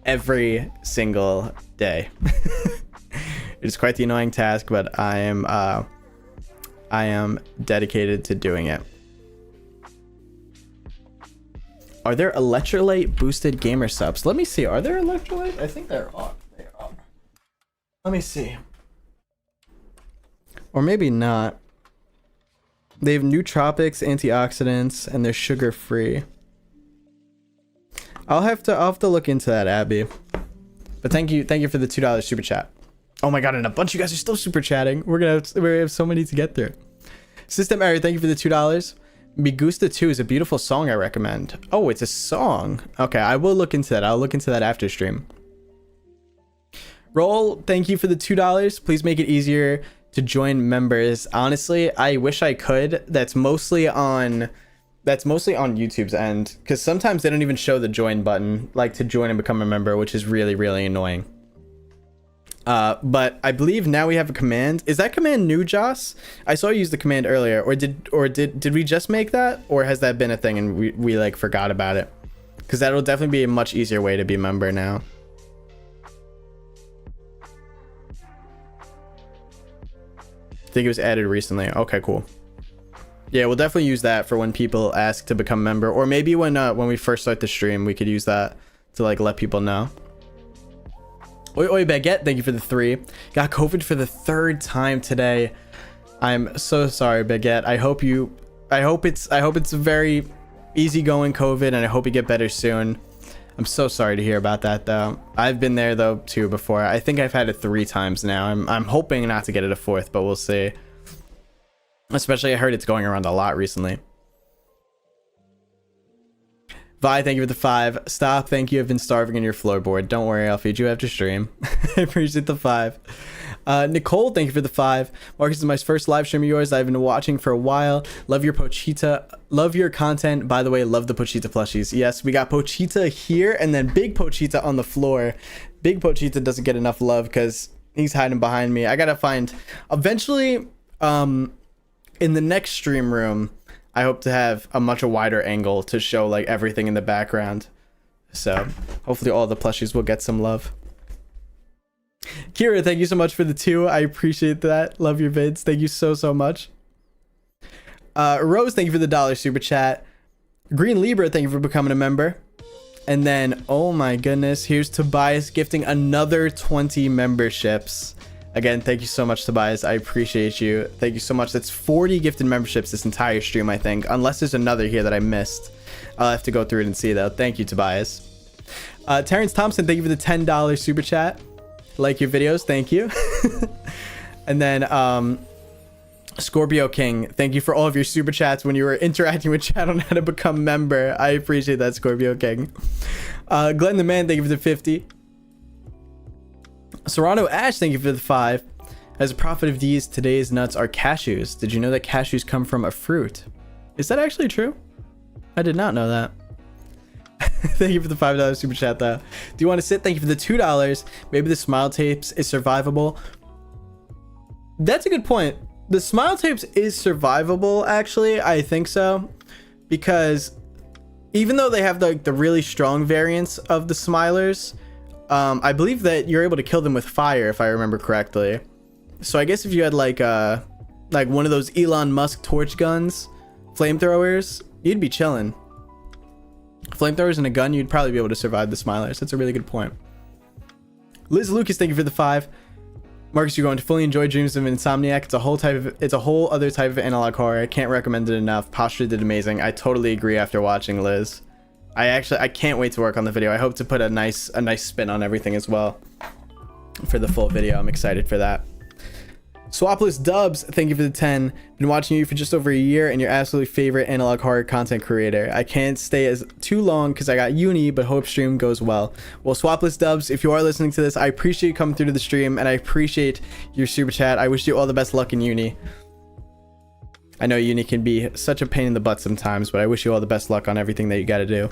every single day. It's quite the annoying task, but I am dedicated to doing it. Are there electrolyte boosted gamer subs? Let me see. Are there electrolyte? I think there are. They are. Let me see. Or maybe not. They have nootropics, antioxidants, and they're sugar free. I'll have to look into that, Abby. But thank you for the $2 super chat. Oh my god, and a bunch of you guys are still super chatting. We're gonna have so many to get through. System Error, thank you for the $2. Me Gusta 2 is a beautiful song I recommend. Oh, it's a song. Okay, I will look into that. I'll look into that after stream. Roll, thank you for the $2. Please make it easier to join members. Honestly, I wish I could. That's mostly on YouTube's end, because sometimes they don't even show the join button, like to join and become a member, which is really, really annoying. But I believe now we have a command. Is that command new, Joss? I saw you use the command earlier, or did we just make that, or has that been a thing and we like forgot about it? Because that'll definitely be a much easier way to be a member now. I think it was added recently. Okay, cool. Yeah, we'll definitely use that for when people ask to become a member, or maybe when we first start the stream, we could use that to like let people know. Oi Oi Baguette, thank you for the 3. Got COVID for the 3rd time today. I'm so sorry, Baguette. I hope it's a very easygoing COVID, and I hope you get better soon. I'm so sorry to hear about that though. I've been there though too before. I think I've had it 3 times now. I'm hoping not to get it a 4th, but we'll see. Especially I heard it's going around a lot recently. Vi, thank you for the 5. Stop, thank you. I've been starving in your floorboard. Don't worry, I'll feed you after stream. I appreciate the 5. Nicole, thank you for the 5. Marcus, is my first live stream of yours. I've been watching for a while. Love your Pochita. Love your content. By the way, love the Pochita plushies. Yes, we got Pochita here and then Big Pochita on the floor. Big Pochita doesn't get enough love because he's hiding behind me. I gotta find... Eventually, in the next stream room, I hope to have a much wider angle to show like everything in the background. So hopefully all the plushies will get some love. Kira, thank you so much for the 2. I appreciate that. Love your vids. Thank you so much. Rose, thank you for the $1 super chat. Green Libra, thank you for becoming a member. And then, oh my goodness, here's Tobias gifting another 20 memberships. Again, thank you so much, Tobias. I appreciate you. Thank you so much. That's 40 gifted memberships this entire stream, I think. Unless there's another here that I missed. I'll have to go through it and see, though. Thank you, Tobias. Terrence Thompson, thank you for the $10 super chat. Like your videos. Thank you. And then, Scorpio King, thank you for all of your super chats when you were interacting with chat on how to become a member. I appreciate that, Scorpio King. Glenn the Man, thank you for the 50. Serrano Ash, thank you for the 5. As a profit of these, today's nuts are cashews. Did you know that cashews come from a fruit? Is that actually true? I did not know that. Thank you for the $5 super chat though. Do you want to sit? Thank you for the $2. Maybe the smile tapes is survivable. That's a good point. The smile tapes is survivable, actually. I think so. Because even though they have the really strong variants of the smilers, I believe that you're able to kill them with fire, if I remember correctly. So I guess if you had like one of those Elon Musk torch guns, flamethrowers, you'd be chilling. Flamethrowers and a gun, you'd probably be able to survive the smilers. That's a really good point. Liz Lucas, thank you for the 5. Marcus, you're going to fully enjoy Dreams of Insomniac. It's a whole other type of analog horror. I can't recommend it enough. Pastra did amazing. I totally agree after watching Liz. I can't wait to work on the video. I hope to put a nice spin on everything as well for the full video. I'm excited for that. Swapless Dubs, thank you for the 10. Been watching you for just over a year and your absolute favorite analog horror content creator. I can't stay as too long because I got uni, but hope stream goes well. Well, Swapless Dubs, if you are listening to this, I appreciate you coming through to the stream and I appreciate your super chat. I wish you all the best luck in uni. I know uni can be such a pain in the butt sometimes, but I wish you all the best luck on everything that you got to do.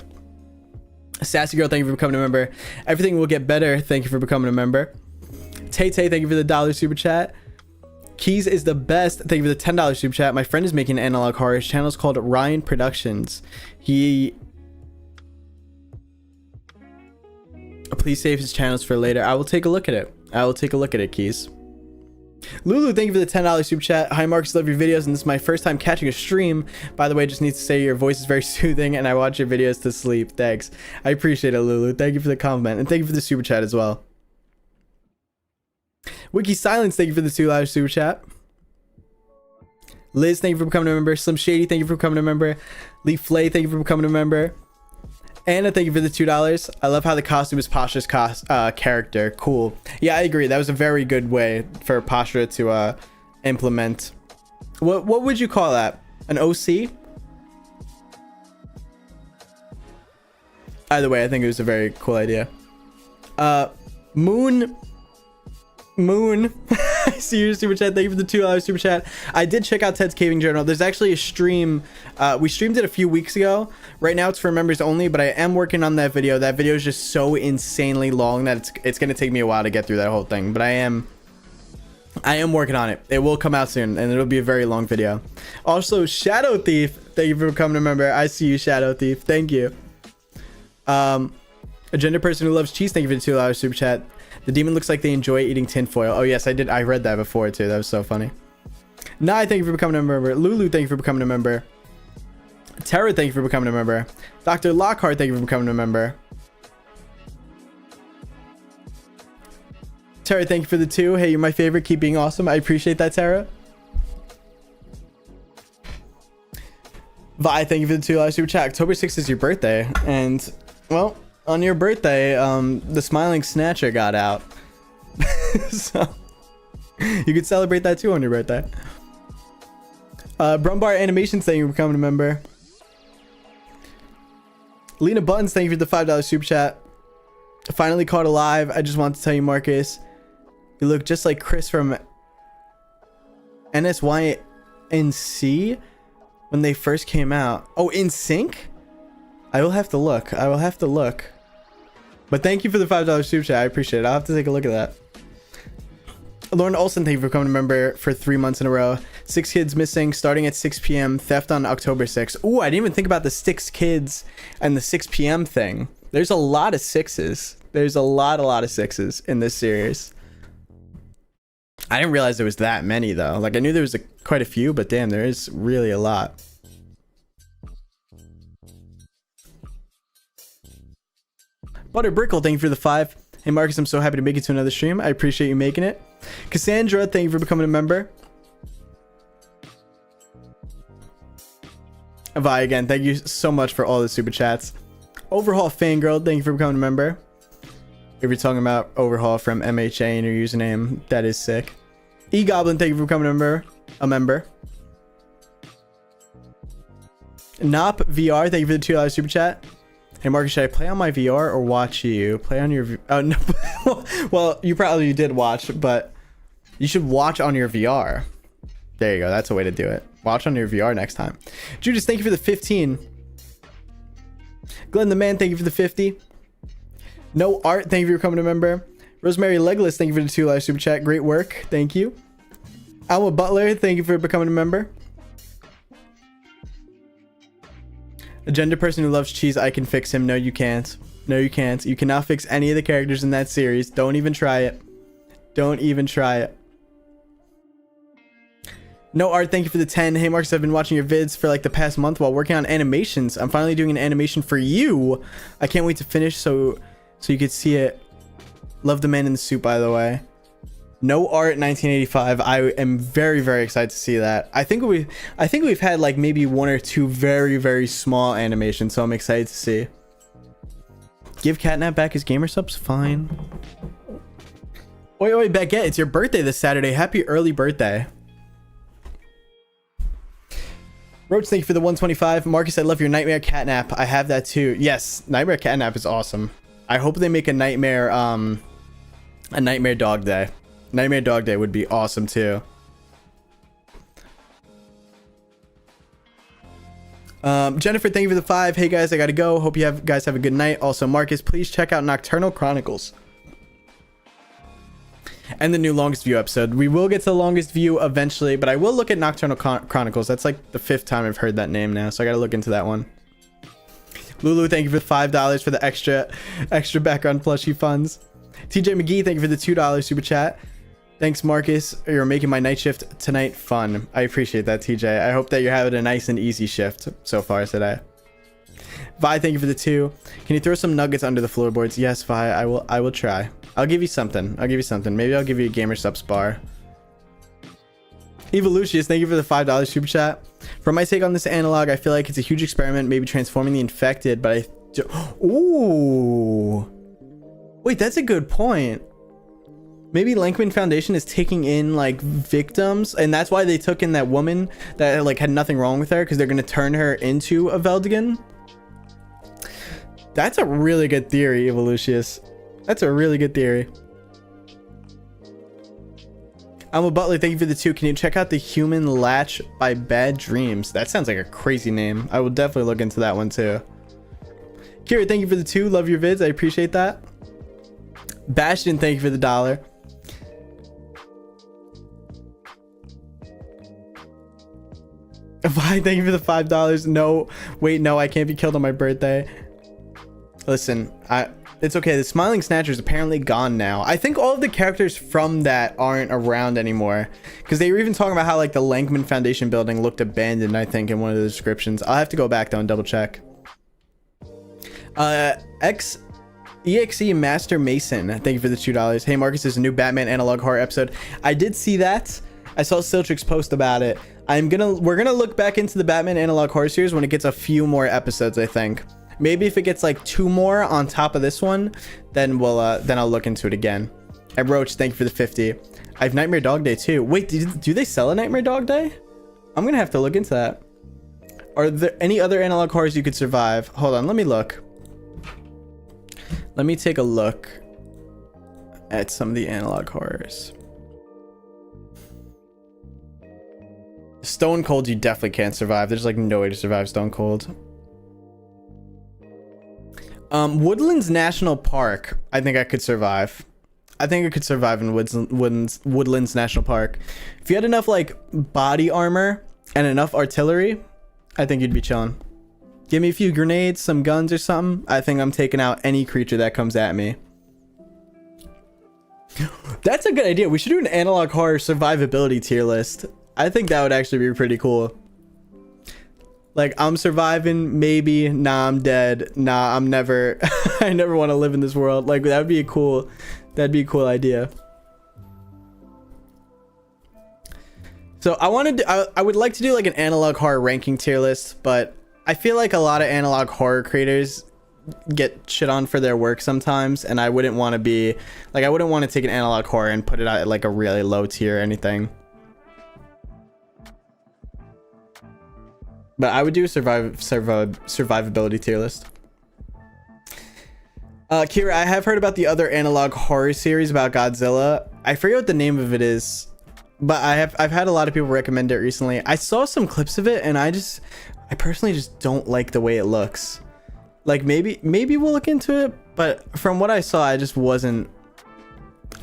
Sassy Girl, thank you for becoming a member. Everything will get better. Thank you for becoming a member. Tay Tay, thank you for the $1 super chat. Keys is the best. Thank you for the $10 super chat. My friend is making an analog horror. His channel is called Ryan Productions. Please save his channels for later. I will take a look at it. I will take a look at it, Keys. Lulu, thank you for the $10 super chat. Hi, Marcus, love your videos, and this is my first time catching a stream. By the way, just need to say your voice is very soothing, and I watch your videos to sleep. Thanks. I appreciate it, Lulu. Thank you for the compliment, and thank you for the super chat as well. Wiki Silence, thank you for the $2 super chat. Liz, thank you for becoming a member. Slim Shady, thank you for becoming a member. Lee Flay, thank you for becoming a member. Anna, thank you for the $2. I love how the costume is Pastra's character. Cool. Yeah, I agree. That was a very good way for Pastra to implement. What would you call that? An OC? Either way, I think it was a very cool idea. Moon. I see your super chat. Thank you for the $2 super chat. I did check out Ted's Caving Journal. There's actually a stream. We streamed it a few weeks ago. Right now it's for members only, but I am working on that video. That video is just so insanely long that it's going to take me a while to get through that whole thing, but I am working on it. It will come out soon and it'll be a very long video. Also, Shadow Thief, thank you for becoming a member. I see you, Shadow Thief. Thank you. A gender person who loves cheese, thank you for the $2 super chat. The demon looks like they enjoy eating tinfoil. Oh yes, I did. I read that before too. That was so funny. Nai, thank you for becoming a member. Lulu, thank you for becoming a member. Tara, thank you for becoming a member. Dr. Lockhart, thank you for becoming a member. Tara, thank you for the 2. Hey, you're my favorite. Keep being awesome. I appreciate that, Tara. Vi, thank you for the $2 super chat. October 6th is your birthday, and well, on your birthday, the Smiling Snatcher got out. So you could celebrate that too on your birthday. Brumbar Animations, thank you for becoming a member. Lena Buttons, thank you for the $5 super chat. Finally caught alive. I just want to tell you, Marcus, you look just like Chris from NSYNC when they first came out. Oh, In Sync? I will have to look. I will have to look. But thank you for the $5 super chat. I appreciate it. I'll have to take a look at that. Lauren Olsen, thank you for becoming a member for 3 months in a row. 6 kids missing starting at 6 p.m. Theft on October 6th. Ooh, I didn't even think about the 6 kids and the 6 p.m. thing. There's a lot of 6s. There's a lot of 6s in this series. I didn't realize there was that many though. Like I knew there was quite a few, but damn, there is really a lot. Butter Brickle, thank you for the 5. Hey Marcus, I'm so happy to make it to another stream. I appreciate you making it. Cassandra, thank you for becoming a member. Vi again, thank you so much for all the super chats. Overhaul Fangirl, thank you for becoming a member. If you're talking about Overhaul from MHA in your username, that is sick. E-Goblin, thank you for becoming a member. Nop VR, thank you for the $2 super chat. Hey Marcus, should I play on my VR or watch you? Play on your... Oh, no. Well, you probably did watch, but you should watch on your VR. There you go. That's a way to do it. Watch on your VR next time. Judas, thank you for the 15. Glenn the Man, thank you for the 50. No Art, thank you for becoming a member. Rosemary Legless, thank you for the $2 super chat. Great work. Thank you. Alma Butler, thank you for becoming a member. A gender person who loves cheese, I can fix him. No, you can't. No, you can't. You cannot fix any of the characters in that series. Don't even try it. Don't even try it. No Art, thank you for the 10. Hey Marcus, I've been watching your vids for like the past month while working on animations. I'm finally doing an animation for you. I can't wait to finish so you could see it. Love the Man in the Suit, by the way. No Art 1985. I am very, very excited to see that. I think we've had like maybe 1 or 2 very, very small animations, so I'm excited to see. Give Catnap back his gamer subs? Fine. Oi, Baguette, it's your birthday this Saturday. Happy early birthday. Roach, thank you for the 125. Marcus, I love your Nightmare Catnap. I have that too. Yes, Nightmare Catnap is awesome. I hope they make a Nightmare Dog Day. Nightmare Dog Day would be awesome too. Jennifer, thank you for the 5. Hey guys, I gotta go. Hope you guys have a good night. Also, Marcus, please check out Nocturnal Chronicles and the new Longest View episode. We will get to the Longest View eventually, but I will look at Nocturnal Chronicles. That's like the 5th time I've heard that name now, so I gotta look into that one. Lulu, thank you for the $5 for the extra background plushie funds. TJ McGee, thank you for the $2 super chat. Thanks, Marcus. You're making my night shift tonight fun. I appreciate that, TJ. I hope that you're having a nice and easy shift so far today. Vi, thank you for the 2. Can you throw some nuggets under the floorboards? Yes, Vi, I will try. I'll give you something. Maybe I'll give you a gamer subs bar. Evolucius, thank you for the $5 super chat. For my take on this analog, I feel like it's a huge experiment, maybe transforming the infected, but ooh. Wait, that's a good point. Maybe Lankmann Foundation is taking in like victims, and that's why they took in that woman that like had nothing wrong with her, because they're gonna turn her into a Veldigan. That's a really good theory, Evolucius. That's a really good theory. I'm a Butler, thank you for the 2. Can you check out The Human Latch by Bad Dreams? That sounds like a crazy name. I will definitely look into that one too. Kira, thank you for the 2. Love your vids. I appreciate that. Bastion, thank you for the $1. Vi, thank you for the $5. No, wait, no, I can't be killed on my birthday. Listen, it's okay. The Smiling Snatcher is apparently gone now. I think all of the characters from that aren't around anymore, because they were even talking about how like the Lankmann Foundation building looked abandoned, I think, in one of the descriptions. I'll have to go back though and double check. EXE Master Mason, thank you for the $2. Hey Marcus, there's a new Batman analog horror episode. I did see that. I saw Siltrix post about it. We're gonna look back into the Batman analog horror series when it gets a few more episodes, I think. Maybe if it gets like 2 more on top of this one, then I'll look into it again. And Roach, thank you for the 50. I have Nightmare Dog Day too. Wait, do they sell a Nightmare Dog Day? I'm gonna have to look into that. Are there any other analog horrors you could survive? Hold on, let me look. Let me take a look at some of the analog horrors. Stone Cold, you definitely can't survive. There's like no way to survive Stone Cold. Woodlands National Park, I think I could survive. I think I could survive in Woodlands National Park. If you had enough like body armor and enough artillery, I think you'd be chilling. Give me a few grenades, some guns or something. I think I'm taking out any creature that comes at me. That's a good idea. We should do an analog horror survivability tier list. I think that would actually be pretty cool. Like, I'm surviving, maybe, nah, I'm dead, nah, I'm never, I never want to live in this world. Like, that'd be a cool idea. So I would like to do like an analog horror ranking tier list, but I feel like a lot of analog horror creators get shit on for their work sometimes, and I wouldn't want to be, like, I wouldn't want to take an analog horror and put it at like a really low tier or anything. But I would do a survivability tier list. Kira, I have heard about the other analog horror series about Godzilla. I forget what the name of it is, but I've had a lot of people recommend it recently. I saw some clips of it, and I personally just don't like the way it looks. Like maybe we'll look into it, but from what I saw, I just wasn't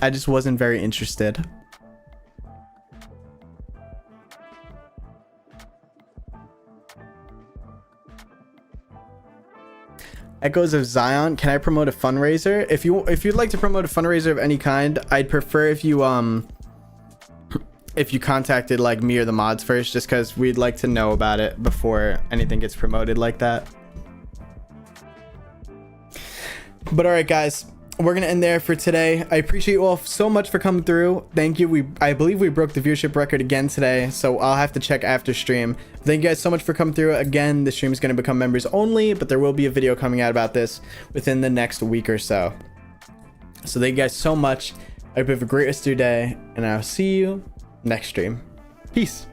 very interested. Echoes of Zion. Can I promote a fundraiser? If you'd like to promote a fundraiser of any kind, I'd prefer if you contacted like me or the mods first, just because we'd like to know about it before anything gets promoted like that. But all right, guys, we're gonna end there for today. I appreciate you all so much for coming through. Thank you. I believe we broke the viewership record again today, so I'll have to check after stream. Thank you guys so much for coming through. Again, the stream is going to become members only, but there will be a video coming out about this within the next week or so. So thank you guys so much. I hope you have a great rest of your day, and I'll see you next stream. Peace.